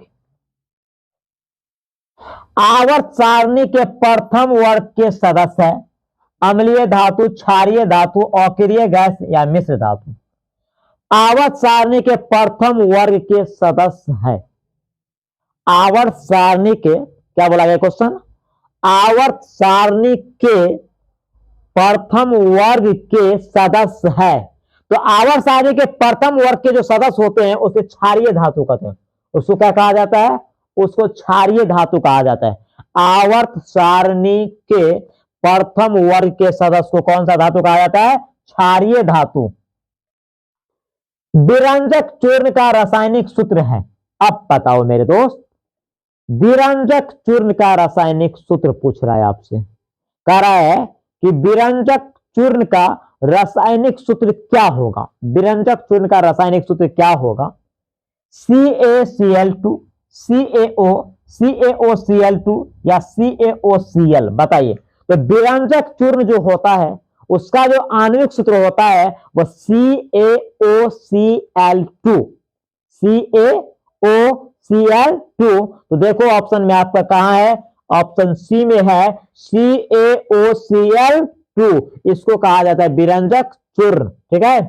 आवर्त सारणी के प्रथम वर्ग के सदस्य है अम्लीय धातु, क्षारीय धातु, अक्रिय गैस या मिश्र धातु। आवर्त सारणी के प्रथम वर्ग के सदस्य है। आवर्त सारणी के क्या बोला गया क्वेश्चन? आवर्त सारणी के प्रथम वर्ग के सदस्य है। तो आवर्त सारणी के प्रथम वर्ग के जो सदस्य होते हैं उसे क्षारीय धातु कहते हैं। उसको क्या कहा जाता है? उसको क्षारीय धातु कहा जाता है। आवर्त सारणी के प्रथम वर्ग के सदस्य को कौन सा धातु कहा जाता है? क्षारीय धातु। विरंजक चूर्ण का रासायनिक सूत्र है। अब बताओ मेरे दोस्त, विरंजक चूर्ण का रासायनिक सूत्र पूछ रहा है आपसे, कह रहा है कि विरंजक चूर्ण का रासायनिक सूत्र क्या होगा। विरंजक चूर्ण का रासायनिक सूत्र क्या होगा? CaCl2, CaO, CaOCl2 या CaOCl, बताइए। तो विरंजक चूर्ण जो होता है उसका जो आणविक सूत्र होता है वह CaOCl2, CaOCl2। तो देखो ऑप्शन में आपका कहां है? ऑप्शन सी में है, CaOCl2। इसको कहा जाता है विरंजक चूर्ण, ठीक है।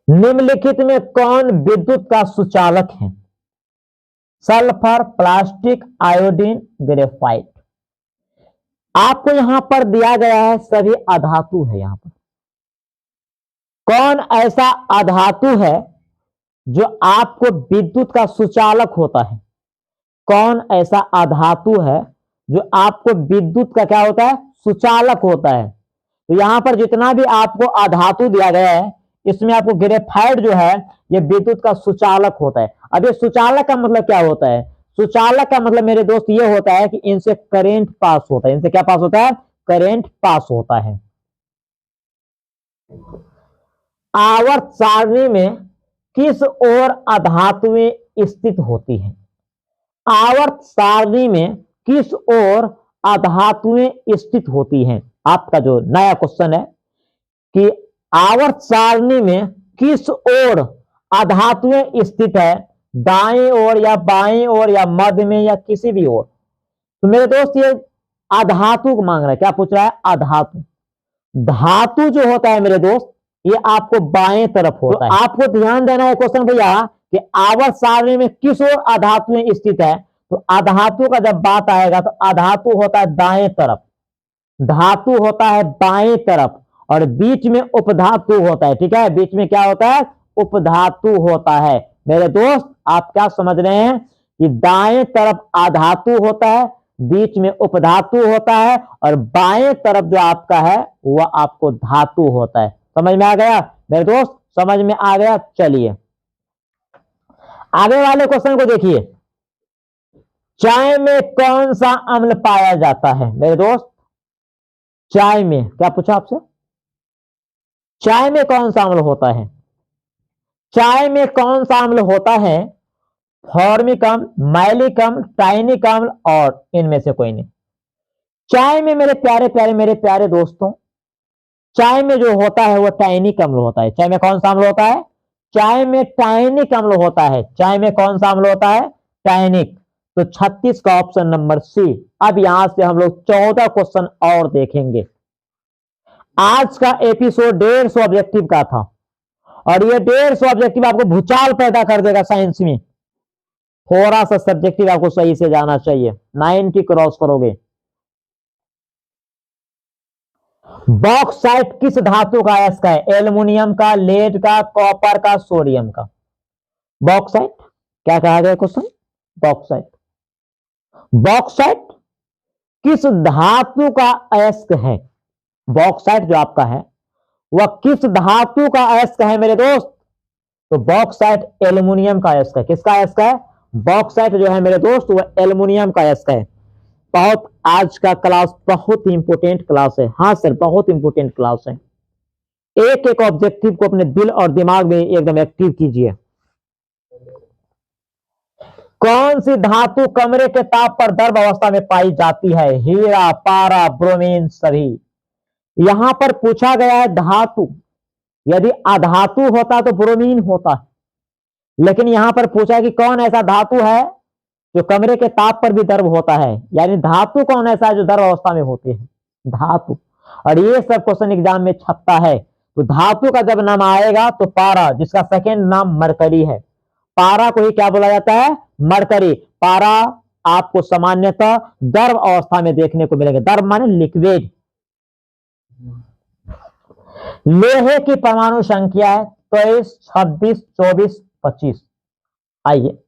निम्नलिखित में कौन विद्युत का सुचालक है? Sulphur, plastic, iodine, graphite. आपको यहां पर दिया गया है सभी अधातु है। यहां पर कौन ऐसा अधातु है जो आपको विद्युत का सुचालक होता है? कौन ऐसा अधातु है जो आपको विद्युत का क्या होता है? सुचालक होता है। तो यहां पर जितना भी आपको अधातु दिया गया है इसमें आपको ग्रेफाइट जो है ये विद्युत का सुचालक होता है। अब ये सुचालक का मतलब क्या होता है? सुचालक का मतलब मेरे दोस्त ये होता है कि इनसे करंट पास होता है। इनसे क्या पास होता है? करंट पास होता है। आवर्त सारणी में किस ओर अधातुएं स्थित होती हैं? आवर्त सारणी में किस ओर अधातुएं स्थित होती हैं? आपका जो नया क्वेश्चन है कि आवर्त सारणी में किस ओर अधातुएं स्थित है, दाएं ओर या बाएं ओर या मध्य में या किसी भी ओर। तो मेरे दोस्त ये अधातु को मांग रहा है। क्या पूछ रहा है? अधातु। धातु जो होता है मेरे दोस्त ये आपको बाएं तरफ होता है। आपको ध्यान देना है क्वेश्चन भैया कि आवर्त सारणी में किस ओर अधातुएं स्थित है। तो अधातु का जब बात आएगा तो अधातु होता है दाएं तरफ, धातु होता है बाएं तरफ और बीच में उपधातु होता है, ठीक है। बीच में क्या होता है? उपधातु होता है। मेरे दोस्त आप क्या समझ रहे हैं कि दाएं तरफ अधातु होता है, बीच में उपधातु होता है और बाएं तरफ जो आपका है वह आपको धातु होता है। समझ में आ गया मेरे दोस्त? समझ में आ गया। चलिए आगे वाले क्वेश्चन को देखिए। चाय में कौन सा अम्ल पाया जाता है? मेरे दोस्त चाय में क्या पूछा आपसे? चाय में कौन सा अम्ल होता है? चाय में कौन सा अम्ल होता है? फॉर्मिक अम्ल, मैलिक अम्ल, टाइनिक अम्ल और इनमें से कोई नहीं। चाय में मेरे प्यारे दोस्तों, चाय में जो होता है वो टाइनिक अम्ल होता है। चाय में कौन सा अम्ल होता है? चाय में टाइनिक अम्ल होता है। चाय में कौन सा अम्ल होता है? टाइनिक। तो 36 का ऑप्शन नंबर सी। अब यहां से हम लोग 14 क्वेश्चन और देखेंगे। आज का एपिसोड 150 ऑब्जेक्टिव का था और ये 150 ऑब्जेक्टिव आपको भूचाल पैदा कर देगा साइंस में। थोड़ा सा सब्जेक्टिव आपको सही से जाना चाहिए, 90 क्रॉस करोगे। बॉक्साइट किस धातु का अयस्क है? एल्युमिनियम का, लेड का, कॉपर का, सोडियम का। बॉक्साइट क्या कहा गया क्वेश्चन? बॉक्साइट। बॉक्साइट किस धातु का अयस्क है? बॉक्साइट जो आपका है वह किस धातु का अयस्क है मेरे दोस्त? तो बॉक्साइट एल्युमिनियम का अयस्क है। किसका अयस्क है? बॉक्साइट जो है मेरे दोस्त वह एल्युमिनियम का अयस्क है। बहुत आज का क्लास बहुत ही इंपोर्टेंट क्लास है। हाँ सर बहुत इंपोर्टेंट क्लास है। एक एक ऑब्जेक्टिव को अपने दिल और दिमाग में एकदम एक्टिव कीजिए। कौन सी धातु कमरे के ताप पर द्रव अवस्था में पाई जाती है? हीरा, पारा, ब्रोमीन सभी। यहां पर पूछा गया है धातु। यदि अधातु होता तो ब्रोमीन होता, लेकिन यहां पर पूछा है कि कौन ऐसा धातु है जो कमरे के ताप पर भी द्रव होता है। यानी धातु कौन ऐसा है जो द्रव अवस्था में होती है? धातु। और ये सब क्वेश्चन एग्जाम में छपता है। तो धातु का जब नाम आएगा तो पारा, जिसका सेकेंड नाम मरकरी है, पारा को ही क्या बोला जाता है? मरकरी। पारा आपको सामान्यतः द्रव अवस्था में देखने को मिलेंगे। द्रव माने लिक्विड। लोहे की परमाणु संख्या है 23, 26, 24, 25। आइए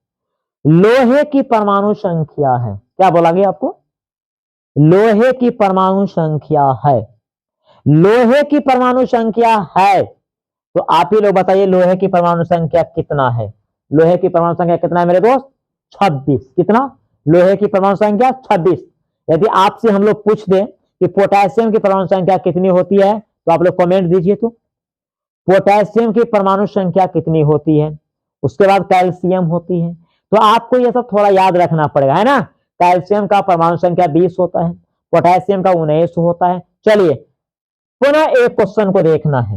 लोहे की परमाणु संख्या है, क्या बोला गया आपको? लोहे की परमाणु संख्या है। लोहे की परमाणु संख्या है तो आप ही लोग बताइए लोहे की परमाणु संख्या कितना है? लोहे की परमाणु संख्या कितना है मेरे दोस्त? 26। कितना? लोहे की परमाणु संख्या 26। यदि आपसे हम लोग पूछ दें कि पोटेशियम की परमाणु संख्या कितनी होती है, तो आप लोग कमेंट दीजिए। तो पोटेशियम की परमाणु संख्या कितनी होती है? उसके बाद कैल्शियम होती है। तो आपको यह सब थोड़ा याद रखना पड़ेगा, है ना। कैल्शियम का परमाणु संख्या 20 होता है, पोटेशियम का 19 होता है। चलिए पुनः एक क्वेश्चन को देखना है।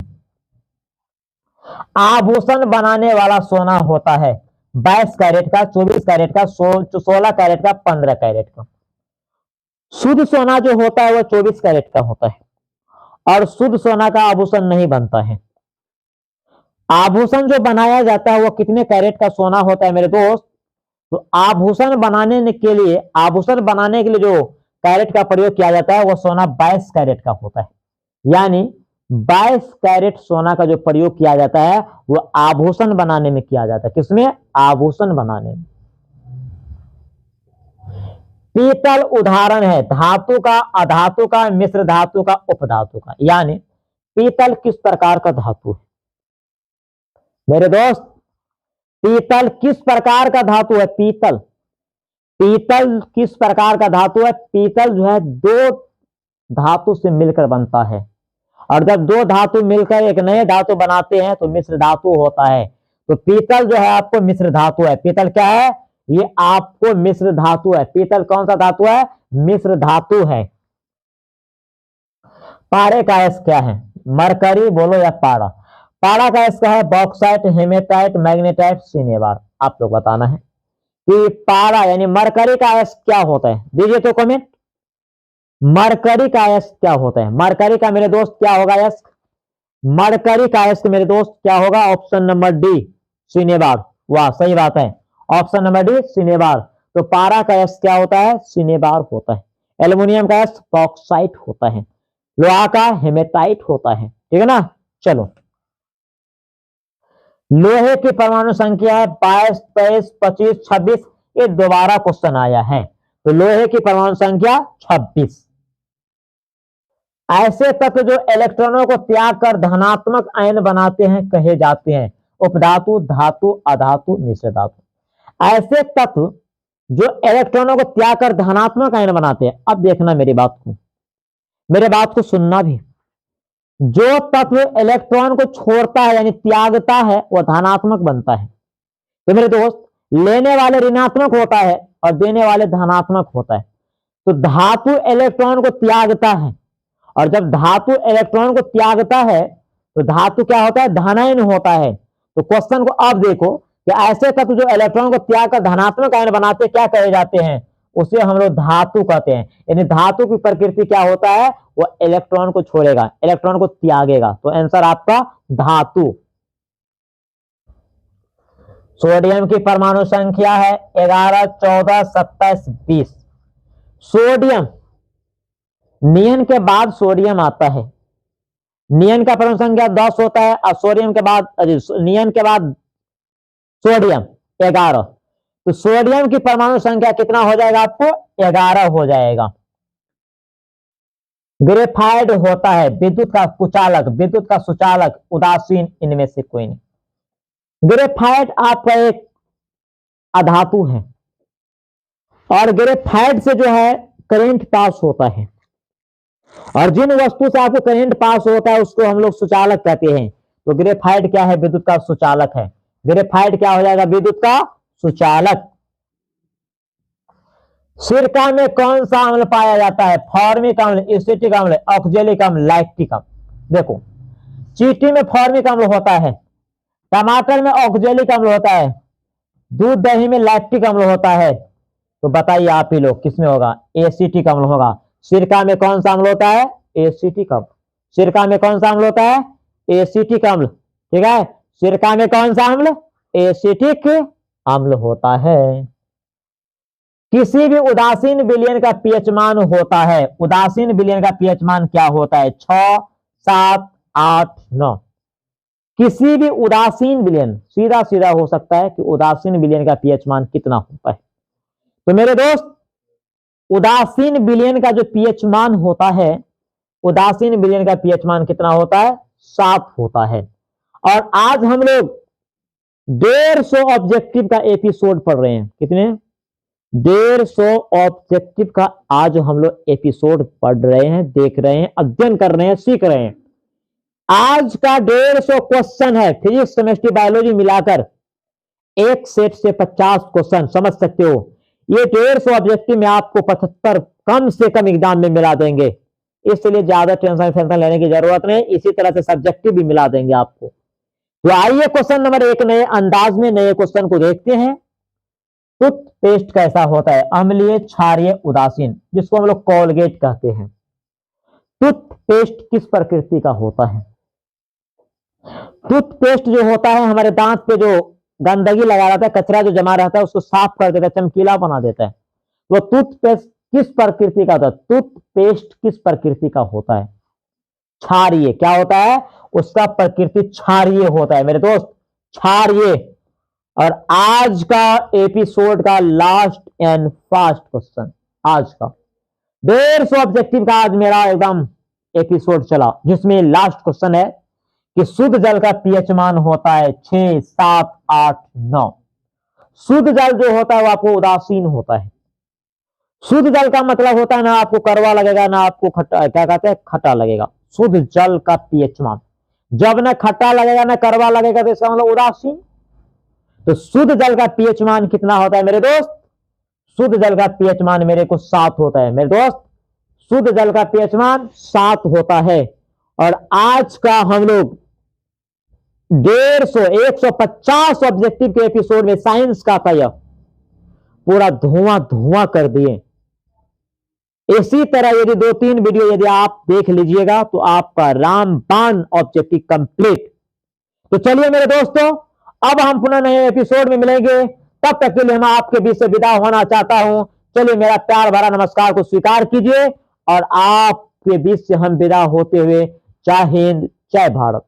आभूषण बनाने वाला सोना होता है 22 कैरेट का, 24 कैरेट का, 16 कैरेट का, 15 कैरेट का। शुद्ध सोना जो होता है वो 24 कैरेट का होता है, और शुद्ध सोना का आभूषण नहीं बनता है। आभूषण जो बनाया जाता है वो कितने कैरेट का सोना होता है मेरे दोस्त? तो आभूषण बनाने के लिए जो कैरेट का प्रयोग किया जाता है वो सोना 22 कैरेट का होता है। यानी 22 कैरेट सोना का जो प्रयोग किया जाता है वो आभूषण बनाने में किया जाता है। किसमें? आभूषण बनाने में। पीतल उदाहरण है धातु का, अधातु का, मिश्र धातु का, उपधातु का। यानी पीतल किस प्रकार का धातु है मेरे दोस्त? पीतल किस प्रकार का धातु है? पीतल किस प्रकार का धातु है? पीतल जो है दो धातु से मिलकर बनता है, और जब दो धातु मिलकर एक नए धातु बनाते हैं तो मिश्र धातु होता है। तो पीतल जो है आपको मिश्र धातु है। पीतल क्या है? ये आपको मिश्र धातु है। पीतल कौन सा धातु है? मिश्र धातु है। पारे का एस क्या है? मरकरी बोलो या पारा? पारा का एस क्या है? Bauxite, haematite, magnetite, cinnabar. आप लोग बताना है कि पारा यानी मरकरी का एस क्या होता है। दीजिए तो कमेंट। मरकरी का एस क्या होता है? मरकरी का मेरे दोस्त क्या होगा एस? मरकरी का एस मेरे दोस्त क्या होगा? Option number D, cinnabar. वाह, सही बात है, ऑप्शन नंबर डी, सिनेबार। तो पारा का एस क्या होता है? सिनेबार होता है। एल्युमिनियम का एस बॉक्साइट होता है। लोहा का हेमेटाइट होता है। ठीक है ना। चलो, लोहे की परमाणु संख्या है 22, 23, 25, 26। ये दोबारा क्वेश्चन आया है। तो लोहे की परमाणु संख्या 26। ऐसे तत्व जो इलेक्ट्रॉनों को त्याग कर धनात्मक आयन बनाते हैं कहे जाते हैं उपधातु, धातु, अधातु, मिश्र धातु। ऐसे तत्व जो इलेक्ट्रॉनों को त्याग कर धनात्मक आयन बनाते हैं। अब देखना मेरी बात को सुनना भी। जो तत्व इलेक्ट्रॉन को छोड़ता है यानी त्यागता है वह धनात्मक बनता है। तो मेरे दोस्त, लेने वाले ऋणात्मक होता है और देने वाले धनात्मक होता है। तो धातु इलेक्ट्रॉन को त्यागता है, और जब धातु इलेक्ट्रॉन को त्यागता है तो धातु क्या होता है? धनायन होता है। तो क्वेश्चन को अब देखो कि ऐसे तत्व जो इलेक्ट्रॉन को त्याग कर धनात्मक आयन बनाते क्या कहे जाते हैं? उसे हम लोग धातु कहते हैं। यानी धातु की प्रकृति क्या होता है? वो इलेक्ट्रॉन को छोड़ेगा, इलेक्ट्रॉन को त्यागेगा। तो आंसर आपका धातु। सोडियम की परमाणु संख्या है 11, 14, 27, 20। सोडियम, नियन के बाद सोडियम आता है। नियन का परमाणु संख्या 10 होता है, और सोडियम के बाद नियन के बाद सोडियम 11। तो सोडियम की परमाणु संख्या कितना हो जाएगा? आपको 11 हो जाएगा। ग्रेफाइट होता है विद्युत का कुचालक, विद्युत का सुचालक, उदासीन, इनमें से कोई नहीं। ग्रेफाइट आपका एक अधातु है, और ग्रेफाइट से जो है करंट पास होता है, और जिन वस्तु से आपको करंट पास होता है उसको हम लोग सुचालक कहते हैं। तो ग्रेफाइट क्या है? विद्युत का सुचालक है। ग्रेफाइट क्या हो जाएगा? विद्युत का सुचालक। सिरका में कौन सा अम्ल पाया जाता है? फॉर्मिक अम्ल, एसिटिक अम्ल, ऑक्जेलिक अम्ल, लैक्टिक अम्ल। देखो, चींटी में फॉर्मिक अम्ल होता है, टमाटर में ऑक्जेलिक अम्ल होता है, दूध दही में लैक्टिक अम्ल होता है। तो बताइए आप ही लोग किसमें होगा? एसिटिक अम्ल होगा। सिरका में कौन सा अम्ल होता है? एसिटिक अम्ल। सिरका में कौन सा अम्ल होता है? एसिटिक अम्ल। ठीक है, सिरका में कौन सा अम्ल? एसिटिक अम्ल होता है। किसी भी उदासीन विलयन का पीएच मान होता है। उदासीन विलयन का पीएच मान क्या होता है? 6, 7, 8, 9। किसी भी उदासीन विलयन, सीधा सीधा हो सकता है कि उदासीन विलयन का पीएच मान कितना होता है। तो मेरे दोस्त, उदासीन विलयन का जो पीएच मान होता है, उदासीन विलयन का पीएच मान कितना होता है? 7 होता है। और आज हम लोग 150 ऑब्जेक्टिव का एपिसोड पढ़ रहे हैं। कितने? 150 ऑब्जेक्टिव का आज हम लोग एपिसोड पढ़ रहे हैं, देख रहे हैं, अध्ययन कर रहे हैं, सीख रहे हैं। आज का 150 क्वेश्चन है, फिजिक्स केमिस्ट्री बायोलॉजी मिलाकर एक सेट से 50 क्वेश्चन, समझ सकते हो। ये 150 ऑब्जेक्टिव में आपको 75 कम से कम एग्जाम में मिला देंगे, इसलिए ज्यादा टेंशन लेने की जरूरत नहीं। इसी तरह से सब्जेक्टिव भी मिला देंगे आपको। तो आइए क्वेश्चन नंबर 1 नए अंदाज में नए क्वेश्चन को देखते हैं। टूथपेस्ट कैसा होता है? अम्लीय, क्षारीय, उदासीन, जिसको हम लोग कोलगेट कहते हैं। टूथपेस्ट किस प्रकृति का होता है? टूथपेस्ट जो होता है हमारे दांत पे जो गंदगी लगा रहता है, कचरा जो जमा रहता है, उसको साफ कर देता है, चमकीला बना देता है। वो टूथपेस्ट किस प्रकृति का होता है? टूथपेस्ट किस प्रकृति का होता है? क्षारीय। क्या होता है? उसका प्रकृति क्षारीय होता है मेरे दोस्त, क्षारीय। और आज का एपिसोड का लास्ट एंड फास्ट क्वेश्चन, आज का 150 ऑब्जेक्टिव का आज मेरा एकदम एपिसोड चला, जिसमें लास्ट क्वेश्चन है कि शुद्ध जल का पीएच मान होता है 6, 7, 8, 9। शुद्ध जल जो होता है वो आपको उदासीन होता है। शुद्ध जल का मतलब होता है ना आपको कड़वा लगेगा ना आपको खट्टा, क्या कहते हैं, खट्टा लगेगा। शुद्ध जल का पीएच मान जब ना खट्टा लगेगा ना कड़वा लगेगा तो इसका मतलब उदासीन। तो शुद्ध जल का पीएच मान कितना होता है मेरे दोस्त? शुद्ध जल का पीएच मान मेरे को 7 होता है मेरे दोस्त। शुद्ध जल का पीएच मान 7 होता है। और आज का हम लोग 150 ऑब्जेक्टिव के एपिसोड में साइंस का था यह पूरा धुआं धुआं कर दिए। इसी तरह यदि 2-3 वीडियो यदि आप देख लीजिएगा तो आपका रामबाण ऑब्जेक्टिव कंप्लीट। तो चलिए मेरे दोस्तों, अब हम पुनः नए एपिसोड में मिलेंगे। तब तक के लिए मैं आपके बीच से विदा होना चाहता हूं। चलिए मेरा प्यार भरा नमस्कार को स्वीकार कीजिए और आपके बीच से हम विदा होते हुए जय हिंद, जय भारत।